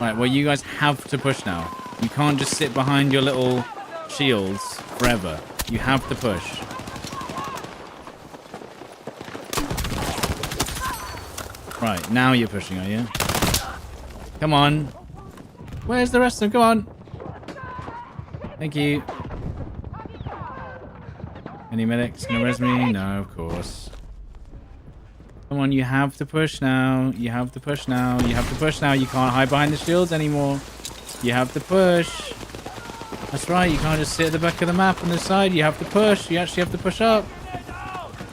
Right, well, you guys have to push now. You can't just sit behind your little shields forever. You have to push. Right, now you're pushing, are you? Come on. Where's the rest of them? Come on. Thank you. Any medics gonna res me? No, of course. Come on, you have to push now. You have to push now. You have to push now. You can't hide behind the shields anymore. You have to push. That's right. You can't just sit at the back of the map on the side. You have to push. You actually have to push up.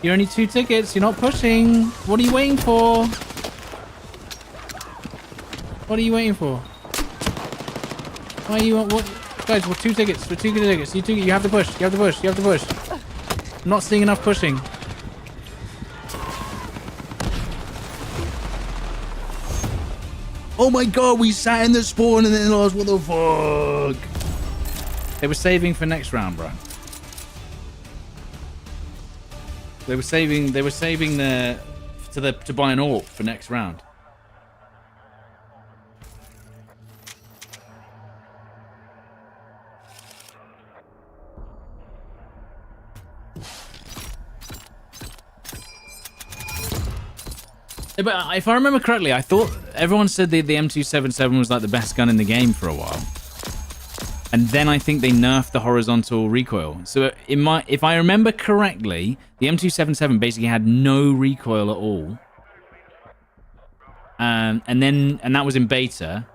You're only 2 tickets. You're not pushing. What are you waiting for? What are you waiting for? Why are you on what? Guys, we're 2 tickets. We're 2 tickets. You have to push. You have to push. You have to push. I'm not seeing enough pushing. Oh my god, we sat in the spawn and then lost. What the fuck? They were saving for next round, bro. They were saving to buy an AWP for next round. But if I remember correctly, I thought everyone said the M277 was like the best gun in the game for a while. And then I think they nerfed the horizontal recoil. So if I remember correctly, the M277 basically had no recoil at all. And that was in beta.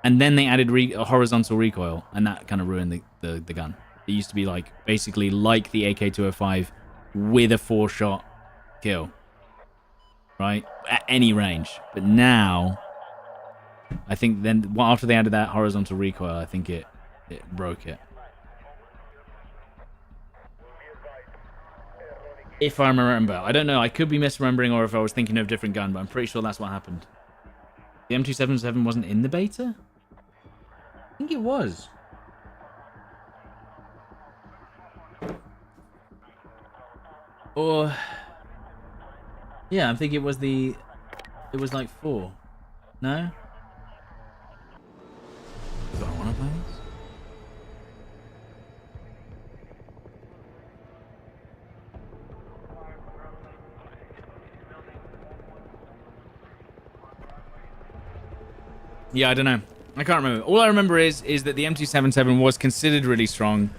And then they added a horizontal recoil, and that kind of ruined the gun. It used to be like basically like the AK-205 with a 4-shot kill. Right? At any range. But now, I think then, well, after they added that horizontal recoil, I think it broke it. If I remember. I don't know. I could be misremembering or if I was thinking of a different gun, but I'm pretty sure that's what happened. The M277 wasn't in the beta? I think it was. Or... yeah, I think it was like 4. No? Do I want to play this? Yeah, I don't know. I can't remember. All I remember is that the M277 was considered really strong,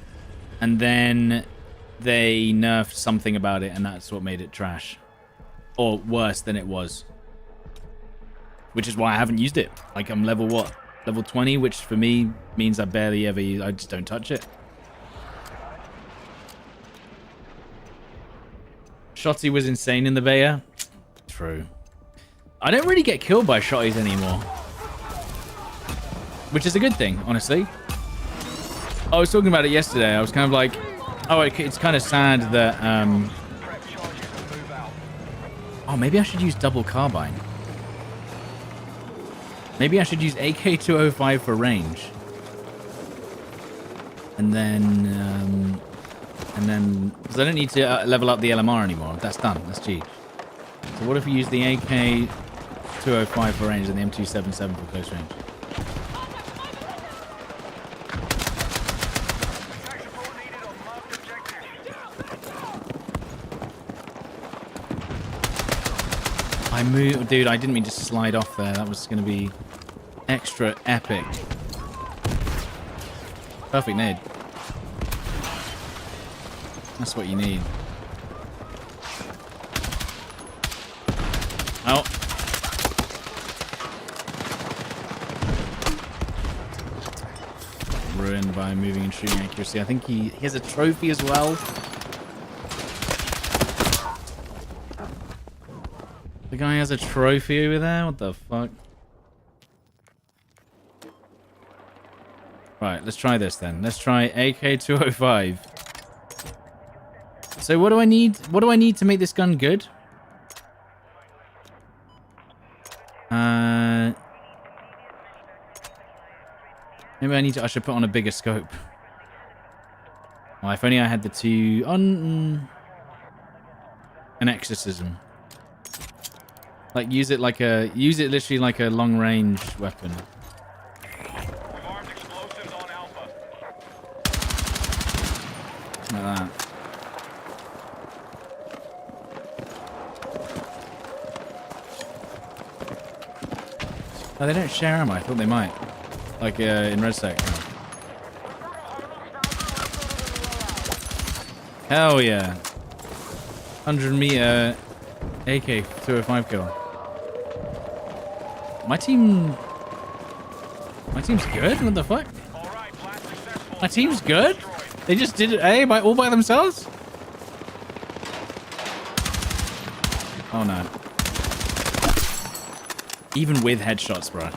and then they nerfed something about it, and that's what made it trash. Or worse than it was. Which is why I haven't used it. Like, I'm level what? Level 20, which for me means I barely ever use. I just don't touch it. Shotty was insane in the beta. True. I don't really get killed by shotties anymore. Which is a good thing, honestly. I was talking about it yesterday. I was kind of like, oh, it's kind of sad that... oh, maybe I should use double carbine. Maybe I should use AK-205 for range. And then, because I don't need to level up the LMR anymore. That's done. That's cheap. So what if we use the AK-205 for range and the M277 for close range? I moved, dude. I didn't mean to slide off there. That was going to be extra epic. Perfect nade. That's what you need. Oh. Ruined by moving and shooting accuracy. I think he has a trophy as well. The guy has a trophy over there? What the fuck? Right, let's try this then. Let's try AK-205. So what do I need? What do I need to make this gun good? Maybe I should put on a bigger scope. Well, if only I had the two on an exorcism. Like use it literally like a long range weapon. We've armed explosives on Alpha. Like that. Oh, they don't share ammo. I thought they might. Like in Red Sec. Hell yeah. 100-meter AK 205 kill. My team's good? What the fuck? All right, blast successful. My team's good? They just did it all by themselves? Oh no. Even with headshots, bro.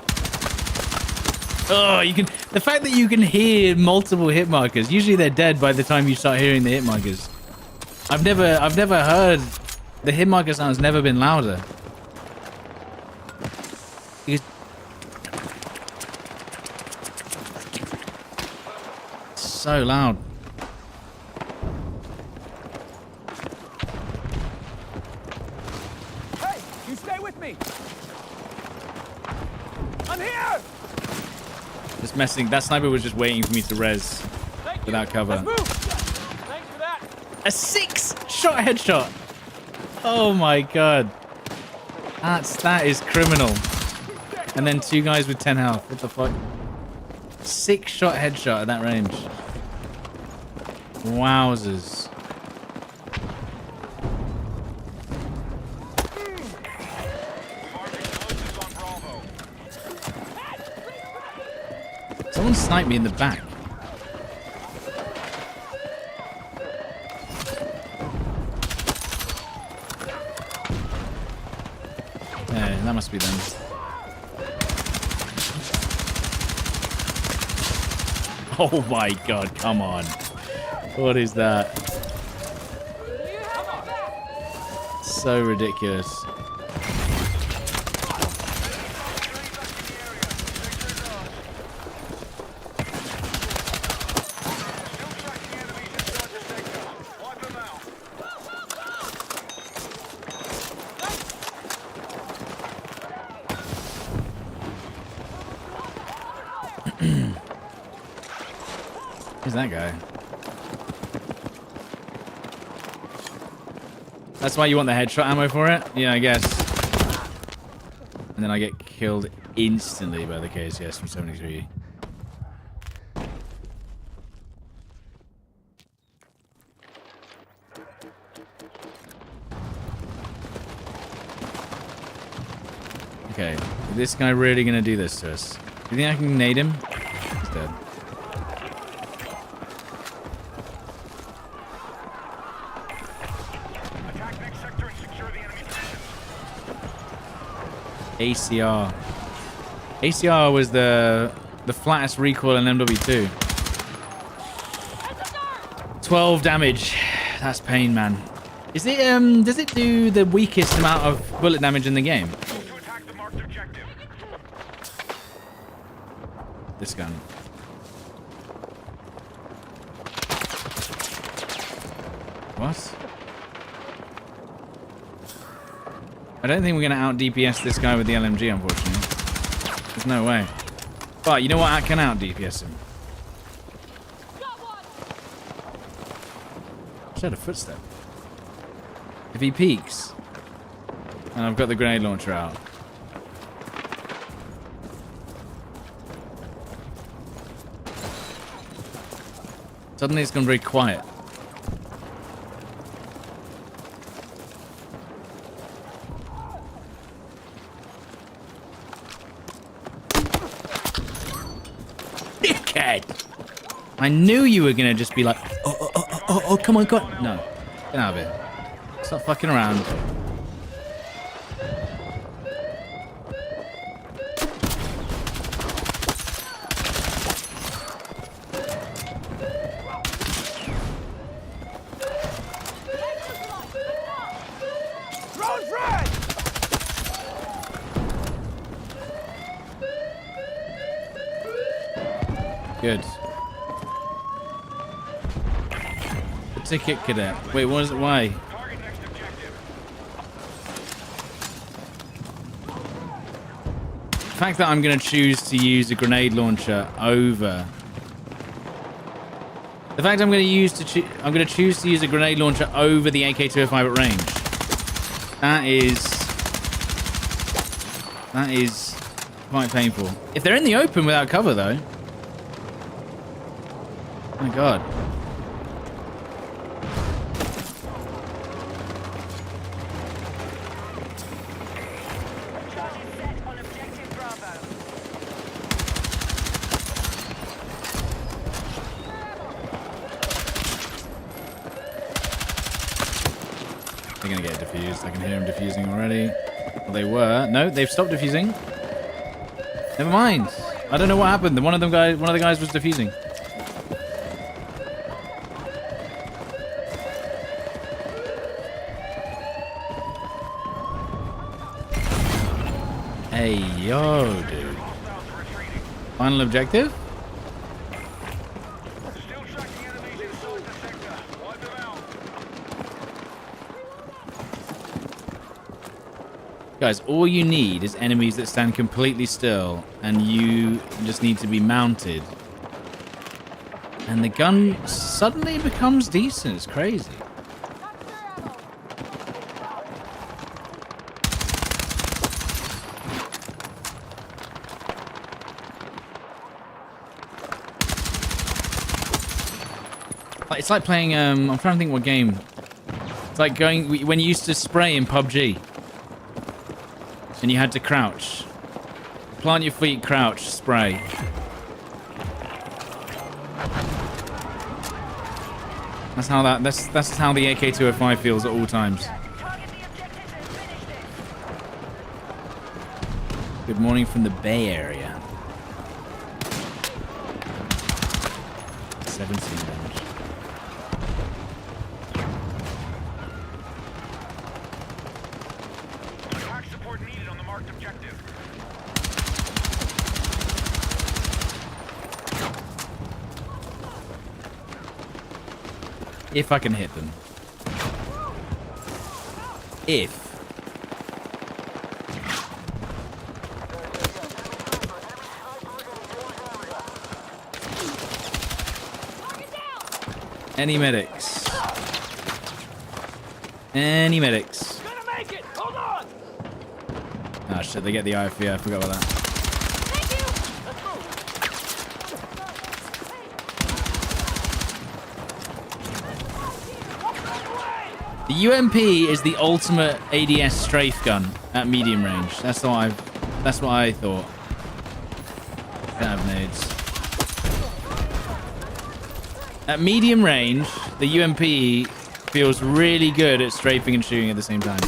Oh, the fact that you can hear multiple hit markers. Usually they're dead by the time you start hearing the hit markers. I've never heard the hit marker sound's never been louder. It's so loud. Hey, you stay with me. I'm here. Just messing. That sniper was just waiting for me to res Thank you. without cover. Let's move. Thanks for that. A 6-shot headshot. Oh my god. That is criminal. And then 2 guys with 10 health. What the fuck? 6-shot headshot at that range. Wowzers. We've armed explosives on Bravo. Someone sniped me in the back. Yeah, that must be them. Oh my god, come on. What is that? So ridiculous. Who's that guy? That's why you want the headshot ammo for it? Yeah, I guess. And then I get killed instantly by the KCS from 73. Okay, is this guy really gonna do this to us? Do you think I can nade him? He's dead. Attack next sector and secure the enemy positions. ACR. ACR was the flattest recoil in MW2. 12 damage. That's pain, man. Is it does it do the weakest amount of bullet damage in the game? To attack the marked objective. This gun. What? I don't think we're gonna out DPS this guy with the LMG, unfortunately. There's no way. But you know what? I can out DPS him. Just had a footstep. If he peeks, and I've got the grenade launcher out. Suddenly it's gone very quiet. Dickhead! I knew you were gonna just be like, oh, come on, God. No, get out of here. Stop fucking around. Drone frag. Good. The ticket cadet. Wait, what is it? Why? Target next objective. The fact that I'm going to choose to use a grenade launcher over... The fact I'm going to choose to use a grenade launcher over the AK-205 at range. That is quite painful. If they're in the open without cover, though. Oh my god. Charges set on objective Bravo. They're going to get defused. I can hear them defusing already. Well, they were. No, they've stopped defusing. Never mind. I don't know what happened. One of the guys was defusing. Hey, yo, dude. Final objective? Still tracking enemies inside the sector. Wipe them out. Guys, all you need is enemies that stand completely still, and you just need to be mounted. And the gun suddenly becomes decent. It's crazy. It's like playing, I'm trying to think what game. It's like going, when you used to spray in PUBG. And you had to crouch. Plant your feet, crouch, spray. That's how the AK-205 feels at all times. Target the objectives and finish this. Good morning from the Bay Area. 17 damage. Attack support needed on the marked objective. If I can hit them. If. Any medics? Any medics? Gonna make it! Hold on! Ah, shit, they get the IFV. I forgot about that. Thank you! Let's move! The UMP is the ultimate ADS strafe gun at medium range. That's what I thought. Don't have nades. At medium range, the UMP feels really good at strafing and shooting at the same time.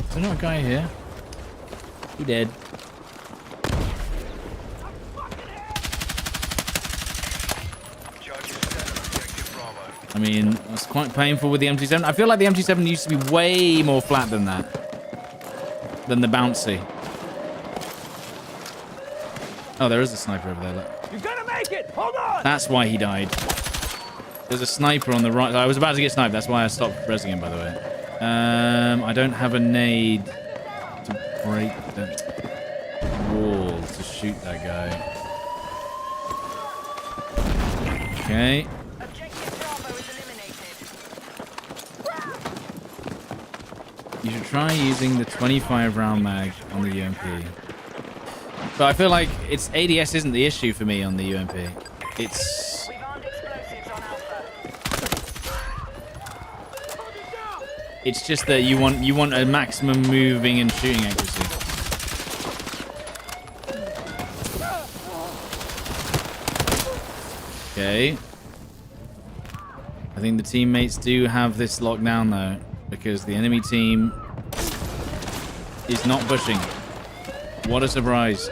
Is there not a guy here? He dead. Charges set on objective Bravo. I mean, that's quite painful with the MT7. I feel like the MT7 used to be way more flat than that. Than the bouncy. Oh, there is a sniper over there, look. You're gonna make it! Hold on! That's why he died. There's a sniper on the right. I was about to get sniped. That's why I stopped resing him, by the way. I don't have a nade to break the wall to shoot that guy. Okay. Objective Bravo is eliminated. You should try using the 25 round mag on the UMP. But I feel like it's ADS isn't the issue for me on the UMP. It's We've armed explosives on Alpha. it's just that you want a maximum moving and shooting accuracy. Okay. I think the teammates do have this locked down though, because the enemy team is not pushing. What a surprise.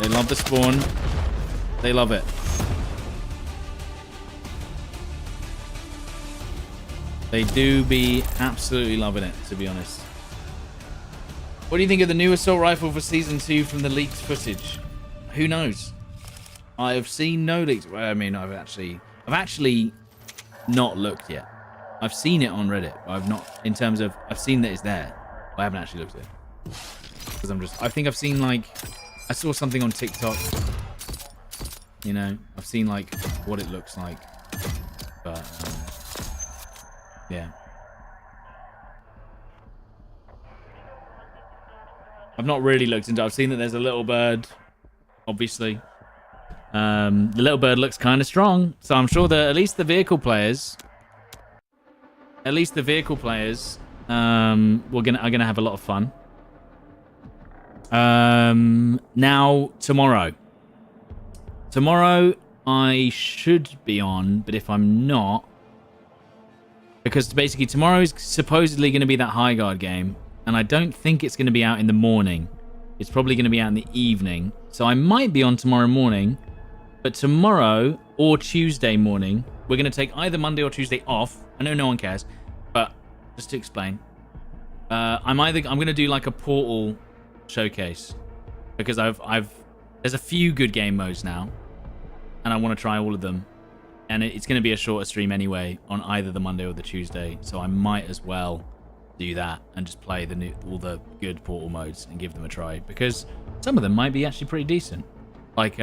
They love the spawn. They love it. They do be absolutely loving it, to be honest. What do you think of the new assault rifle for season 2 from the leaked footage? Who knows? I have seen no leaks. Well, I mean, I've actually not looked yet. I've seen it on Reddit. But I've not, in terms of, I've seen that it's there. But I haven't actually looked at it. Because I think I've seen like, I saw something on TikTok. You know, I've seen like what it looks like. But, yeah. I've not really looked into it. I've seen that there's a little bird, obviously. The little bird looks kind of strong. So I'm sure that at least the vehicle players are gonna have a lot of fun. Now tomorrow I should be on, but if I'm not, because basically tomorrow is supposedly going to be that high guard game, and I don't think it's going to be out in the morning. It's probably going to be out in the evening, so I might be on tomorrow morning. But tomorrow or Tuesday morning, we're going to take either Monday or Tuesday off. I know no one cares, but just to explain, I'm going to do like a Portal showcase, because there's a few good game modes now, and I want to try all of them, and it's going to be a shorter stream anyway on either the Monday or the Tuesday, so I might as well do that and just play all the good Portal modes and give them a try, because some of them might be actually pretty decent. Like,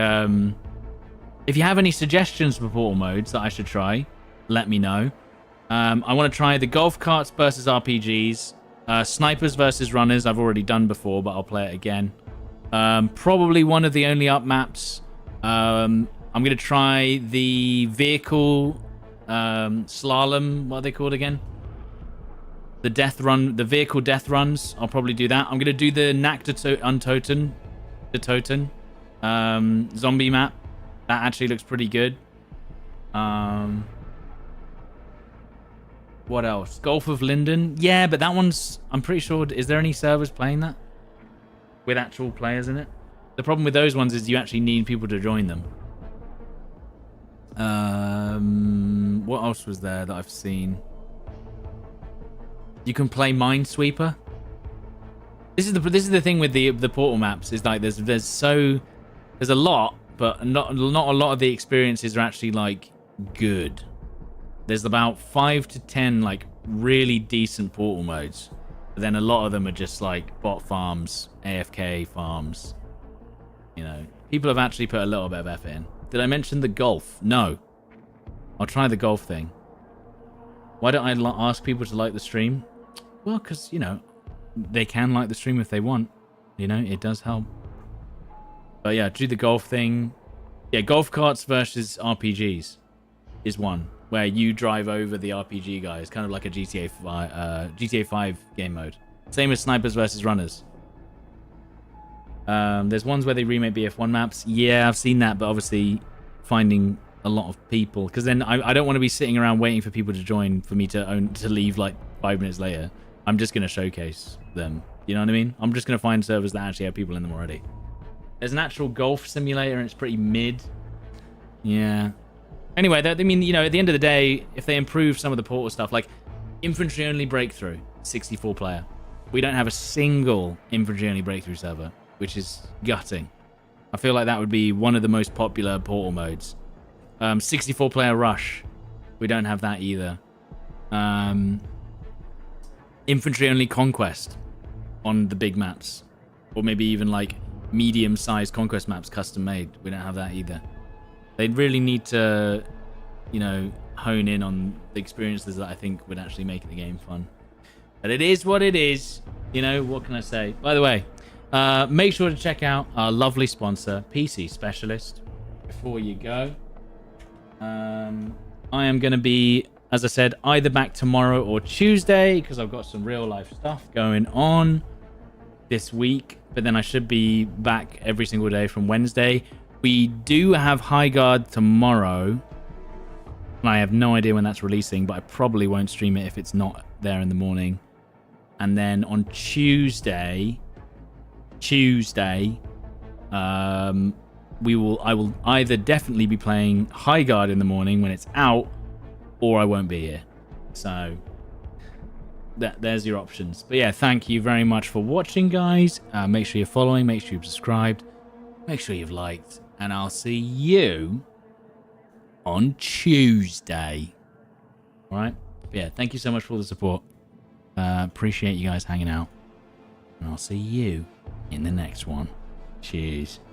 if you have any suggestions for Portal modes that I should try, let me know. I want to try the golf carts versus RPGs, snipers versus runners. I've already done before, but I'll play it again. Probably one of the only up maps. I'm going to try the vehicle slalom. What are they called again? The death run, the vehicle death runs. I'll probably do that. I'm going to do the Nack de Toten zombie map. That actually looks pretty good. What else? Golf of Linden. Yeah, but that one's, I'm pretty sure, is there any servers playing that? With actual players in it? The problem with those ones is you actually need people to join them. What else was there that I've seen? You can play Minesweeper. This is the thing with the Portal maps, is like there's a lot, but not a lot of the experiences are actually like good. There's about 5 to 10 like really decent Portal modes, but then a lot of them are just like bot farms, AFK farms. You know, people have actually put a little bit of effort in. Did I mention the golf? No. I'll try the golf thing. Why don't I ask people to like the stream? Well, because, you know, they can like the stream if they want. You know, it does help. But yeah, do the golf thing. Yeah, golf carts versus RPGs is one, where you drive over the RPG guys, kind of like a GTA 5 game mode. Same as snipers versus runners. There's ones where they remake BF1 maps. Yeah, I've seen that, but obviously finding a lot of people, because then I don't want to be sitting around waiting for people to join for me to leave like 5 minutes later. I'm just going to showcase them. You know what I mean? I'm just going to find servers that actually have people in them already. There's an actual golf simulator, and it's pretty mid. Yeah. Anyway, I mean, you know, at the end of the day, if they improve some of the Portal stuff, like infantry only breakthrough, 64 player. We don't have a single infantry only breakthrough server, which is gutting. I feel like that would be one of the most popular Portal modes. 64 player rush. We don't have that either. Infantry only conquest on the big maps, or maybe even like medium-sized conquest maps custom made. We don't have that either. They'd really need to, you know, hone in on the experiences that I think would actually make the game fun. But it is what it is. You know, what can I say? By the way, make sure to check out our lovely sponsor, PC Specialist, before you go. I am going to be, as I said, either back tomorrow or Tuesday, because I've got some real life stuff going on this week, but then I should be back every single day from Wednesday. We do have High Guard tomorrow, and I have no idea when that's releasing, but I probably won't stream it if it's not there in the morning. And then on Tuesday, I will either definitely be playing High Guard in the morning when it's out, or I won't be here. So there's your options. But yeah, thank you very much for watching, guys. Make sure you're following, make sure you've subscribed, make sure you've liked, and I'll see you on Tuesday. All right? But yeah, thank you so much for all the support. Appreciate you guys hanging out, and I'll see you in the next one. Cheers.